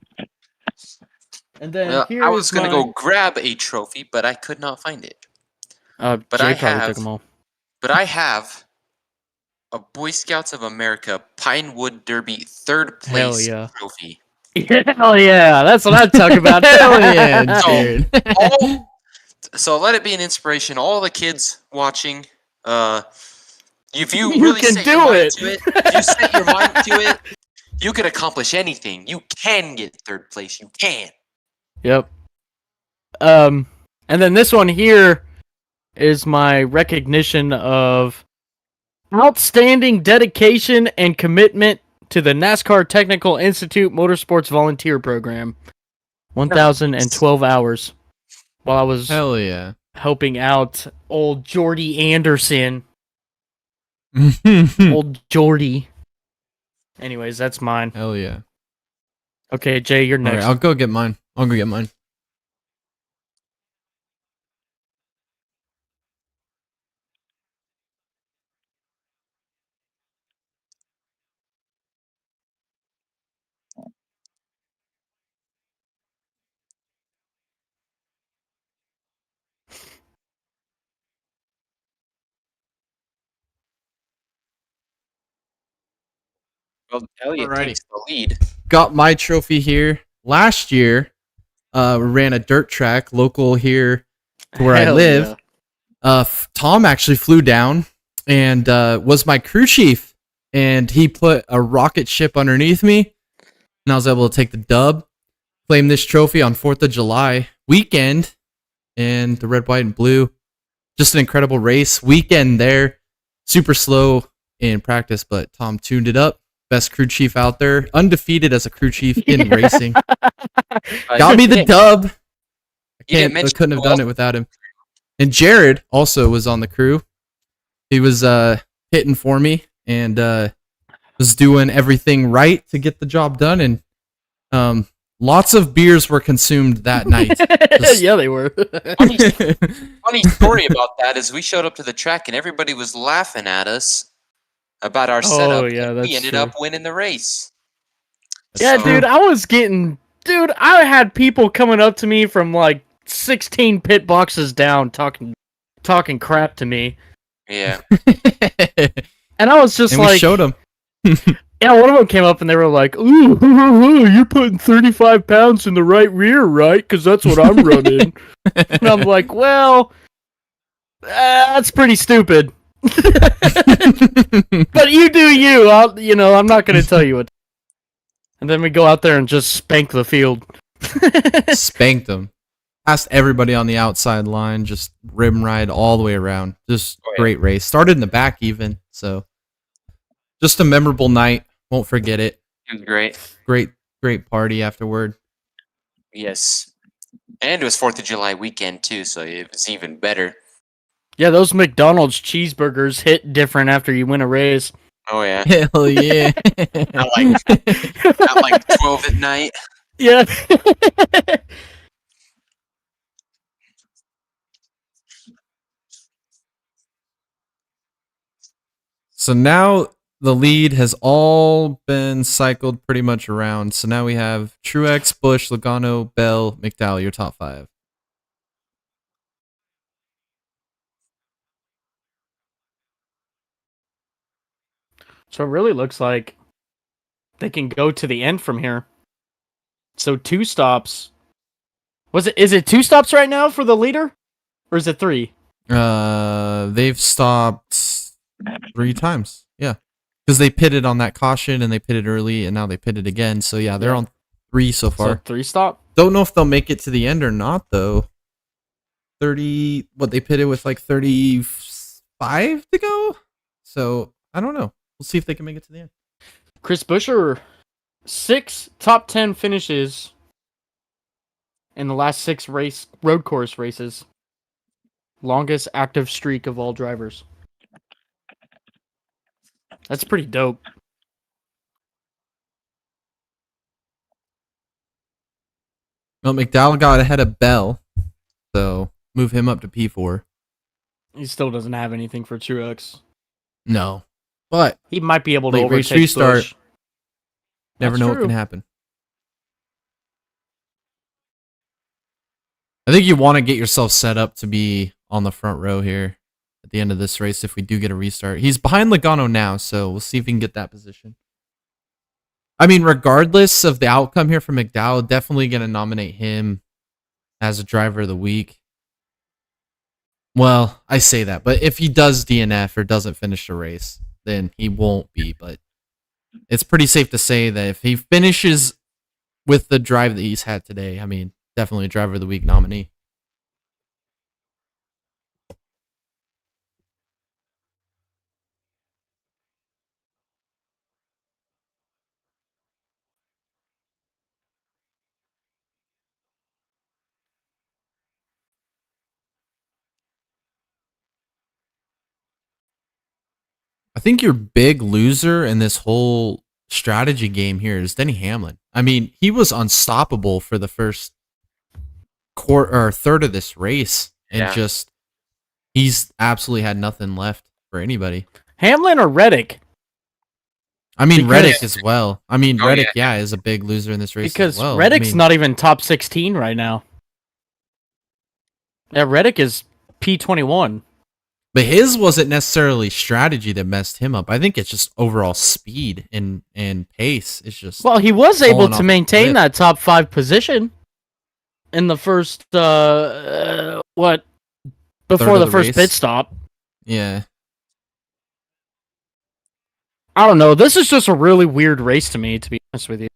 Speaker 2: And then
Speaker 3: Well,
Speaker 2: here
Speaker 3: I was going to
Speaker 2: my-
Speaker 3: go grab a trophy, but I could not find it.
Speaker 2: but
Speaker 3: but
Speaker 2: Jay
Speaker 3: I
Speaker 2: probably
Speaker 3: have-
Speaker 2: took them all.
Speaker 3: But I have a Boy Scouts of America Pinewood Derby 3rd
Speaker 2: Hell
Speaker 3: place
Speaker 2: yeah.
Speaker 3: trophy.
Speaker 2: Hell yeah, that's what I'm talking about.
Speaker 1: Hell yeah,
Speaker 3: So,
Speaker 1: Jared.
Speaker 3: So let it be an inspiration. All the kids watching, if you
Speaker 2: You
Speaker 3: really
Speaker 2: can
Speaker 3: set
Speaker 2: do
Speaker 3: your mind
Speaker 2: it.
Speaker 3: to it, if you set your mind to it, you could accomplish anything. You can get 3rd place. You can.
Speaker 2: Yep. And then this one here is my recognition of Outstanding dedication and commitment to the NASCAR Technical Institute Motorsports Volunteer Program. 1,012 hours while I was
Speaker 1: Hell yeah.
Speaker 2: helping out old Jordy Anderson.
Speaker 1: Hell
Speaker 2: Old Jordy. Anyways, that's mine.
Speaker 1: yeah.
Speaker 2: Okay, Jay, you're
Speaker 1: All
Speaker 2: next.
Speaker 1: right, I'll go get mine.
Speaker 3: Well, Elliott
Speaker 1: Alrighty.
Speaker 3: takes the lead.
Speaker 1: Got my trophy here. Last year, we ran a dirt track local here to where I
Speaker 2: Hell
Speaker 1: live.
Speaker 2: yeah.
Speaker 1: Tom actually flew down and was my crew chief, and he put a rocket ship underneath me, and I was able to take the dub, claim this trophy on 4th of July weekend, and the red, white, and blue. Just an incredible race weekend there. Super slow in practice, but Tom tuned it up. Best crew chief out there, undefeated as a crew chief in racing. Got me the dub. I couldn't have done it without him. And Jared also was on the crew. He was hitting for me and was doing everything right to get the job done. And lots of beers were consumed that night.
Speaker 2: Yeah, they were.
Speaker 3: Funny story about that is we showed up to the track and everybody was laughing at us about our setup.
Speaker 2: Yeah,
Speaker 3: and
Speaker 2: that's
Speaker 3: we ended
Speaker 2: true.
Speaker 3: up winning the race.
Speaker 2: Yeah,
Speaker 3: So-
Speaker 2: dude, I had people coming up to me from like 16 pit boxes down talking crap to me.
Speaker 3: Yeah.
Speaker 2: And I was just
Speaker 1: and
Speaker 2: like,
Speaker 1: we showed him.
Speaker 2: yeah, one of them came up and they were like, ooh, you're putting 35 pounds in the right rear, right? Because that's what I'm running. And I'm like, well, that's pretty stupid. But you do you. I'm not going to tell you what. And then we go out there and just spank the field.
Speaker 1: Spanked him. Passed everybody on the outside line. Just rim ride all the way around. Just great race. Started in the back even. So just a memorable night. Won't forget it.
Speaker 3: It was great.
Speaker 1: Great party afterward.
Speaker 3: Yes. And it was 4th of July weekend too, so it was even better.
Speaker 2: Yeah, those McDonald's cheeseburgers hit different after you win a race.
Speaker 3: Oh yeah.
Speaker 1: Hell yeah.
Speaker 3: At like 12 at night.
Speaker 2: Yeah.
Speaker 1: So now the lead has all been cycled pretty much around. So now we have Truex, Busch, Logano, Bell, McDowell, your top 5.
Speaker 2: So it really looks like they can go to the end from here. So 2 stops. Is it 2 stops right now for the leader? Or is it 3?
Speaker 1: They've stopped 3 times. Yeah. Because they pitted on that caution and they pitted early and now they pitted again. So yeah, they're on 3 so far.
Speaker 2: So 3 stop?
Speaker 1: Don't know if they'll make it to the end or not though. 30, what they pitted with like 35 to go? So I don't know. We'll see if they can make it to the end.
Speaker 2: Chris Buescher, 6 top 10 finishes in the last 6 road course races. Longest active streak of all drivers. That's pretty dope.
Speaker 1: Well, McDowell got ahead of Bell, so move him up to P4.
Speaker 2: He still doesn't have anything for Truex.
Speaker 1: No, but
Speaker 2: He might be able to
Speaker 1: late race
Speaker 2: overtake
Speaker 1: restart.
Speaker 2: Busch.
Speaker 1: Never
Speaker 2: That's
Speaker 1: know what
Speaker 2: true.
Speaker 1: can happen. I think you want to get yourself set up to be on the front row here at the end of this race if we do get a restart. He's behind Logano now, so we'll see if he can get that position. I mean, regardless of the outcome here for McDowell, definitely going to nominate him as a driver of the week. Well, I say that, but if he does DNF or doesn't finish the race, then he won't be. But it's pretty safe to say that if he finishes with the drive that he's had today, I mean, definitely a driver of the week nominee. I think your big loser in this whole strategy game here is Denny Hamlin. I mean, he was unstoppable for the first quarter or third of this race, and
Speaker 3: Yeah.
Speaker 1: just he's absolutely had nothing left for anybody.
Speaker 2: Hamlin or Reddick?
Speaker 1: I mean,
Speaker 2: Because-
Speaker 1: Reddick as well. I mean,
Speaker 3: Oh,
Speaker 1: Reddick,
Speaker 3: yeah.
Speaker 1: is a big loser in this race
Speaker 2: Because
Speaker 1: as well.
Speaker 2: Reddick's
Speaker 1: I mean,
Speaker 2: not even top 16 right now. Yeah, Reddick is P21.
Speaker 1: but his wasn't necessarily strategy that messed him up. I think it's just overall speed and pace. It's just
Speaker 2: Well, he was
Speaker 1: falling
Speaker 2: able
Speaker 1: off
Speaker 2: to
Speaker 1: the
Speaker 2: maintain
Speaker 1: cliff.
Speaker 2: that top 5 position in the first before
Speaker 1: of
Speaker 2: the
Speaker 1: the
Speaker 2: first
Speaker 1: race.
Speaker 2: pit stop.
Speaker 1: yeah.
Speaker 2: I don't know. This is just a really weird race to me, to be honest with you.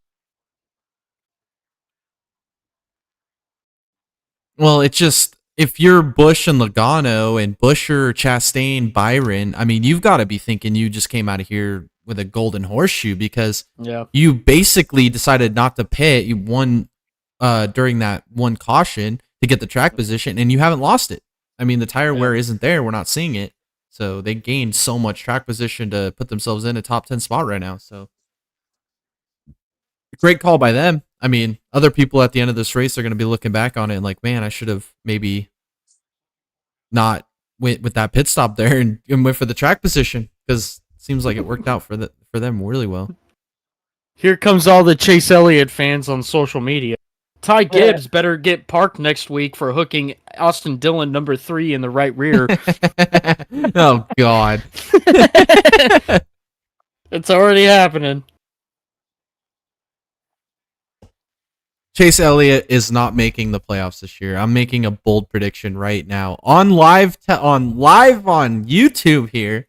Speaker 1: Well, it's just if you're Bush and Logano and Busher, Chastain, Byron, I mean, you've got to be thinking you just came out of here with a golden horseshoe because
Speaker 2: Yeah.
Speaker 1: you basically decided not to pit. You won during that one caution to get the track position, and you haven't lost it. I mean, the tire wear isn't there. We're not seeing it. So they gained so much track position to put themselves in a top 10 spot right now. So great call by them. I mean, other people at the end of this race are going to be looking back on it and like, man, I should have maybe not went with that pit stop there and went for the track position because it seems like it worked out for them really well.
Speaker 2: Here comes all the Chase Elliott fans on social media. Ty Gibbs better get parked next week for hooking Austin Dillon number 3 in the right rear.
Speaker 1: Oh God.
Speaker 2: It's already happening.
Speaker 1: Chase Elliott is not making the playoffs this year. I'm making a bold prediction right now on live on YouTube here.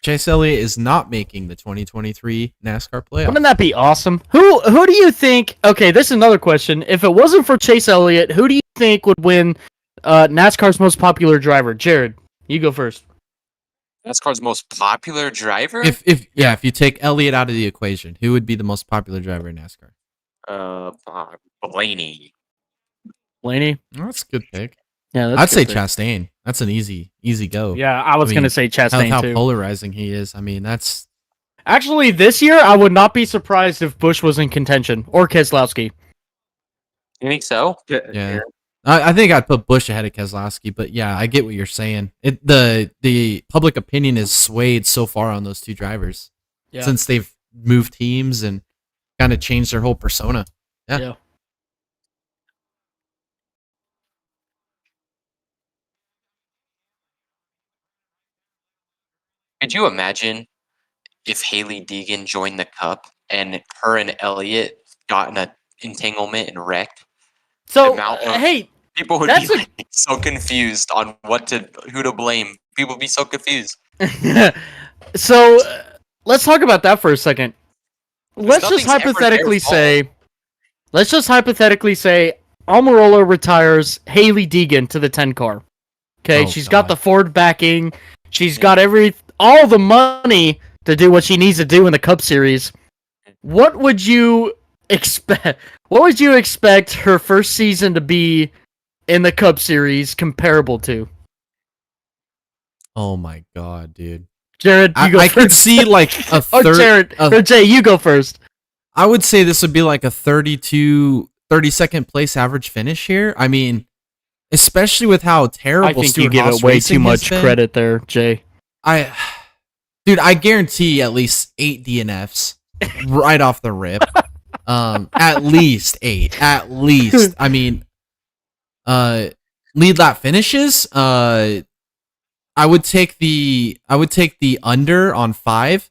Speaker 1: Chase Elliott is not making the 2023 NASCAR playoffs.
Speaker 2: Wouldn't that be awesome? Who do you think? Okay, this is another question. If it wasn't for Chase Elliott, who do you think would win NASCAR's most popular driver? Jared, you go first.
Speaker 3: NASCAR's most popular driver?
Speaker 1: If you take Elliott out of the equation, who would be the most popular driver in NASCAR?
Speaker 3: Blaney.
Speaker 2: Blaney?
Speaker 1: Oh, that's a good pick.
Speaker 2: Yeah, that's
Speaker 1: I'd say
Speaker 2: good pick.
Speaker 1: Chastain. That's an easy go.
Speaker 2: Yeah, I was
Speaker 1: I mean,
Speaker 2: gonna say Chastain
Speaker 1: How
Speaker 2: too.
Speaker 1: polarizing he is. I mean, that's
Speaker 2: Actually, this year I would not be surprised if Busch was in contention or Keselowski.
Speaker 3: You think so?
Speaker 1: yeah. I think I'd put Bush ahead of Keselowski, but yeah, I get what you're saying. The public opinion is swayed so far on those two drivers
Speaker 2: Yeah.
Speaker 1: since they've moved teams and kind of changed their whole persona. Yeah.
Speaker 3: Could you imagine if Haley Deegan joined the Cup and her and Elliott got in a entanglement and wrecked?
Speaker 2: So
Speaker 3: amount of-
Speaker 2: hey,
Speaker 3: People would
Speaker 2: That's
Speaker 3: be
Speaker 2: a-
Speaker 3: like, so confused on who to blame. People would be so confused.
Speaker 2: so let's talk about that for a second. Let's just
Speaker 3: nothing's ever
Speaker 2: hypothetically
Speaker 3: their fault.
Speaker 2: say Almirola retires Haley Deegan to the 10 car. Okay,
Speaker 1: Oh,
Speaker 2: she's
Speaker 1: God.
Speaker 2: got the Ford backing. She's got all the money to do what she needs to do in the Cup Series. What would you expect? What would you expect her first season to be in the Cup Series comparable to?
Speaker 1: Oh my God, dude.
Speaker 2: Jared, you go
Speaker 1: I
Speaker 2: first.
Speaker 1: could see like a
Speaker 2: Oh,
Speaker 1: third.
Speaker 2: Jared, or Jay, you go first.
Speaker 1: I would say this would be like a 32nd place average finish here. I mean, especially with how terrible
Speaker 2: I think
Speaker 1: Stewart
Speaker 2: you give
Speaker 1: Haas
Speaker 2: it way
Speaker 1: Racing
Speaker 2: too
Speaker 1: has
Speaker 2: much
Speaker 1: been.
Speaker 2: credit there, Jay.
Speaker 1: Dude, I guarantee at least 8 DNFs right off the rip. At least 8. At least. I mean, lead lap finishes. I would take the under on 5.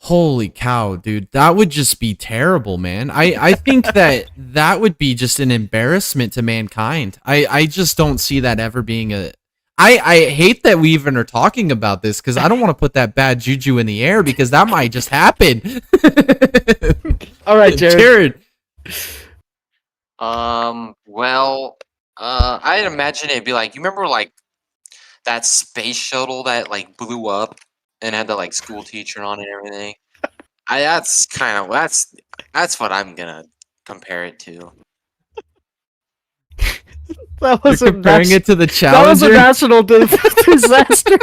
Speaker 1: Holy cow, dude. That would just be terrible, man. I think that would be just an embarrassment to mankind. I just don't see that ever being a... I hate that we even are talking about this because I don't want to put that bad juju in the air because that might just happen.
Speaker 2: All right, Jared.
Speaker 3: Well, I'd imagine it'd be like, you remember like that space shuttle that like blew up and had the like school teacher on it and everything? That's what I'm gonna compare it to.
Speaker 2: That was
Speaker 1: You're
Speaker 2: a
Speaker 1: comparing it to the
Speaker 2: that was a
Speaker 1: Challenger.
Speaker 2: national disaster.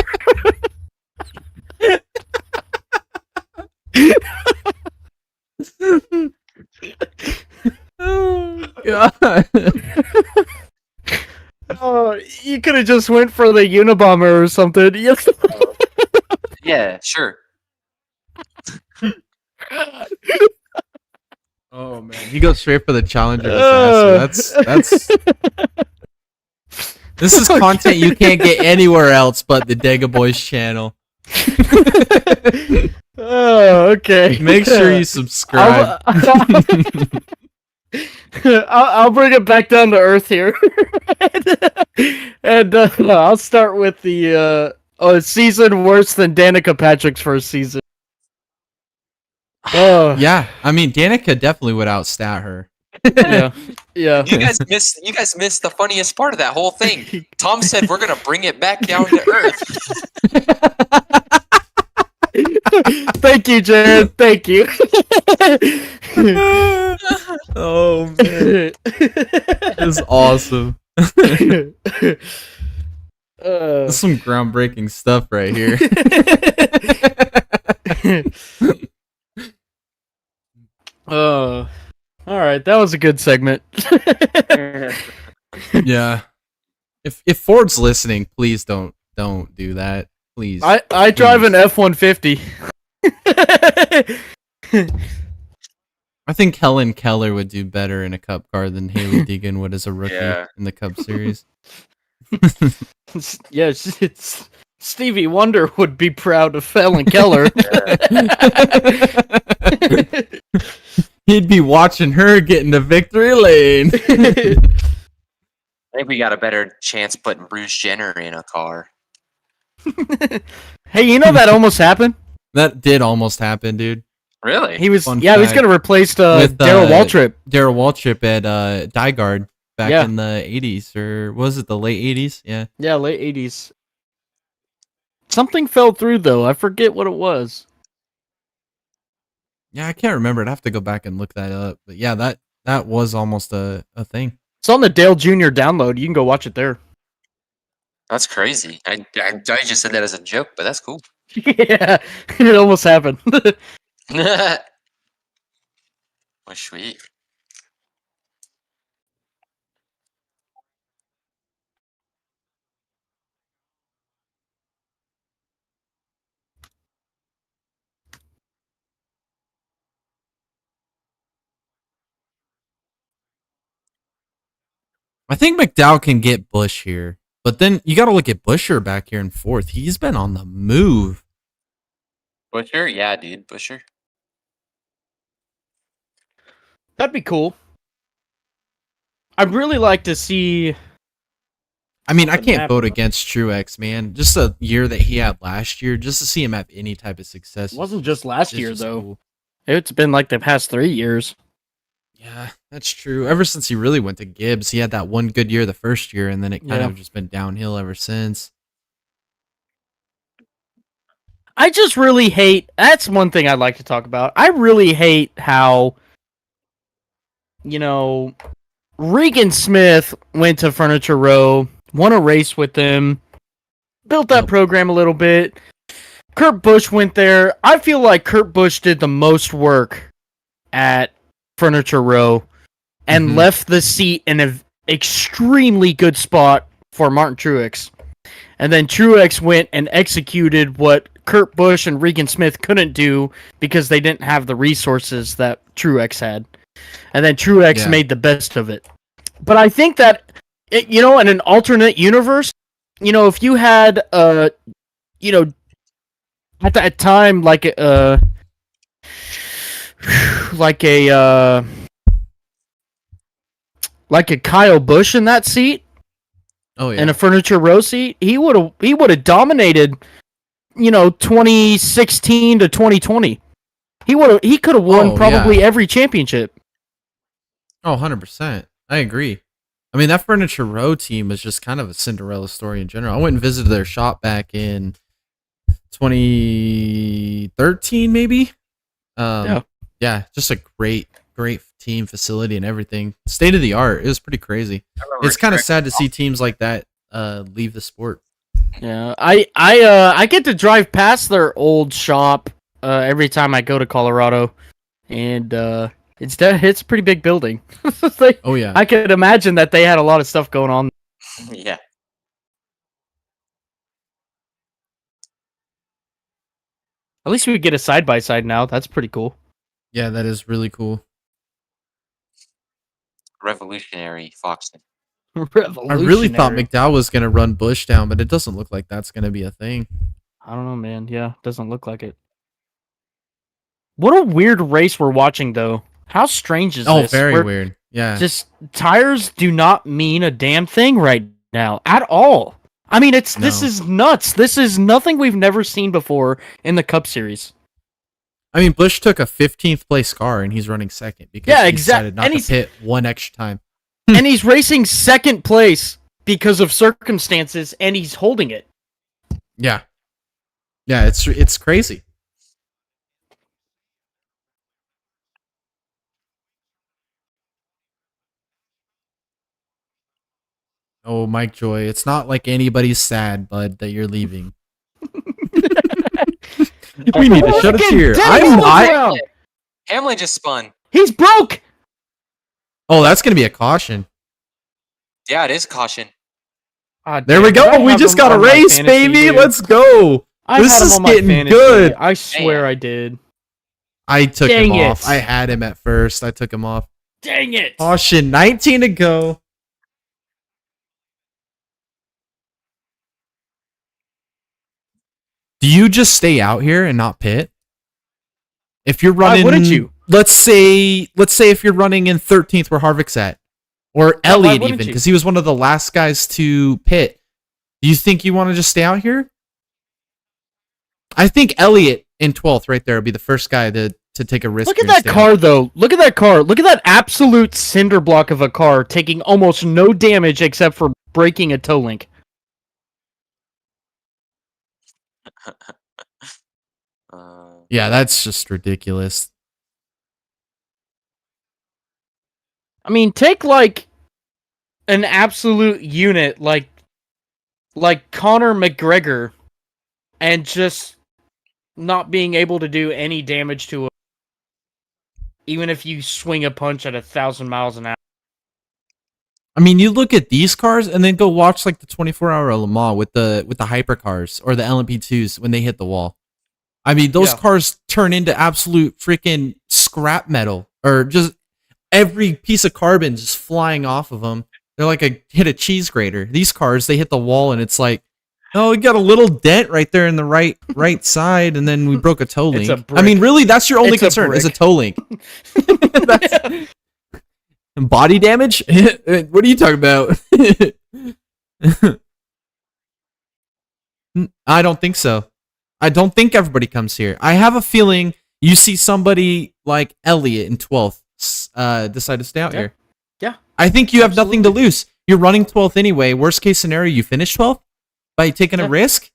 Speaker 1: Oh god.
Speaker 2: Oh, you could have just went for the Unabomber or something. Yes.
Speaker 3: Yeah, sure.
Speaker 1: Oh man, you go straight for the Challenger disaster. That's this is content you can't get anywhere else but the Dega Boys channel.
Speaker 2: Oh, okay.
Speaker 1: Make sure you subscribe.
Speaker 2: I'll bring it back down to earth here, and I'll start with the season worse than Danica Patrick's first season. Oh
Speaker 1: Yeah, I mean Danica definitely would outstat her.
Speaker 2: yeah, yeah.
Speaker 3: You guys missed the funniest part of that whole thing. Tom said we're gonna bring it back down to earth.
Speaker 2: Thank you, Jared. Thank you.
Speaker 1: Oh man, this is awesome. This is some groundbreaking stuff right here.
Speaker 2: All right, that was a good segment.
Speaker 1: Yeah. If Ford's listening, please don't do that. Please.
Speaker 2: I drive an F-150.
Speaker 1: I think Helen Keller would do better in a Cup car than Haley Deegan would as a rookie
Speaker 3: Yeah.
Speaker 1: in the Cup Series.
Speaker 2: Yeah, it's Stevie Wonder would be proud of Helen Keller.
Speaker 1: He'd be watching her get into victory lane.
Speaker 3: I think we got a better chance putting Bruce Jenner in a car.
Speaker 2: Hey, you know that almost happened?
Speaker 1: That did almost happen, dude.
Speaker 3: Really?
Speaker 2: He was
Speaker 1: Fun
Speaker 2: he was
Speaker 1: fact.
Speaker 2: gonna replace
Speaker 1: With,
Speaker 2: Darryl Waltrip.
Speaker 1: Darryl Waltrip at Diegard back
Speaker 2: Yeah.
Speaker 1: in the 80s, or was it the late 80s? Yeah.
Speaker 2: Yeah, late 80s. Something fell through though. I forget what it was.
Speaker 1: Yeah, I can't remember. I'd have to go back and look that up. But yeah, that was almost a thing.
Speaker 2: It's on the Dale Jr. download. You can go watch it there.
Speaker 3: That's crazy. I just said that as a joke, but that's cool.
Speaker 2: Yeah, it almost happened.
Speaker 3: Well, sweet.
Speaker 1: I think McDowell can get Bush here, but then you got to look at Busher back here in fourth. He's been on the move.
Speaker 3: Busher? Yeah, dude. Busher.
Speaker 2: That'd be cool. I'd really like to see.
Speaker 1: I mean, I
Speaker 2: Something
Speaker 1: can't vote
Speaker 2: happened.
Speaker 1: against Truex, man. Just a year that he had last year, just to see him have any type of success.
Speaker 2: It wasn't just last
Speaker 1: is
Speaker 2: year
Speaker 1: just
Speaker 2: though.
Speaker 1: cool.
Speaker 2: It's been like the past 3 years.
Speaker 1: Yeah, that's true. Ever since he really went to Gibbs, he had that one good year the first year, and then it kind
Speaker 2: Yeah.
Speaker 1: of just been downhill ever since.
Speaker 2: I just really hate. That's one thing I'd like to talk about. I really hate how, Regan Smith went to Furniture Row, won a race with them, built that
Speaker 1: Yep.
Speaker 2: program a little bit. Kurt Busch went there. I feel like Kurt Busch did the most work at Furniture Row and
Speaker 1: Mhm.
Speaker 2: left the seat in an extremely good spot for Martin Truex. And then Truex went and executed what Kurt Busch and Regan Smith couldn't do because they didn't have the resources that Truex had. And then Truex
Speaker 1: Yeah.
Speaker 2: made the best of it. But I think that, in an alternate universe, if you had, at that time, like a Kyle Busch in that seat,
Speaker 1: Oh yeah,
Speaker 2: in a Furniture Row seat, he would have dominated, 2016 to 2020. He could have won
Speaker 1: Oh,
Speaker 2: probably every championship.
Speaker 1: oh 100%. I agree. I mean, that Furniture Row team was just kind of a Cinderella story in general. I went and visited their shop back in 2013, maybe. Yeah, just a great great team facility and everything. State of the art. It was pretty crazy. It's kind of sad to see teams like that leave the sport.
Speaker 2: Yeah, I get to drive past their old shop every time I go to Colorado, and it's a pretty big building. Like,
Speaker 1: Oh yeah.
Speaker 2: I could imagine that they had a lot of stuff going on.
Speaker 3: Yeah.
Speaker 2: At least we get a side by side now. That's pretty cool.
Speaker 1: Yeah, that is really cool.
Speaker 3: Revolutionary Foxton.
Speaker 1: I really thought
Speaker 2: Revolutionary.
Speaker 1: McDowell was going to run Bush down, but it doesn't look like that's going to be a thing.
Speaker 2: I don't know, man. Yeah, doesn't look like it. What a weird race we're watching, though. How strange is
Speaker 1: Oh,
Speaker 2: this?
Speaker 1: very
Speaker 2: We're-
Speaker 1: weird. Yeah.
Speaker 2: Just tires do not mean a damn thing right now at all. I mean, this
Speaker 1: No.
Speaker 2: is nuts. This is nothing we've never seen before in the Cup Series.
Speaker 1: I mean, Bush took a 15th place car and he's running second because
Speaker 2: Yeah,
Speaker 1: he
Speaker 2: exact-
Speaker 1: decided not
Speaker 2: and
Speaker 1: to
Speaker 2: he's-
Speaker 1: pit one extra time.
Speaker 2: And he's racing second place because of circumstances, and he's holding it.
Speaker 1: Yeah. Yeah, it's crazy. Oh, Mike Joy, it's not like anybody's sad, bud, that you're leaving. We need to shut a cheer.
Speaker 3: Hamlin just spun.
Speaker 2: He's broke.
Speaker 1: Oh, that's gonna be a caution.
Speaker 3: Yeah, it is caution.
Speaker 2: Ah,
Speaker 1: There we
Speaker 2: damn, I
Speaker 1: go. We
Speaker 2: have
Speaker 1: just
Speaker 2: him
Speaker 1: got a
Speaker 2: on my
Speaker 1: race,
Speaker 2: fantasy,
Speaker 1: baby.
Speaker 2: dude.
Speaker 1: Let's go.
Speaker 2: I
Speaker 1: This
Speaker 2: had him
Speaker 1: is
Speaker 2: on my
Speaker 1: getting
Speaker 2: fantasy.
Speaker 1: good.
Speaker 2: I swear I did.
Speaker 1: I took
Speaker 2: Dang
Speaker 1: him off.
Speaker 2: it.
Speaker 1: I had him at first. I took him off.
Speaker 2: Dang it!
Speaker 1: Caution, 19 to go. Do you just stay out here and not pit? If you're running,
Speaker 2: wouldn't you?
Speaker 1: Let's say if you're running in 13th where Harvick's at, or
Speaker 2: Yeah, why
Speaker 1: Elliott
Speaker 2: wouldn't
Speaker 1: even,
Speaker 2: you?
Speaker 1: because he was one of the last guys to pit. Do you think you want to just stay out here? I think Elliott in 12th right there would be the first guy to take a risk.
Speaker 2: Look at
Speaker 1: here and
Speaker 2: that
Speaker 1: stay out.
Speaker 2: car, though. Look at that car. Look at that absolute cinder block of a car taking almost no damage except for breaking a toe link.
Speaker 1: Yeah, that's just ridiculous.
Speaker 2: I mean, take like an absolute unit like Conor McGregor and just not being able to do any damage to him, even if you swing a punch at 1,000 miles an hour.
Speaker 1: I mean, you look at these cars and then go watch like the 24-hour Le Mans with the hypercars or the LMP2s when they hit the wall. I mean, those
Speaker 2: Yeah.
Speaker 1: cars turn into absolute freaking scrap metal, or just every piece of carbon just flying off of them. They're like hit a cheese grater. These cars, they hit the wall and it's like, oh, we got a little dent right there in the right side, and then we broke a toe
Speaker 2: It's
Speaker 1: link.
Speaker 2: a
Speaker 1: I mean,
Speaker 2: brick.
Speaker 1: really, that's your only
Speaker 2: It's a
Speaker 1: concern is a
Speaker 2: brick.
Speaker 1: toe link. That's- Body damage? What are you talking about? I don't think so. I don't think everybody comes here. I have a feeling you see somebody like Elliott in 12th decide to stay out
Speaker 2: Yeah.
Speaker 1: here.
Speaker 2: Yeah.
Speaker 1: I think you have nothing to lose. You're running 12th anyway. Worst case scenario, you finish 12th by taking
Speaker 2: Yeah.
Speaker 1: a risk.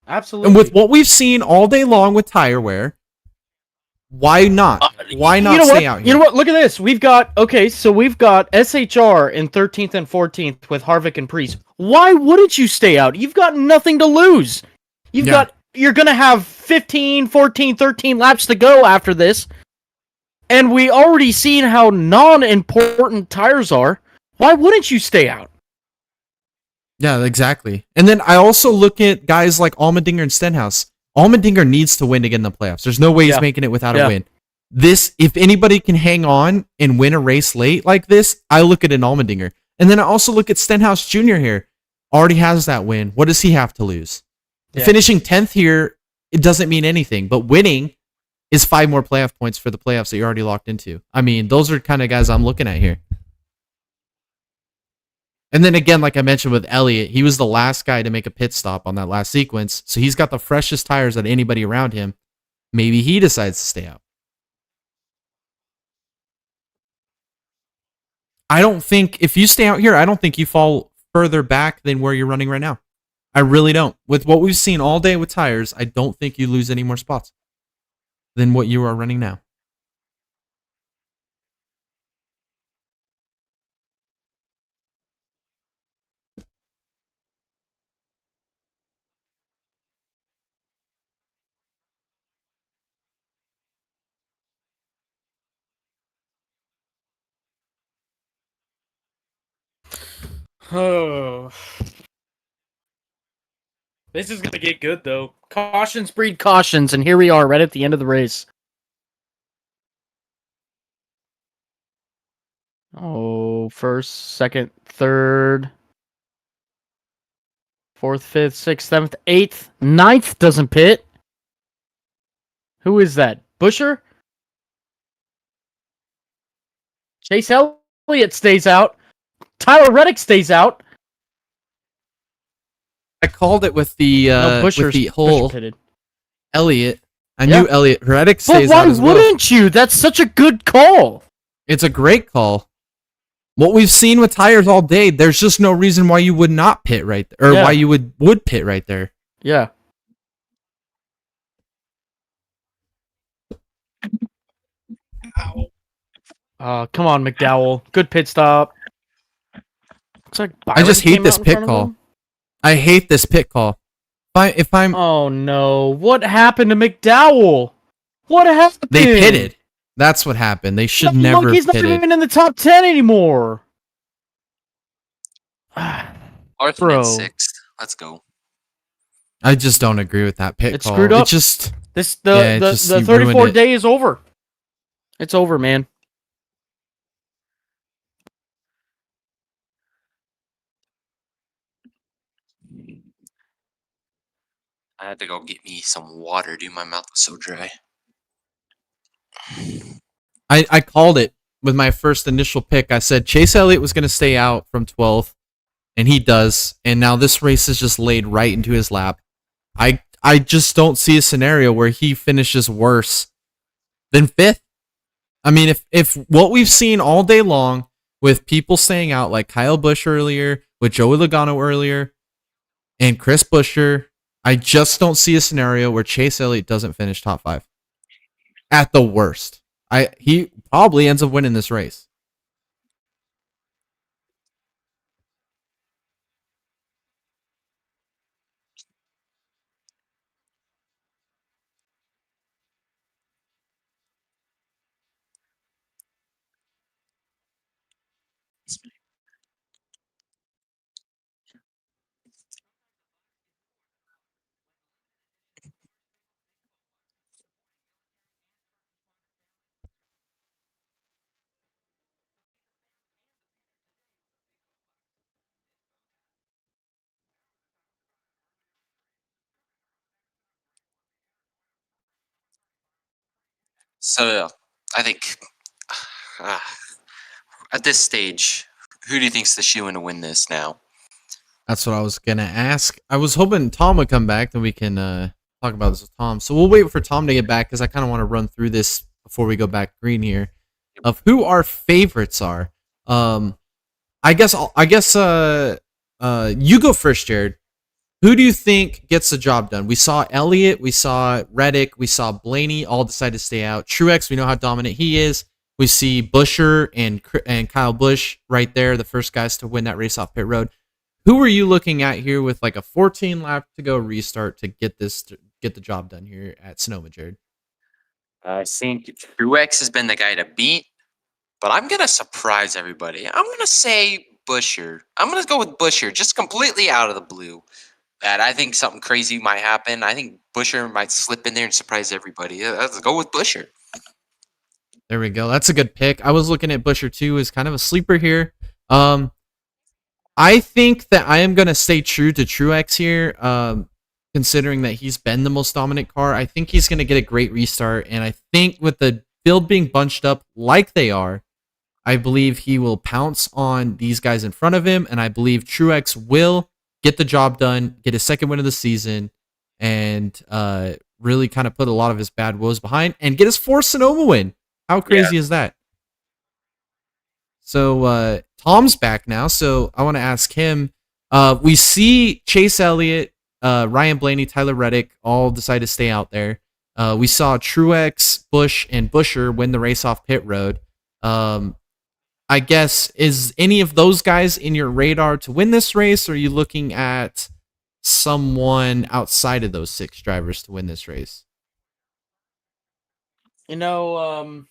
Speaker 2: Absolutely.
Speaker 1: And with what we've seen all day long with tire wear, why not? Why not stay out here?
Speaker 2: You know what? Look at this. We've got SHR in 13th and 14th with Harvick and Priest. Why wouldn't you stay out? You've got nothing to lose.
Speaker 1: Yeah.
Speaker 2: You're going to have 15, 14, 13 laps to go after this. And we already seen how non-important tires are. Why wouldn't you stay out?
Speaker 1: Yeah, exactly. And then I also look at guys like Allmendinger and Stenhouse. Allmendinger needs to win to get in the playoffs. There's no way he's
Speaker 2: Yeah.
Speaker 1: making it without
Speaker 2: Yeah.
Speaker 1: a win. If anybody can hang on and win a race late like this, I look at an Allmendinger. And then I also look at Stenhouse Jr. here. Already has that win. What does he have to lose?
Speaker 2: Yeah.
Speaker 1: Finishing 10th here, it doesn't mean anything. But winning is 5 more playoff points for the playoffs that you're already locked into. I mean, those are kind of guys I'm looking at here. And then again, like I mentioned with Elliott, he was the last guy to make a pit stop on that last sequence. So he's got the freshest tires out of anybody around him. Maybe he decides to stay out. I don't think, if you stay out here, I don't think you fall further back than where you're running right now. I really don't. With what we've seen all day with tires, I don't think you lose any more spots than what you are running now.
Speaker 2: Oh. This is gonna get good though. Cautions breed cautions, and here we are, right at the end of the race. Oh, first, second, third, fourth, fifth, sixth, seventh, eighth, ninth doesn't pit. Who is that? Busher? Chase Elliott stays out. Tyler Reddick stays out.
Speaker 1: I called it with the
Speaker 2: No,
Speaker 1: with the whole
Speaker 2: Busher pitted.
Speaker 1: Elliott. I
Speaker 2: Yeah.
Speaker 1: knew Elliott. Reddick
Speaker 2: But
Speaker 1: stays
Speaker 2: why
Speaker 1: out as well.
Speaker 2: wouldn't you? That's such a good call.
Speaker 1: It's a great call. What we've seen with tires all day, there's just no reason why you would not pit right there, or
Speaker 2: Yeah.
Speaker 1: why you would pit right there.
Speaker 2: Yeah. Come on, McDowell. Good pit stop. Looks like
Speaker 1: I just
Speaker 2: Byron
Speaker 1: hate
Speaker 2: came
Speaker 1: this
Speaker 2: out in
Speaker 1: pit
Speaker 2: front of
Speaker 1: call.
Speaker 2: him.
Speaker 1: I hate this pit call. If I'm
Speaker 2: Oh no! What happened to McDowell? What happened?
Speaker 1: they pitted. That's what happened. They should never
Speaker 2: Look, he's
Speaker 1: have
Speaker 2: not
Speaker 1: pitted.
Speaker 2: even in the top 10 anymore.
Speaker 3: Arthur
Speaker 2: Bro.
Speaker 3: in sixth. Let's go.
Speaker 1: I just don't agree with that pit
Speaker 2: It's
Speaker 1: call.
Speaker 2: screwed up.
Speaker 1: It just
Speaker 2: This
Speaker 1: Yeah, it
Speaker 2: the
Speaker 1: just-
Speaker 2: the
Speaker 1: you ruined
Speaker 2: 34
Speaker 1: it.
Speaker 2: day is over. It's over, man.
Speaker 3: I had to go get me some water, dude. My mouth was so dry.
Speaker 1: I called it with my first initial pick. I said Chase Elliott was going to stay out from 12th, and he does. And now this race is just laid right into his lap. I just don't see a scenario where he finishes worse than 5th. I mean, if what we've seen all day long with people staying out, like Kyle Busch earlier, with Joey Logano earlier, and Chris Buescher, I just don't see a scenario where Chase Elliott doesn't finish top 5. At the worst. He probably ends up winning this race.
Speaker 3: So I think uh, at this stage, who do you think's the shoe-in to win this now?
Speaker 1: That's what I was gonna ask. I was hoping Tom would come back, then we can talk about this with Tom. So we'll wait for Tom to get back because I kind of want to run through this before we go back green here of who our favorites are. I guess you go first, Jared. Who do you think gets the job done? We saw Elliott, we saw Reddick, we saw Blaney all decide to stay out. Truex, we know how dominant he is. We see Buescher and Kyle Busch right there, the first guys to win that race off pit road. Who are you looking at here with like a 14 lap to go restart to get the job done here at Sonoma, Jared?
Speaker 3: I think Truex has been the guy to beat, but I'm gonna surprise everybody. I'm gonna say Buescher. I'm gonna go with Buescher, just completely out of the blue. That I think something crazy might happen. I think Buescher might slip in there and surprise everybody. Let's go with Buescher.
Speaker 1: There we go. That's a good pick. I was looking at Buescher too as kind of a sleeper here. I think that I am going to stay true to Truex here, considering that he's been the most dominant car. I think he's going to get a great restart, and I think with the field being bunched up like they are, I believe he will pounce on these guys in front of him, and I believe Truex will get the job done, get his second win of the season, and really kind of put a lot of his bad woes behind, and get his fourth Sonoma win. How crazy is that? So Tom's back now, so I want to ask him. We see Chase Elliott, Ryan Blaney, Tyler Reddick all decide to stay out there. We saw Truex, Busch, and Buescher win the race off pit road. I guess, is any of those guys in your radar to win this race, or are you looking at someone outside of those 6 drivers to win this race?
Speaker 2: You know,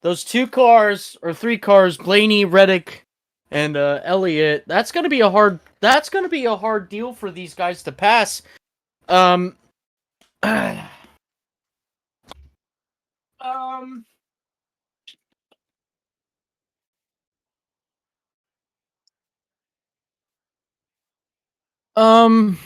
Speaker 2: those 2 cars or 3 cars, Blaney, Reddick, and Elliott. That's gonna be a hard. That's gonna be a hard deal for these guys to pass. Um. um. Um.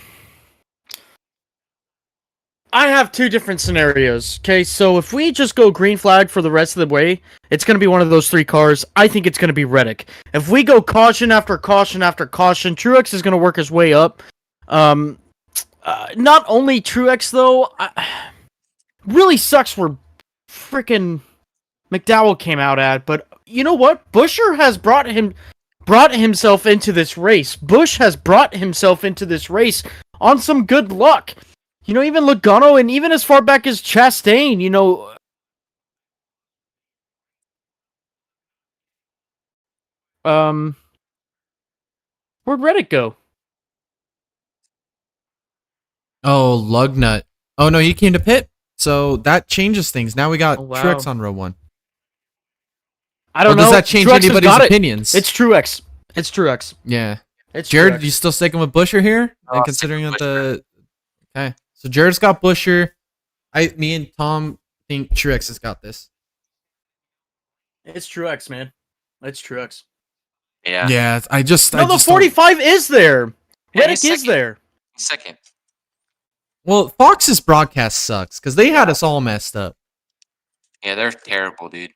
Speaker 2: I have two different scenarios. Okay, so if we just go green flag for the rest of the way, it's going to be one of those three cars. I think it's going to be Reddick. If we go caution after caution after caution, Truex is going to work his way up. Not only Truex though, really sucks where freaking McDowell came out at, but you know what? Busher has brought himself into this race. Bush has brought himself into this race on some good luck. You know, even Logano and even as far back as Chastain, you know. Where'd Reddick go?
Speaker 1: Oh, Lugnut. Oh no, he came to pit. So that changes things. Now we got
Speaker 2: Oh, wow.
Speaker 1: Truex on row 1.
Speaker 2: I don't know.
Speaker 1: Does that change
Speaker 2: Truex has
Speaker 1: anybody's
Speaker 2: got it.
Speaker 1: opinions?
Speaker 2: It's Truex. It's Truex.
Speaker 1: Yeah.
Speaker 2: It's
Speaker 1: Jared,
Speaker 2: Truex.
Speaker 1: you still sticking with Busher here?
Speaker 3: Oh,
Speaker 1: And
Speaker 3: I'll
Speaker 1: considering
Speaker 3: stick
Speaker 1: that
Speaker 3: with
Speaker 1: the okay, so Jared's got Busher. Me and Tom think Truex has got this.
Speaker 2: It's Truex, man. It's Truex.
Speaker 3: Yeah.
Speaker 1: Yeah, I just
Speaker 2: No,
Speaker 1: I
Speaker 2: the
Speaker 1: just don't-
Speaker 2: 45 is there.
Speaker 3: And
Speaker 2: Reddick
Speaker 3: he's
Speaker 2: is
Speaker 3: second.
Speaker 2: there.
Speaker 3: Second.
Speaker 1: Well, Fox's broadcast sucks because they had us all messed up.
Speaker 3: Yeah, they're terrible, dude.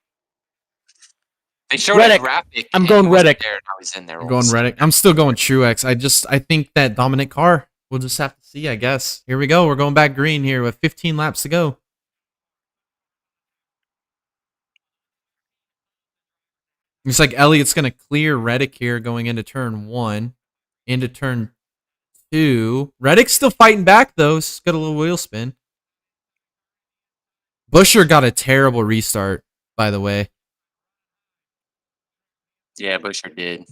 Speaker 3: They showed
Speaker 2: Reddick.
Speaker 3: a graphic.
Speaker 2: I'm
Speaker 3: and
Speaker 2: going
Speaker 3: he wasn't
Speaker 2: Reddick.
Speaker 3: There, now he's in there.
Speaker 1: I'm going Reddick. I'm still going Truex. I think that dominant car. We'll just have to see, I guess. Here we go. We're going back green here with 15 laps to go. Looks like Elliott's going to clear Reddick here going into turn 1. Into turn 2. Reddick's still fighting back, though. He's got a little wheel spin. Busher got a terrible restart, by the way.
Speaker 3: Yeah, Busher did.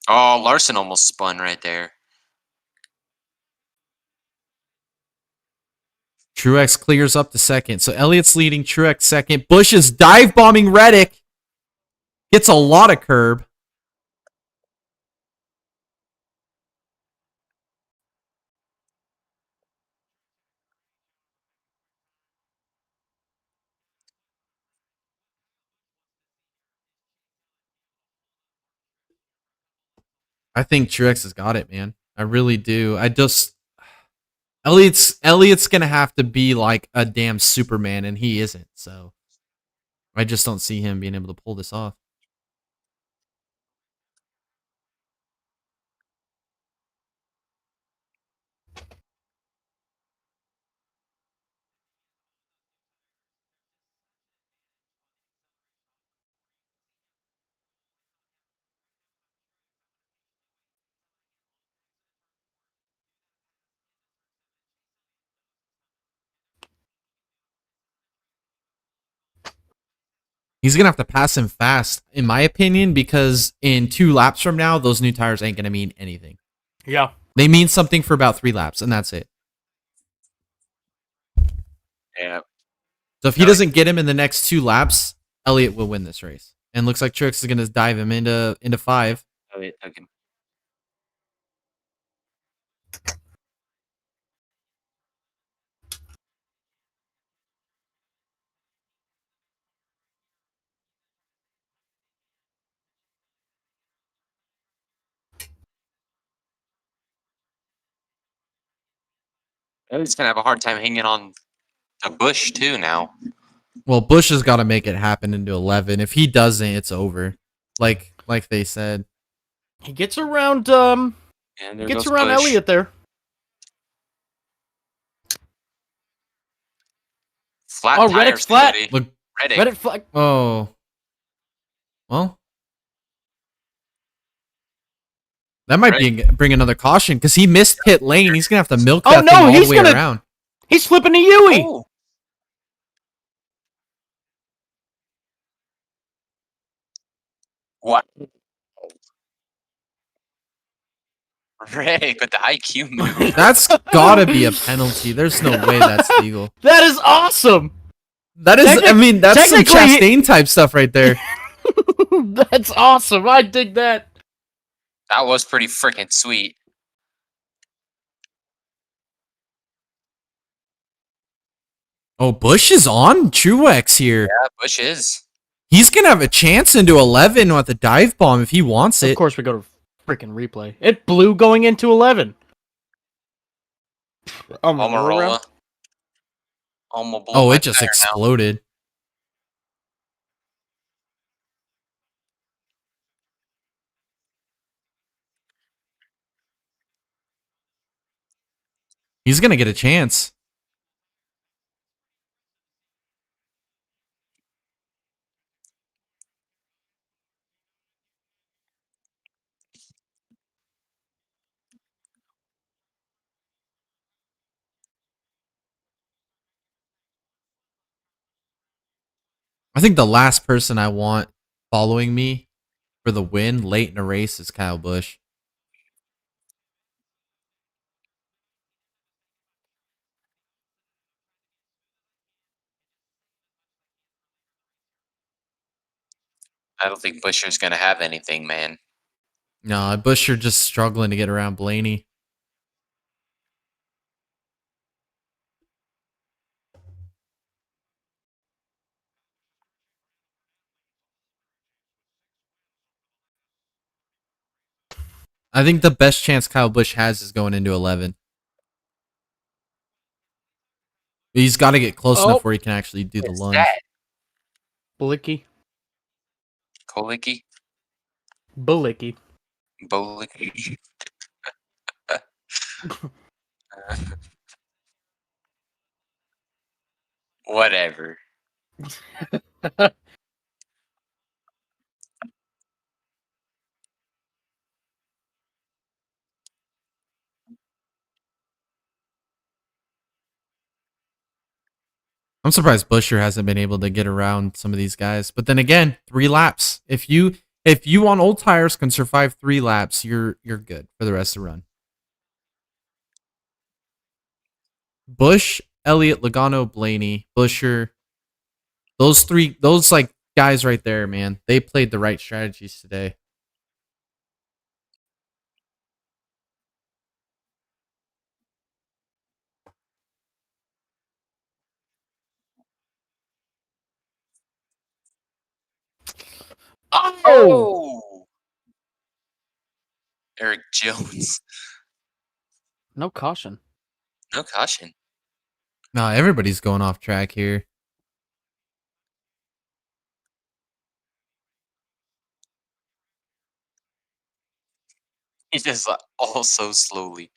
Speaker 3: Oh, Larson almost spun right there.
Speaker 1: Truex clears up to second. So Elliott's leading Truex second. Bush is dive bombing Reddick. Gets a lot of curb. I think Truex has got it, man. I really do. Elliott's gonna have to be like a damn Superman, and he isn't. So I just don't see him being able to pull this off. He's gonna have to pass him fast, in my opinion, because in 2 laps from now, those new tires ain't gonna mean anything.
Speaker 2: Yeah.
Speaker 1: They mean something for about 3 laps, and that's it.
Speaker 3: Yeah.
Speaker 1: So if he doesn't get him in the next 2 laps, Elliott will win this race. And looks like Truex is gonna dive him into 5.
Speaker 3: Elliott took him. Elliott's gonna have a hard time hanging on to Bush too now.
Speaker 1: Well, Bush has got to make it happen into 11. If he doesn't, it's over. Like they said.
Speaker 2: He gets around
Speaker 3: And there
Speaker 2: gets
Speaker 3: goes
Speaker 2: around
Speaker 3: Bush.
Speaker 2: Elliott there.
Speaker 3: Flat
Speaker 2: Oh,
Speaker 3: tires,
Speaker 2: Reddick's flat.
Speaker 3: buddy.
Speaker 1: Look,
Speaker 3: Reddick.
Speaker 2: Reddick flag.
Speaker 1: oh. Well, that might bring another caution because he missed pit lane. He's going to have to milk
Speaker 2: Oh,
Speaker 1: that
Speaker 2: no,
Speaker 1: thing all
Speaker 2: he's
Speaker 1: the way
Speaker 2: gonna-
Speaker 1: around.
Speaker 2: He's flipping to Yui.
Speaker 3: Oh. What? Reddick with the IQ move.
Speaker 1: That's got to be a penalty. There's no way that's legal.
Speaker 2: That is awesome.
Speaker 1: That is, I mean, that's some
Speaker 2: technically-
Speaker 1: Chastain type stuff right there.
Speaker 2: That's awesome. I dig that.
Speaker 3: That was pretty freaking sweet.
Speaker 1: Oh, Bush is on Truex here.
Speaker 3: Yeah, Bush is.
Speaker 1: He's gonna have a chance into 11 with a dive bomb if he wants
Speaker 2: Of
Speaker 1: it.
Speaker 2: course, we go to freaking replay. It blew going into 11.
Speaker 3: Almirola. Almost blew
Speaker 1: Oh,
Speaker 3: my
Speaker 1: it just
Speaker 3: tire now.
Speaker 1: exploded. He's gonna get a chance. I think the last person I want following me for the win late in a race is Kyle Busch.
Speaker 3: I don't think Busher's gonna have anything, man.
Speaker 1: No, Busch are just struggling to get around Blaney. I think the best chance Kyle Busch has is going into 11. He's got to get close
Speaker 2: Oh.
Speaker 1: enough where he can actually do the
Speaker 3: What's
Speaker 1: lunge.
Speaker 3: that?
Speaker 2: Blicky.
Speaker 3: Kolicky?
Speaker 2: Bulicky.
Speaker 3: Bolicky? Whatever.
Speaker 1: I'm surprised Busher hasn't been able to get around some of these guys. But then again, 3 laps. If you on old tires can survive 3 laps, you're good for the rest of the run. Busch, Elliott, Logano, Blaney, Busher. Those like guys right there, man. They played the right strategies today.
Speaker 3: Oh! Eric Jones.
Speaker 2: No caution.
Speaker 3: No caution.
Speaker 1: No, everybody's going off track here.
Speaker 3: He just all so slowly.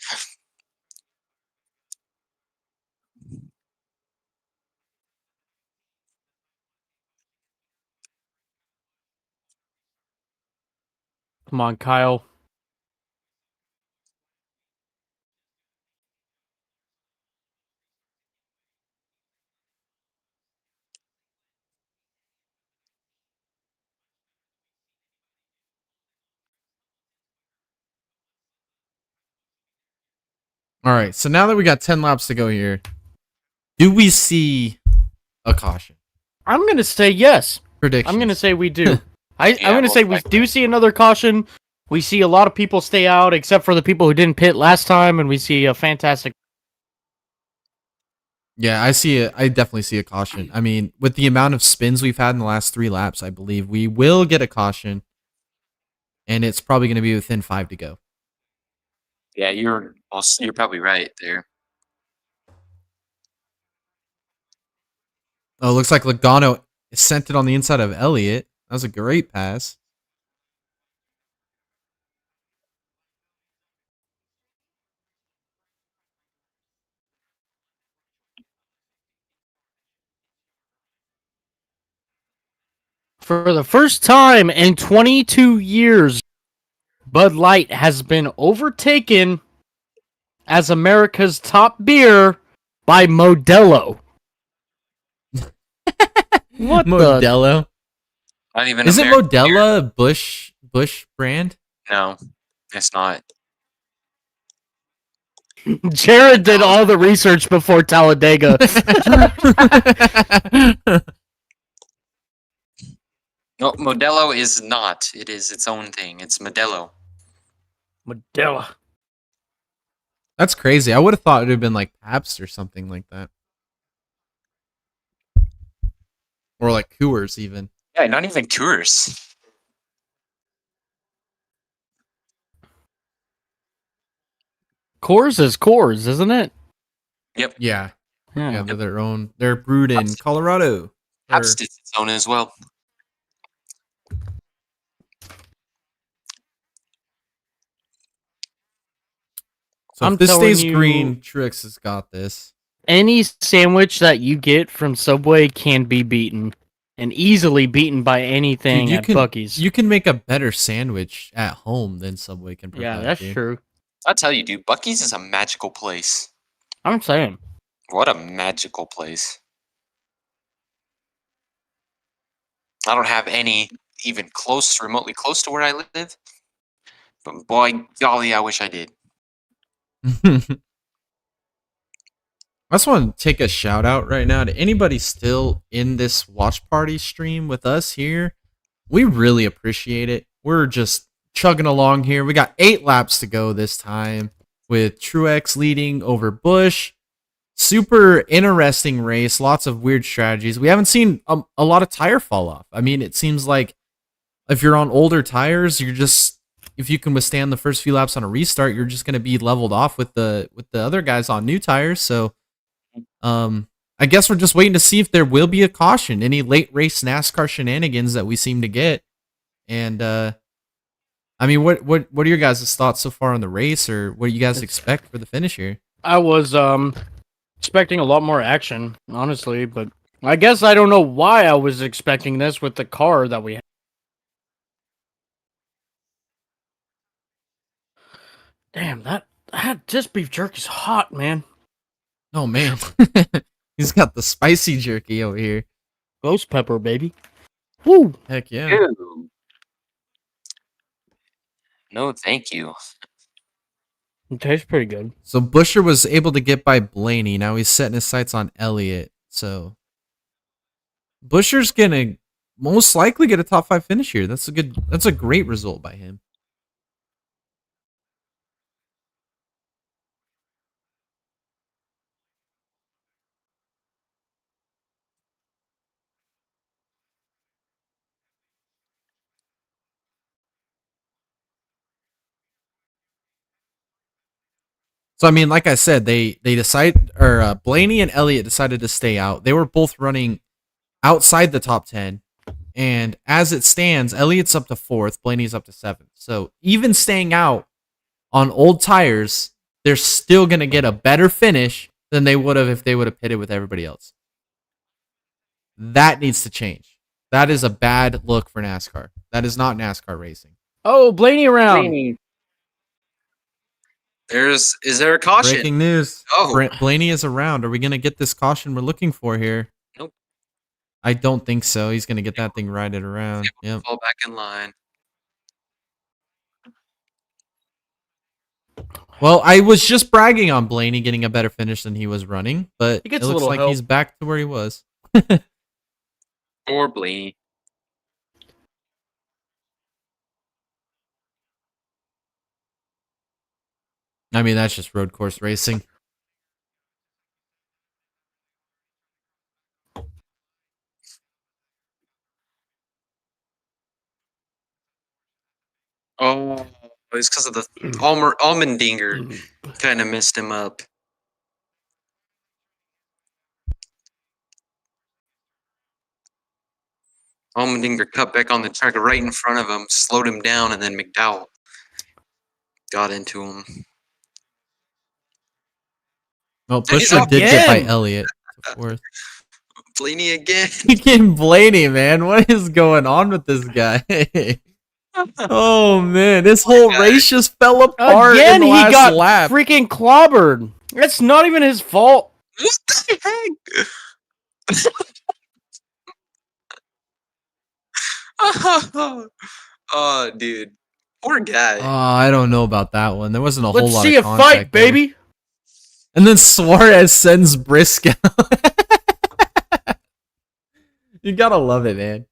Speaker 2: Come on, Kyle.
Speaker 1: All right, so now that we got 10 laps to go here, do we see a caution?
Speaker 2: I'm going to say yes.
Speaker 1: Prediction.
Speaker 2: I'm going to say we do.
Speaker 3: Yeah,
Speaker 2: I'm going to say
Speaker 3: most
Speaker 2: we
Speaker 3: likely.
Speaker 2: do see another caution. We see a lot of people stay out, except for the people who didn't pit last time, and we see a fantastic.
Speaker 1: Yeah, I see it. I definitely see a caution. I mean, with the amount of spins we've had in the last 3 laps, I believe we will get a caution, and it's probably going to be within 5 to go.
Speaker 3: Yeah, you're probably right there.
Speaker 1: Oh, it looks like Logano sent it on the inside of Elliott. That was a great pass.
Speaker 2: For the first time in 22 years, Bud Light has been overtaken as America's top beer by Modelo. What the?
Speaker 1: Modelo.
Speaker 3: Not even
Speaker 1: Is it
Speaker 3: American beer.
Speaker 1: Modelo a Bush brand?
Speaker 3: No, it's not.
Speaker 2: Jared did all the research before Talladega.
Speaker 3: No, Modelo is not. It is its own thing. It's Modelo.
Speaker 2: Modella.
Speaker 1: That's crazy. I would have thought it would have been like Pabst or something like that. Or like Coors even.
Speaker 3: Yeah, not even Coors.
Speaker 2: Coors is Coors, isn't it?
Speaker 3: Yep.
Speaker 1: Yeah.
Speaker 2: Yeah.
Speaker 1: Yeah, they're their own. They're brewed in Colorado. Or-
Speaker 3: Pabst is its own as well.
Speaker 1: So
Speaker 2: I'm
Speaker 1: if this
Speaker 2: telling
Speaker 1: stays
Speaker 2: you-
Speaker 1: green, Truex has got this.
Speaker 2: Any sandwich that you get from Subway can be beaten. And easily beaten by anything
Speaker 1: Dude,
Speaker 2: at Buc-ee's.
Speaker 1: you can make a better sandwich at home than Subway can provide.
Speaker 2: Yeah, that's
Speaker 1: you.
Speaker 2: true.
Speaker 3: I tell you, dude, Buc-ee's is a magical place.
Speaker 2: I'm saying.
Speaker 3: What a magical place. I don't have any even close, remotely close to where I live. But boy, golly, I wish I did.
Speaker 1: I just want to take a shout out right now to anybody still in this watch party stream with us here. We really appreciate it. We're just chugging along here. We got 8 laps to go this time with Truex leading over Busch. Super interesting race. Lots of weird strategies. We haven't seen a lot of tire fall off. I mean, it seems like if you're on older tires, you're just, if you can withstand the first few laps on a restart, you're just going to be leveled off with the other guys on new tires. So I guess we're just waiting to see if there will be a caution, any late race NASCAR shenanigans that we seem to get. And I mean, what are your guys' thoughts so far on the race, or what do you guys expect for the finish here?
Speaker 2: I was expecting a lot more action, honestly, but I guess I don't know why I was expecting this with the car that we had. Damn, that this beef jerky is hot, man.
Speaker 1: Oh man, he's got the spicy jerky over here.
Speaker 2: Ghost pepper, baby. Woo!
Speaker 1: Heck yeah.
Speaker 3: Ew. No, thank you.
Speaker 2: It tastes pretty good.
Speaker 1: So Busher was able to get by Blaney. Now he's setting his sights on Elliott. So Busher's gonna most likely get a top 5 finish here. That's a great result by him. So I mean, like I said, they decide, or Blaney and Elliott decided to stay out. They were both running outside the top 10, and as it stands, Elliott's up to 4th, Blaney's up to 7th. So even staying out on old tires, they're still gonna get a better finish than they would have if they would have pitted with everybody else. That needs to change. That is a bad look for NASCAR. That is not NASCAR racing.
Speaker 2: Oh, Blaney around.
Speaker 3: Is there a caution?
Speaker 1: Breaking news.
Speaker 3: Oh.
Speaker 1: Blaney is around. Are we going to get this caution we're looking for here?
Speaker 3: Nope.
Speaker 1: I don't think so. He's going to get that thing righted around. Yep.
Speaker 3: Fall back in line.
Speaker 1: Well, I was just bragging on Blaney getting a better finish than he was running, but
Speaker 2: He
Speaker 1: it
Speaker 2: gets a
Speaker 1: looks
Speaker 2: little
Speaker 1: like
Speaker 2: help.
Speaker 1: he's back to where he was.
Speaker 3: Or Blaney.
Speaker 1: I mean, that's just road course racing.
Speaker 3: Oh, it's because of the Almendinger kind of messed him up. Almendinger cut back on the track right in front of him, slowed him down, and then McDowell got into him.
Speaker 1: Well,
Speaker 3: He's
Speaker 1: Bushra did get by
Speaker 2: again.
Speaker 1: Elliott to 4th.
Speaker 3: Blaney again.
Speaker 1: Freaking Blaney, man. What is going on with this guy? Oh, man. This whole race just fell apart
Speaker 2: Again,
Speaker 1: in the
Speaker 2: he
Speaker 1: last
Speaker 2: got
Speaker 1: lap.
Speaker 2: freaking clobbered. It's not even his fault.
Speaker 3: What the heck? Oh, dude. Poor guy.
Speaker 1: Oh, I don't know about that one. There wasn't a whole
Speaker 2: Let's
Speaker 1: lot
Speaker 2: see
Speaker 1: of
Speaker 2: a
Speaker 1: contact
Speaker 2: fight,
Speaker 1: there.
Speaker 2: baby.
Speaker 1: And then Suarez sends Briscoe. You gotta love it, man.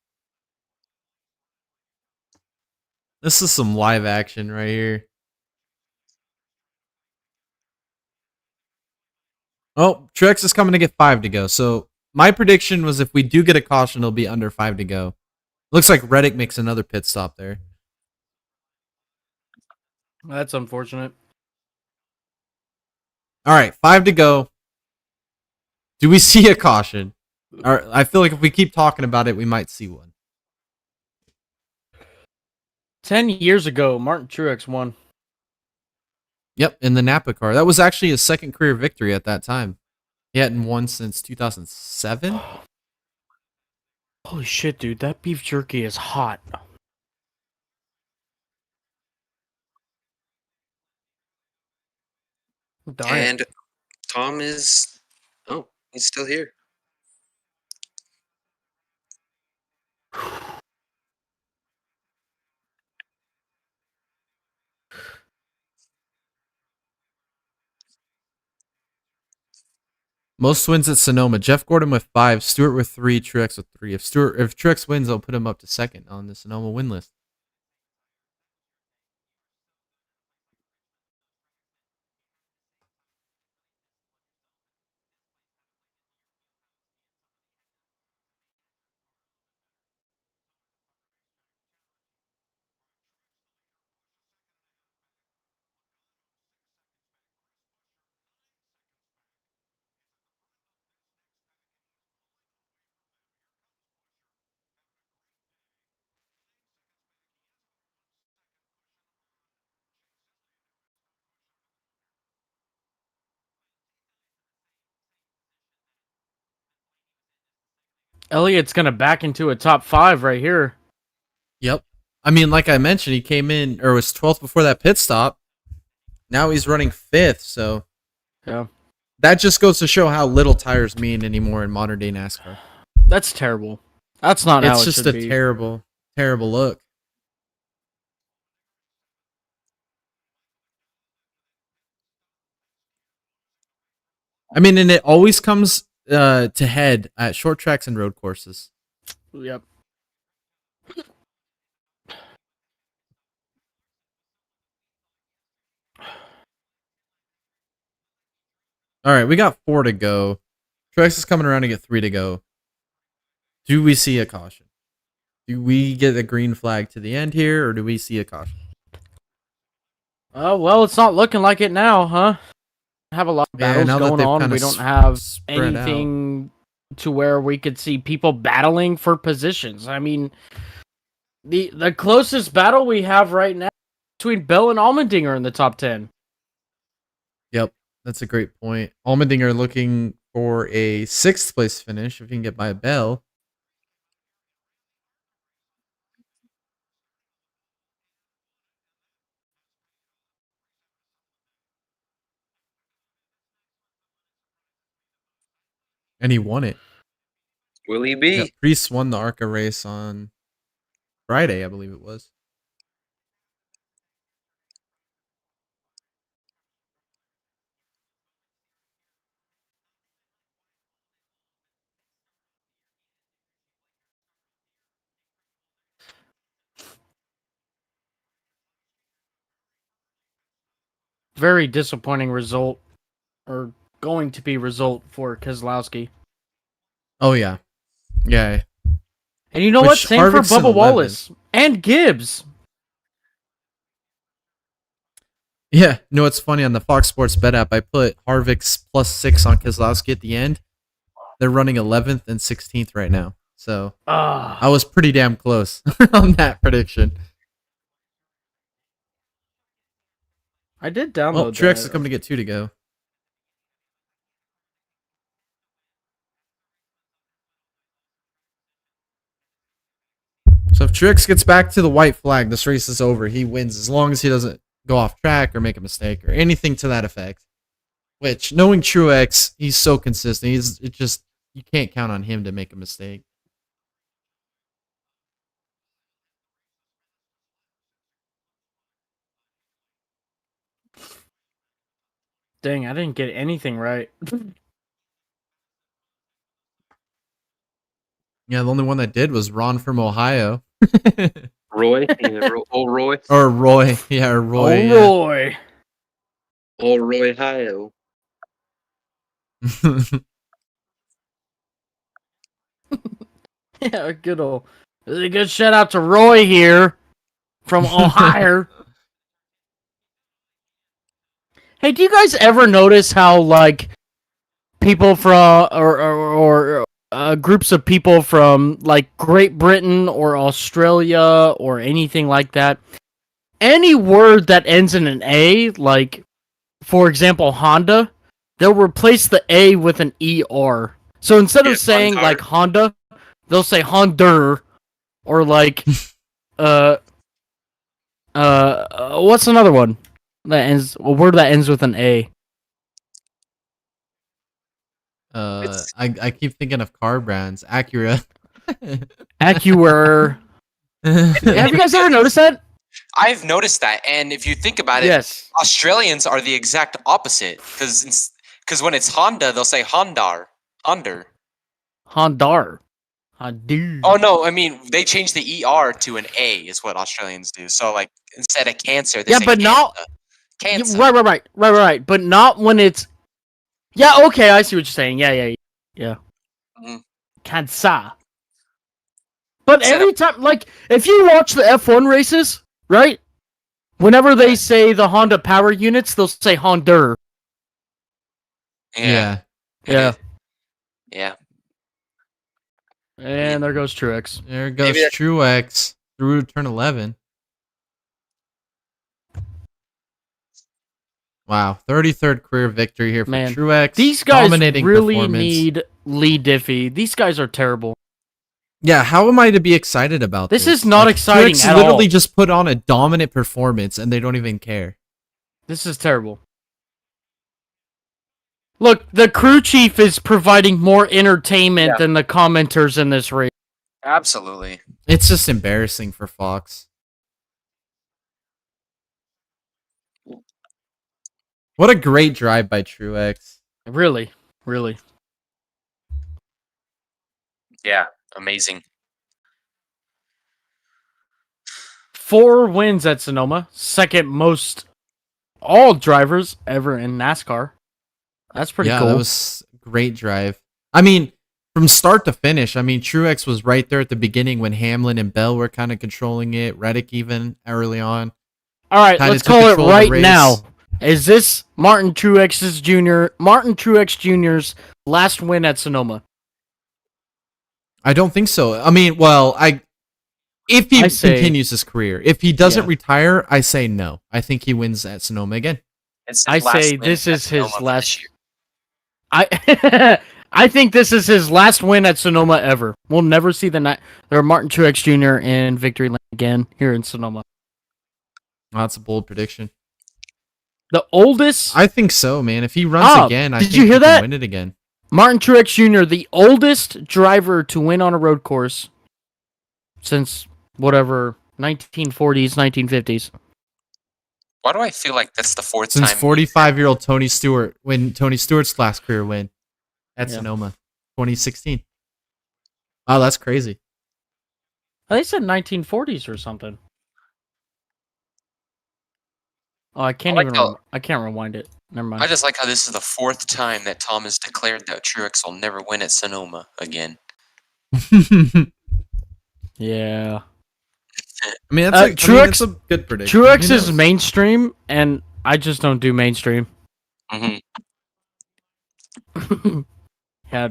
Speaker 1: This is some live action right here. Oh, Truex is coming to get 5 to go. So my prediction was if we do get a caution, it'll be under 5 to go. Looks like Reddick makes another pit stop there.
Speaker 2: That's unfortunate.
Speaker 1: All right, 5 to go. Do we see a caution? Or I feel like if we keep talking about it, we might see one.
Speaker 2: 10 years ago, Martin Truex won.
Speaker 1: Yep, in the Napa car. That was actually his second career victory at that time. He hadn't won since 2007.
Speaker 2: Holy shit, dude. That beef jerky is hot. Darn it.
Speaker 7: And Tom is, oh, he's still here.
Speaker 1: Most wins at Sonoma. Jeff Gordon with 5, Stewart with 3, Truex with 3. If Truex wins, I'll put him up to second on the Sonoma win list.
Speaker 2: Elliott's going to back into a top 5 right here.
Speaker 1: Yep. I mean, like I mentioned, he came in or was 12th before that pit stop. Now he's running 5th, so
Speaker 2: Yeah.
Speaker 1: that just goes to show how little tires mean anymore in modern day NASCAR.
Speaker 2: That's terrible. That's not how
Speaker 1: It's
Speaker 2: it
Speaker 1: just
Speaker 2: should
Speaker 1: a
Speaker 2: be.
Speaker 1: terrible, terrible look. I mean, and it always comes to head at short tracks and road courses.
Speaker 2: Yep.
Speaker 1: All right, we got 4 to go. Truex is coming around to get 3 to go. Do we see a caution? Do we get a green flag to the end here, or do we see a caution?
Speaker 2: Oh, well, it's not looking like it now, huh? Have a lot of
Speaker 1: Yeah,
Speaker 2: battles
Speaker 1: now that
Speaker 2: going
Speaker 1: they've
Speaker 2: on.
Speaker 1: kinda
Speaker 2: We don't have
Speaker 1: spread out.
Speaker 2: anything to where we could see people battling for positions. I mean, the closest battle we have right now between Bell and Allmendinger in the top 10.
Speaker 1: Yep, that's a great point. Allmendinger looking for a 6th place finish if he can get by Bell. And he won it.
Speaker 7: Will he
Speaker 1: Yeah,
Speaker 7: be?
Speaker 1: Priest won the ARCA race on Friday, I believe it was.
Speaker 2: Very disappointing result, or going to be result for Keselowski.
Speaker 1: Oh, yeah. Yeah.
Speaker 2: And you know
Speaker 1: Which
Speaker 2: what? Same for
Speaker 1: Harvick's in
Speaker 2: Bubba
Speaker 1: 11th.
Speaker 2: Wallace and Gibbs.
Speaker 1: Yeah. You know what's funny? On the Fox Sports Bet app, I put Harvick's +6 on Keselowski at the end. They're running 11th and 16th right now. So I was pretty damn close on that prediction.
Speaker 2: I did download
Speaker 1: Well, Truex is
Speaker 2: that.
Speaker 1: coming to get 2 to go. So if Truex gets back to the white flag, this race is over. He wins as long as he doesn't go off track or make a mistake or anything to that effect. Which, knowing Truex, he's so consistent. You can't count on him to make a mistake.
Speaker 2: Dang, I didn't get anything right.
Speaker 1: Yeah, the only one that did was Ron from Ohio.
Speaker 7: Roy, yeah, old Roy,
Speaker 1: Or Roy. Yeah, or Roy.
Speaker 2: Oh,
Speaker 1: Yeah.
Speaker 2: Roy.
Speaker 7: old Roy Hio.
Speaker 2: Yeah, good old. A good shout out to Roy here from Ohio. Hey, do you guys ever notice how like people from or groups of people from like Great Britain or Australia or anything like that, any word that ends in an A, like for example Honda, they'll replace the A with an ER. So instead of saying
Speaker 7: Honda.
Speaker 2: like Honda, they'll say Honda, or like what's another one that ends a word that ends with an A?
Speaker 1: I keep thinking of car brands. Acura.
Speaker 2: Acura. Have you guys ever noticed that?
Speaker 3: I've noticed that, and if you think about it,
Speaker 2: Yes.
Speaker 3: Australians are the exact opposite. Because when it's Honda, they'll say Hondar. Honder.
Speaker 2: Hondar. Honda.
Speaker 3: Oh no, I mean they changed the ER to an A is what Australians do. So like instead of cancer, they
Speaker 2: Yeah,
Speaker 3: say
Speaker 2: but not-
Speaker 3: cancer.
Speaker 2: Right. But not when it's. Yeah, okay, I see what you're saying. Yeah.
Speaker 3: Mhm.
Speaker 2: Cancer. But
Speaker 3: Instead
Speaker 2: every time, like, if you watch the F1 races, right? Whenever they say the Honda power units, they'll say Honda.
Speaker 3: Yeah.
Speaker 2: Yeah.
Speaker 3: Yeah.
Speaker 2: And there goes Truex.
Speaker 1: There goes
Speaker 7: Maybe that-
Speaker 1: Truex through turn 11. Wow, 33rd career victory here for
Speaker 2: Man,
Speaker 1: Truex.
Speaker 2: These guys
Speaker 1: Dominating
Speaker 2: really
Speaker 1: performance.
Speaker 2: need Lee Diffie. These guys are terrible.
Speaker 1: Yeah, how am I to be excited about this?
Speaker 2: This is not exciting
Speaker 1: Truex
Speaker 2: at
Speaker 1: literally
Speaker 2: all.
Speaker 1: just put on a dominant performance, and they don't even care.
Speaker 2: This is terrible. Look, the crew chief is providing more entertainment than the commenters in this race.
Speaker 3: Absolutely.
Speaker 1: It's just embarrassing for Fox. What a great drive by Truex.
Speaker 2: Really.
Speaker 3: Yeah. Amazing.
Speaker 2: 4 wins at Sonoma. Second most all drivers ever in NASCAR. That's pretty
Speaker 1: Yeah,
Speaker 2: cool.
Speaker 1: that was a great drive. I mean, from start to finish, I mean, Truex was right there at the beginning when Hamlin and Bell were kind of controlling it. Reddick even early on.
Speaker 2: All right,
Speaker 1: kinda
Speaker 2: let's
Speaker 1: took
Speaker 2: call it
Speaker 1: control of the
Speaker 2: right
Speaker 1: race.
Speaker 2: now. Is this Martin Truex Jr.'s last win at Sonoma?
Speaker 1: I don't think so. I mean, well, if he
Speaker 2: I say-
Speaker 1: continues his career, if he doesn't
Speaker 2: Yeah.
Speaker 1: retire, I say no. I think he wins at Sonoma again.
Speaker 3: It's his
Speaker 2: I
Speaker 3: last
Speaker 2: say
Speaker 3: win
Speaker 2: this
Speaker 3: at
Speaker 2: is his
Speaker 3: Sonoma for
Speaker 2: last.
Speaker 3: this year.
Speaker 2: I think this is his last win at Sonoma ever. We'll never see the Martin Truex Jr. in victory lane again here in Sonoma.
Speaker 1: Oh, that's a bold prediction.
Speaker 2: The oldest
Speaker 1: I think so, man. If he runs again, I
Speaker 2: did
Speaker 1: think
Speaker 2: you hear
Speaker 1: he
Speaker 2: that?
Speaker 1: can win it again.
Speaker 2: Martin Truex Jr., the oldest driver to win on a road course since whatever 1940s, 1950s.
Speaker 3: Why do I feel like that's the fourth
Speaker 1: Since
Speaker 3: time?
Speaker 1: 45-year-old Tony Stewart, when Tony Stewart's last career win at
Speaker 2: Yeah.
Speaker 1: Sonoma, 2016. Oh, that's crazy.
Speaker 2: They said 1940s or something. Oh, I can't
Speaker 3: I like
Speaker 2: even.
Speaker 3: how-
Speaker 2: I can't rewind it. Never mind.
Speaker 3: I just like how this is the fourth time that Tom has declared that Truex will never win at Sonoma again.
Speaker 1: I
Speaker 2: Yeah.
Speaker 1: mean,
Speaker 2: Truex-
Speaker 1: that's a good prediction.
Speaker 2: Truex
Speaker 1: Who
Speaker 2: is
Speaker 1: knows?
Speaker 2: mainstream, and I just don't do mainstream.
Speaker 3: Hmm.
Speaker 2: Yeah.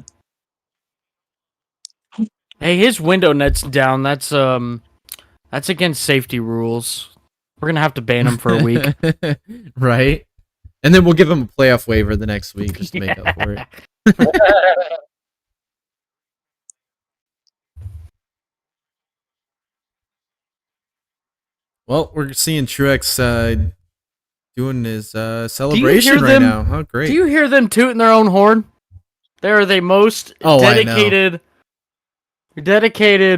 Speaker 2: Hey, his window net's down. That's against safety rules. We're gonna have to ban him for a week.
Speaker 1: Right? And then we'll give him a playoff waiver the next week just to make up for it. Well, we're seeing Truex doing his celebration right
Speaker 2: them-
Speaker 1: now. Oh, great.
Speaker 2: Do you hear them tooting their own horn? They're the most
Speaker 1: Oh, I know.
Speaker 2: dedicated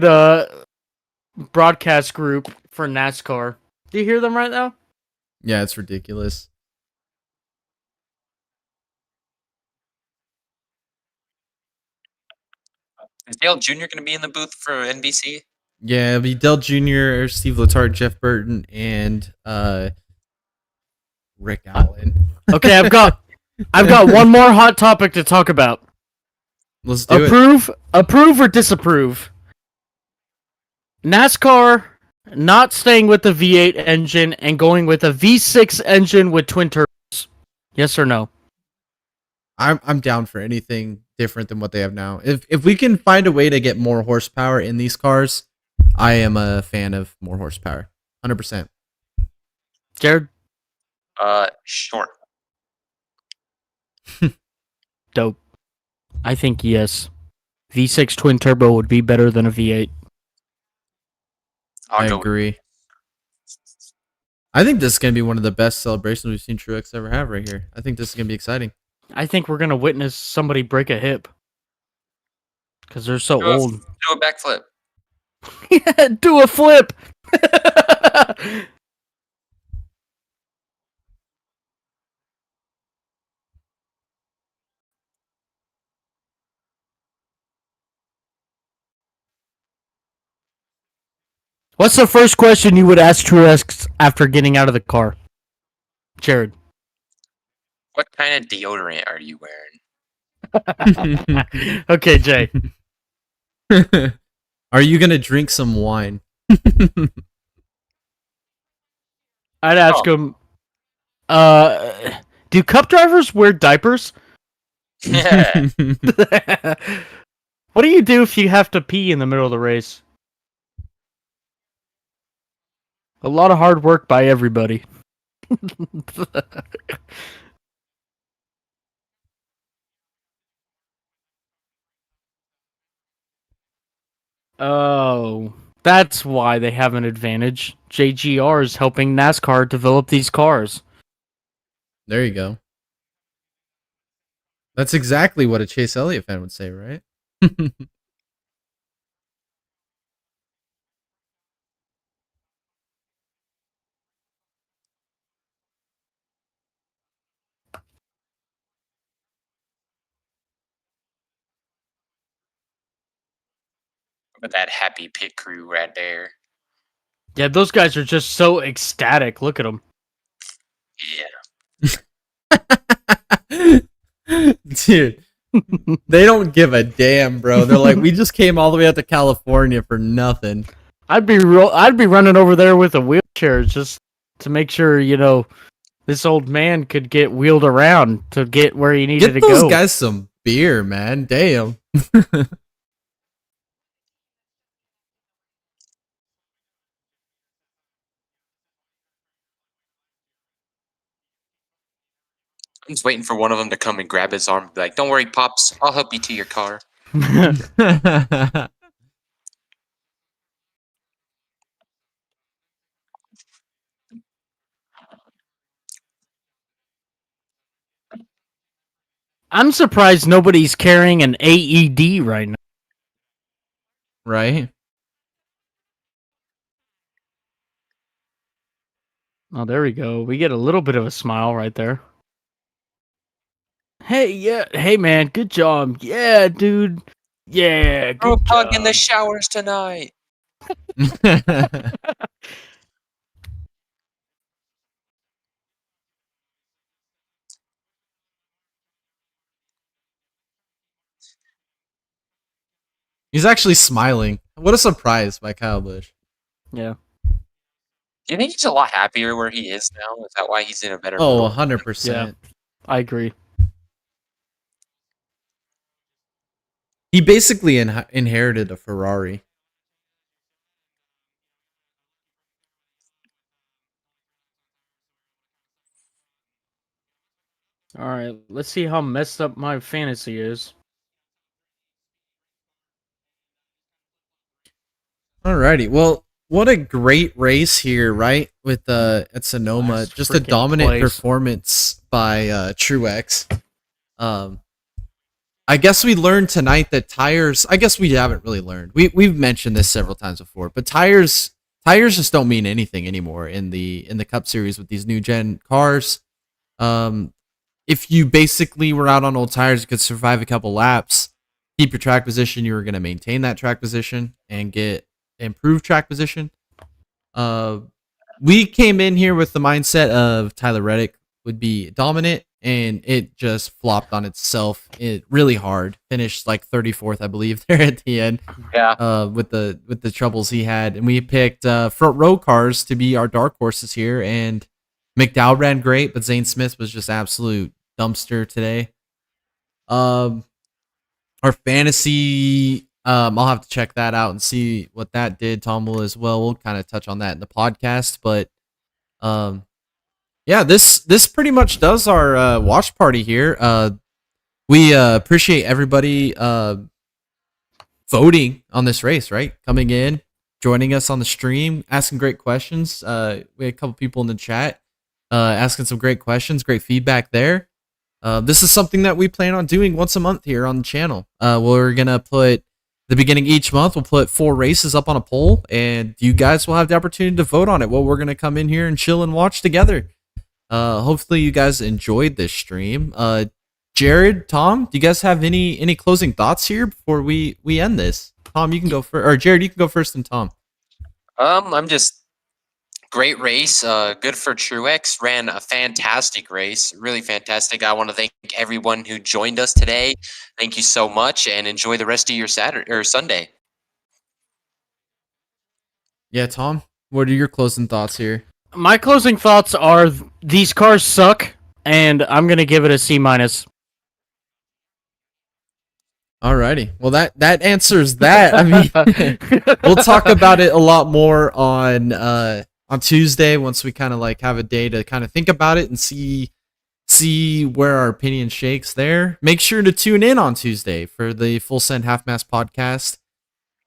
Speaker 2: broadcast group for NASCAR. Do you hear them right now?
Speaker 1: Yeah, it's ridiculous.
Speaker 3: Is Dale Jr. going to be in the booth for NBC?
Speaker 1: Yeah, it'll be Dell Jr., Steve Letarte, Jeff Burton, and Rick Allen.
Speaker 2: Okay, I've got one more hot topic to talk about.
Speaker 1: Let's do
Speaker 2: Approve or disapprove? NASCAR not staying with the V8 engine and going with a V6 engine with twin turbos. Yes or no?
Speaker 1: I'm down for anything different than what they have now. If we can find a way to get more horsepower in these cars, I am a fan of more horsepower. 100%.
Speaker 2: Jared?
Speaker 3: Short.
Speaker 2: Dope. I think yes. V6 twin turbo would be better than a V8.
Speaker 1: I agree. I think this is going to be one of the best celebrations we've seen Truex ever have right here. I think this is going to be exciting.
Speaker 2: I think we're going to witness somebody break a hip. Because they're so old.
Speaker 3: Do a backflip.
Speaker 2: Yeah, do a flip! What's the first question you would ask Truex after getting out of the car? Jared.
Speaker 3: What kind of deodorant are you wearing?
Speaker 2: Okay, Jay.
Speaker 1: Are you going to drink some wine?
Speaker 2: I'd ask him, do cup drivers wear diapers?
Speaker 3: Yeah.
Speaker 2: What do you do if you have to pee in the middle of the race? A lot of hard work by everybody. Oh, that's why they have an advantage. JGR is helping NASCAR develop these cars.
Speaker 1: There you go. That's exactly what a Chase Elliott fan would say, right?
Speaker 3: With that happy pit crew right there.
Speaker 2: Yeah, those guys are just so ecstatic. Look at them.
Speaker 3: Yeah.
Speaker 1: Dude, they don't give a damn, bro. They're like, we just came all the way out to California for nothing.
Speaker 2: I'd be running over there with a wheelchair just to make sure, this old man could get wheeled around to get where he needed to
Speaker 1: Get
Speaker 2: go.
Speaker 1: those guys some beer, man. Damn.
Speaker 3: I'm just waiting for one of them to come and grab his arm and be like, don't worry, Pops. I'll help you to your car.
Speaker 2: I'm surprised nobody's carrying an AED right now.
Speaker 1: Right?
Speaker 2: Oh, there we go. We get a little bit of a smile right there. Hey, yeah. Hey, man. Good job. Yeah, dude. Yeah,
Speaker 3: Throw a
Speaker 2: good
Speaker 3: pug
Speaker 2: job.
Speaker 3: in the showers tonight.
Speaker 1: He's actually smiling. What a surprise by Kyle Busch.
Speaker 2: Yeah.
Speaker 3: Do you think he's a lot happier where he is now? Is that why he's in a better
Speaker 1: Oh,
Speaker 3: mood?
Speaker 1: 100%.
Speaker 2: Yeah. I agree.
Speaker 1: He basically inherited a Ferrari.
Speaker 2: All right. Let's see how messed up my fantasy is.
Speaker 1: Alrighty. Well, what a great race here, right? With at Sonoma,
Speaker 2: Last
Speaker 1: just a
Speaker 2: freaking
Speaker 1: dominant
Speaker 2: place.
Speaker 1: performance by Truex. I guess we learned tonight that tires. I guess we haven't really learned. We've mentioned this several times before, but tires just don't mean anything anymore in the Cup Series with these new gen cars. If you basically were out on old tires, you could survive a couple laps. keep your track position, you were going to maintain that track position and get improved track position. We came in here with the mindset of Tyler Reddick would be dominant, and it just flopped on itself. It really hard. Finished like 34th, I believe, there at the end.
Speaker 3: Yeah.
Speaker 1: With the troubles he had, and we picked front row cars to be our dark horses here. And McDowell ran great, but Zane Smith was just absolute dumpster today. Our fantasy, I'll have to check that out and see what that did. Tom will as well. We'll kind of touch on that in the podcast, but yeah, this pretty much does our watch party here. We appreciate everybody voting on this race, right? Coming in, joining us on the stream, asking great questions. We had a couple people in the chat asking some great questions, great feedback there. This is something that we plan on doing once a month here on the channel. We're going to put the beginning each month, we'll put 4 races up on a poll, and you guys will have the opportunity to vote on it. Well, we're going to come in here and chill and watch together. Hopefully you guys enjoyed this stream. Jared, Tom, do you guys have any closing thoughts here before we end this? Tom, you can go first, or Jared, you can go first, and Tom.
Speaker 3: I'm just great race. Good for Truex. Ran a fantastic race. Really fantastic. I want to thank everyone who joined us today. Thank you so much, and enjoy the rest of your Saturday or Sunday.
Speaker 1: Yeah, Tom, what are your closing thoughts here?
Speaker 2: My closing thoughts are these cars suck, and I'm gonna give it a C-.
Speaker 1: Alrighty. Well, that answers that. I mean, we'll talk about it a lot more on Tuesday once we kind of like have a day to kind of think about it and see where our opinion shakes there. Make sure to tune in on Tuesday for the Full Send Half Mass podcast,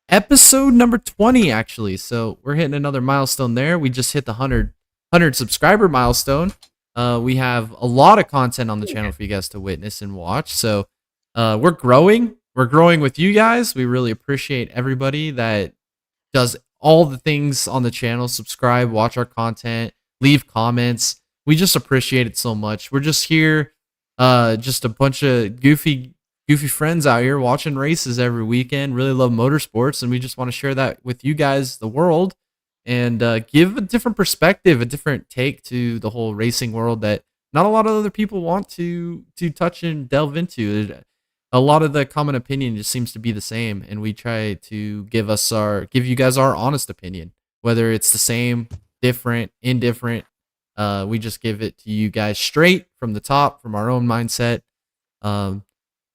Speaker 1: episode number 20, actually. So we're hitting another milestone there. We just hit the 100 subscriber milestone. We have a lot of content on the channel for you guys to witness and watch. So we're growing. We're growing with you guys. We really appreciate everybody that does all the things on the channel. Subscribe, watch our content, leave comments. We just appreciate it so much. We're just here, just a bunch of goofy friends out here watching races every weekend. Really love motorsports, and we just want to share that with you guys, the world, and give a different perspective, a different take to the whole racing world that not a lot of other people want to touch and delve into. A lot of the common opinion just seems to be the same, and we try to give you guys our honest opinion, whether it's the same, different, indifferent. We just give it to you guys straight from the top, from our own mindset.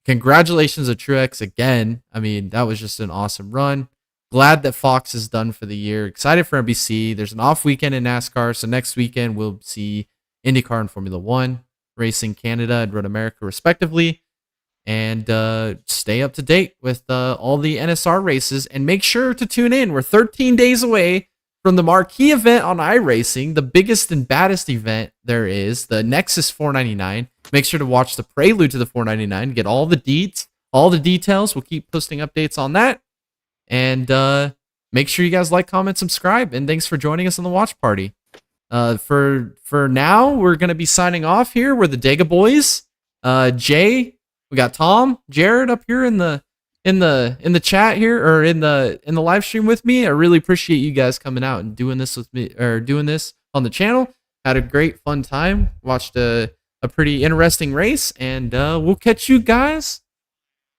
Speaker 1: Congratulations to Truex again. I mean, that was just an awesome run. Glad that Fox is done for the year. Excited for NBC. There's an off weekend in NASCAR, so next weekend we'll see IndyCar and Formula One, Racing Canada and Road America respectively. And stay up to date with all the NSR races, and make sure to tune in. We're 13 days away from the marquee event on iRacing, the biggest and baddest event there is, the Nexus 499. Make sure to watch the prelude to the 499, get all the details. We'll keep posting updates on that. And make sure you guys like, comment, subscribe, and thanks for joining us on the watch party. For now, we're gonna be signing off here. We're the Dega Boys. Jay, we got Tom, Jared up here in the chat here, or in the live stream with me. I really appreciate you guys coming out and doing this with me, or doing this on the channel. Had a great fun time. Watched a pretty interesting race, and we'll catch you guys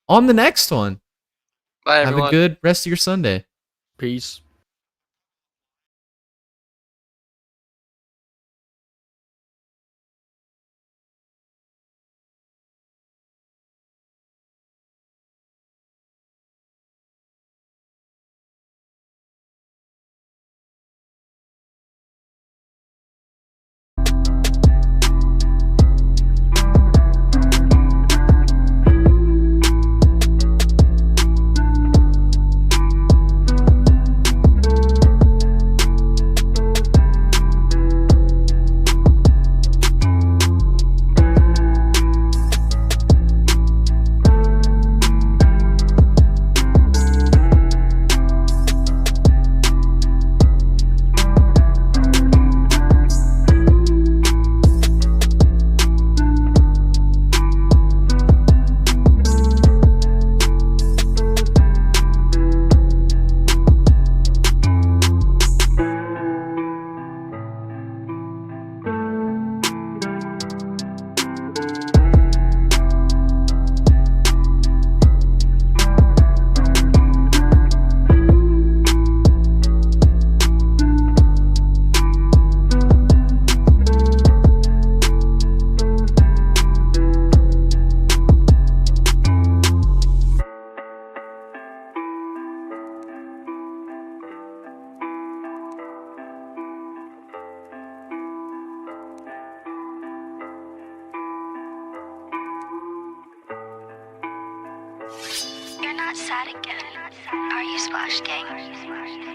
Speaker 1: on the next one.
Speaker 3: Bye, everyone.
Speaker 1: Have a good rest of your Sunday.
Speaker 2: Peace.
Speaker 8: not sad again. Are you, Splash Gang?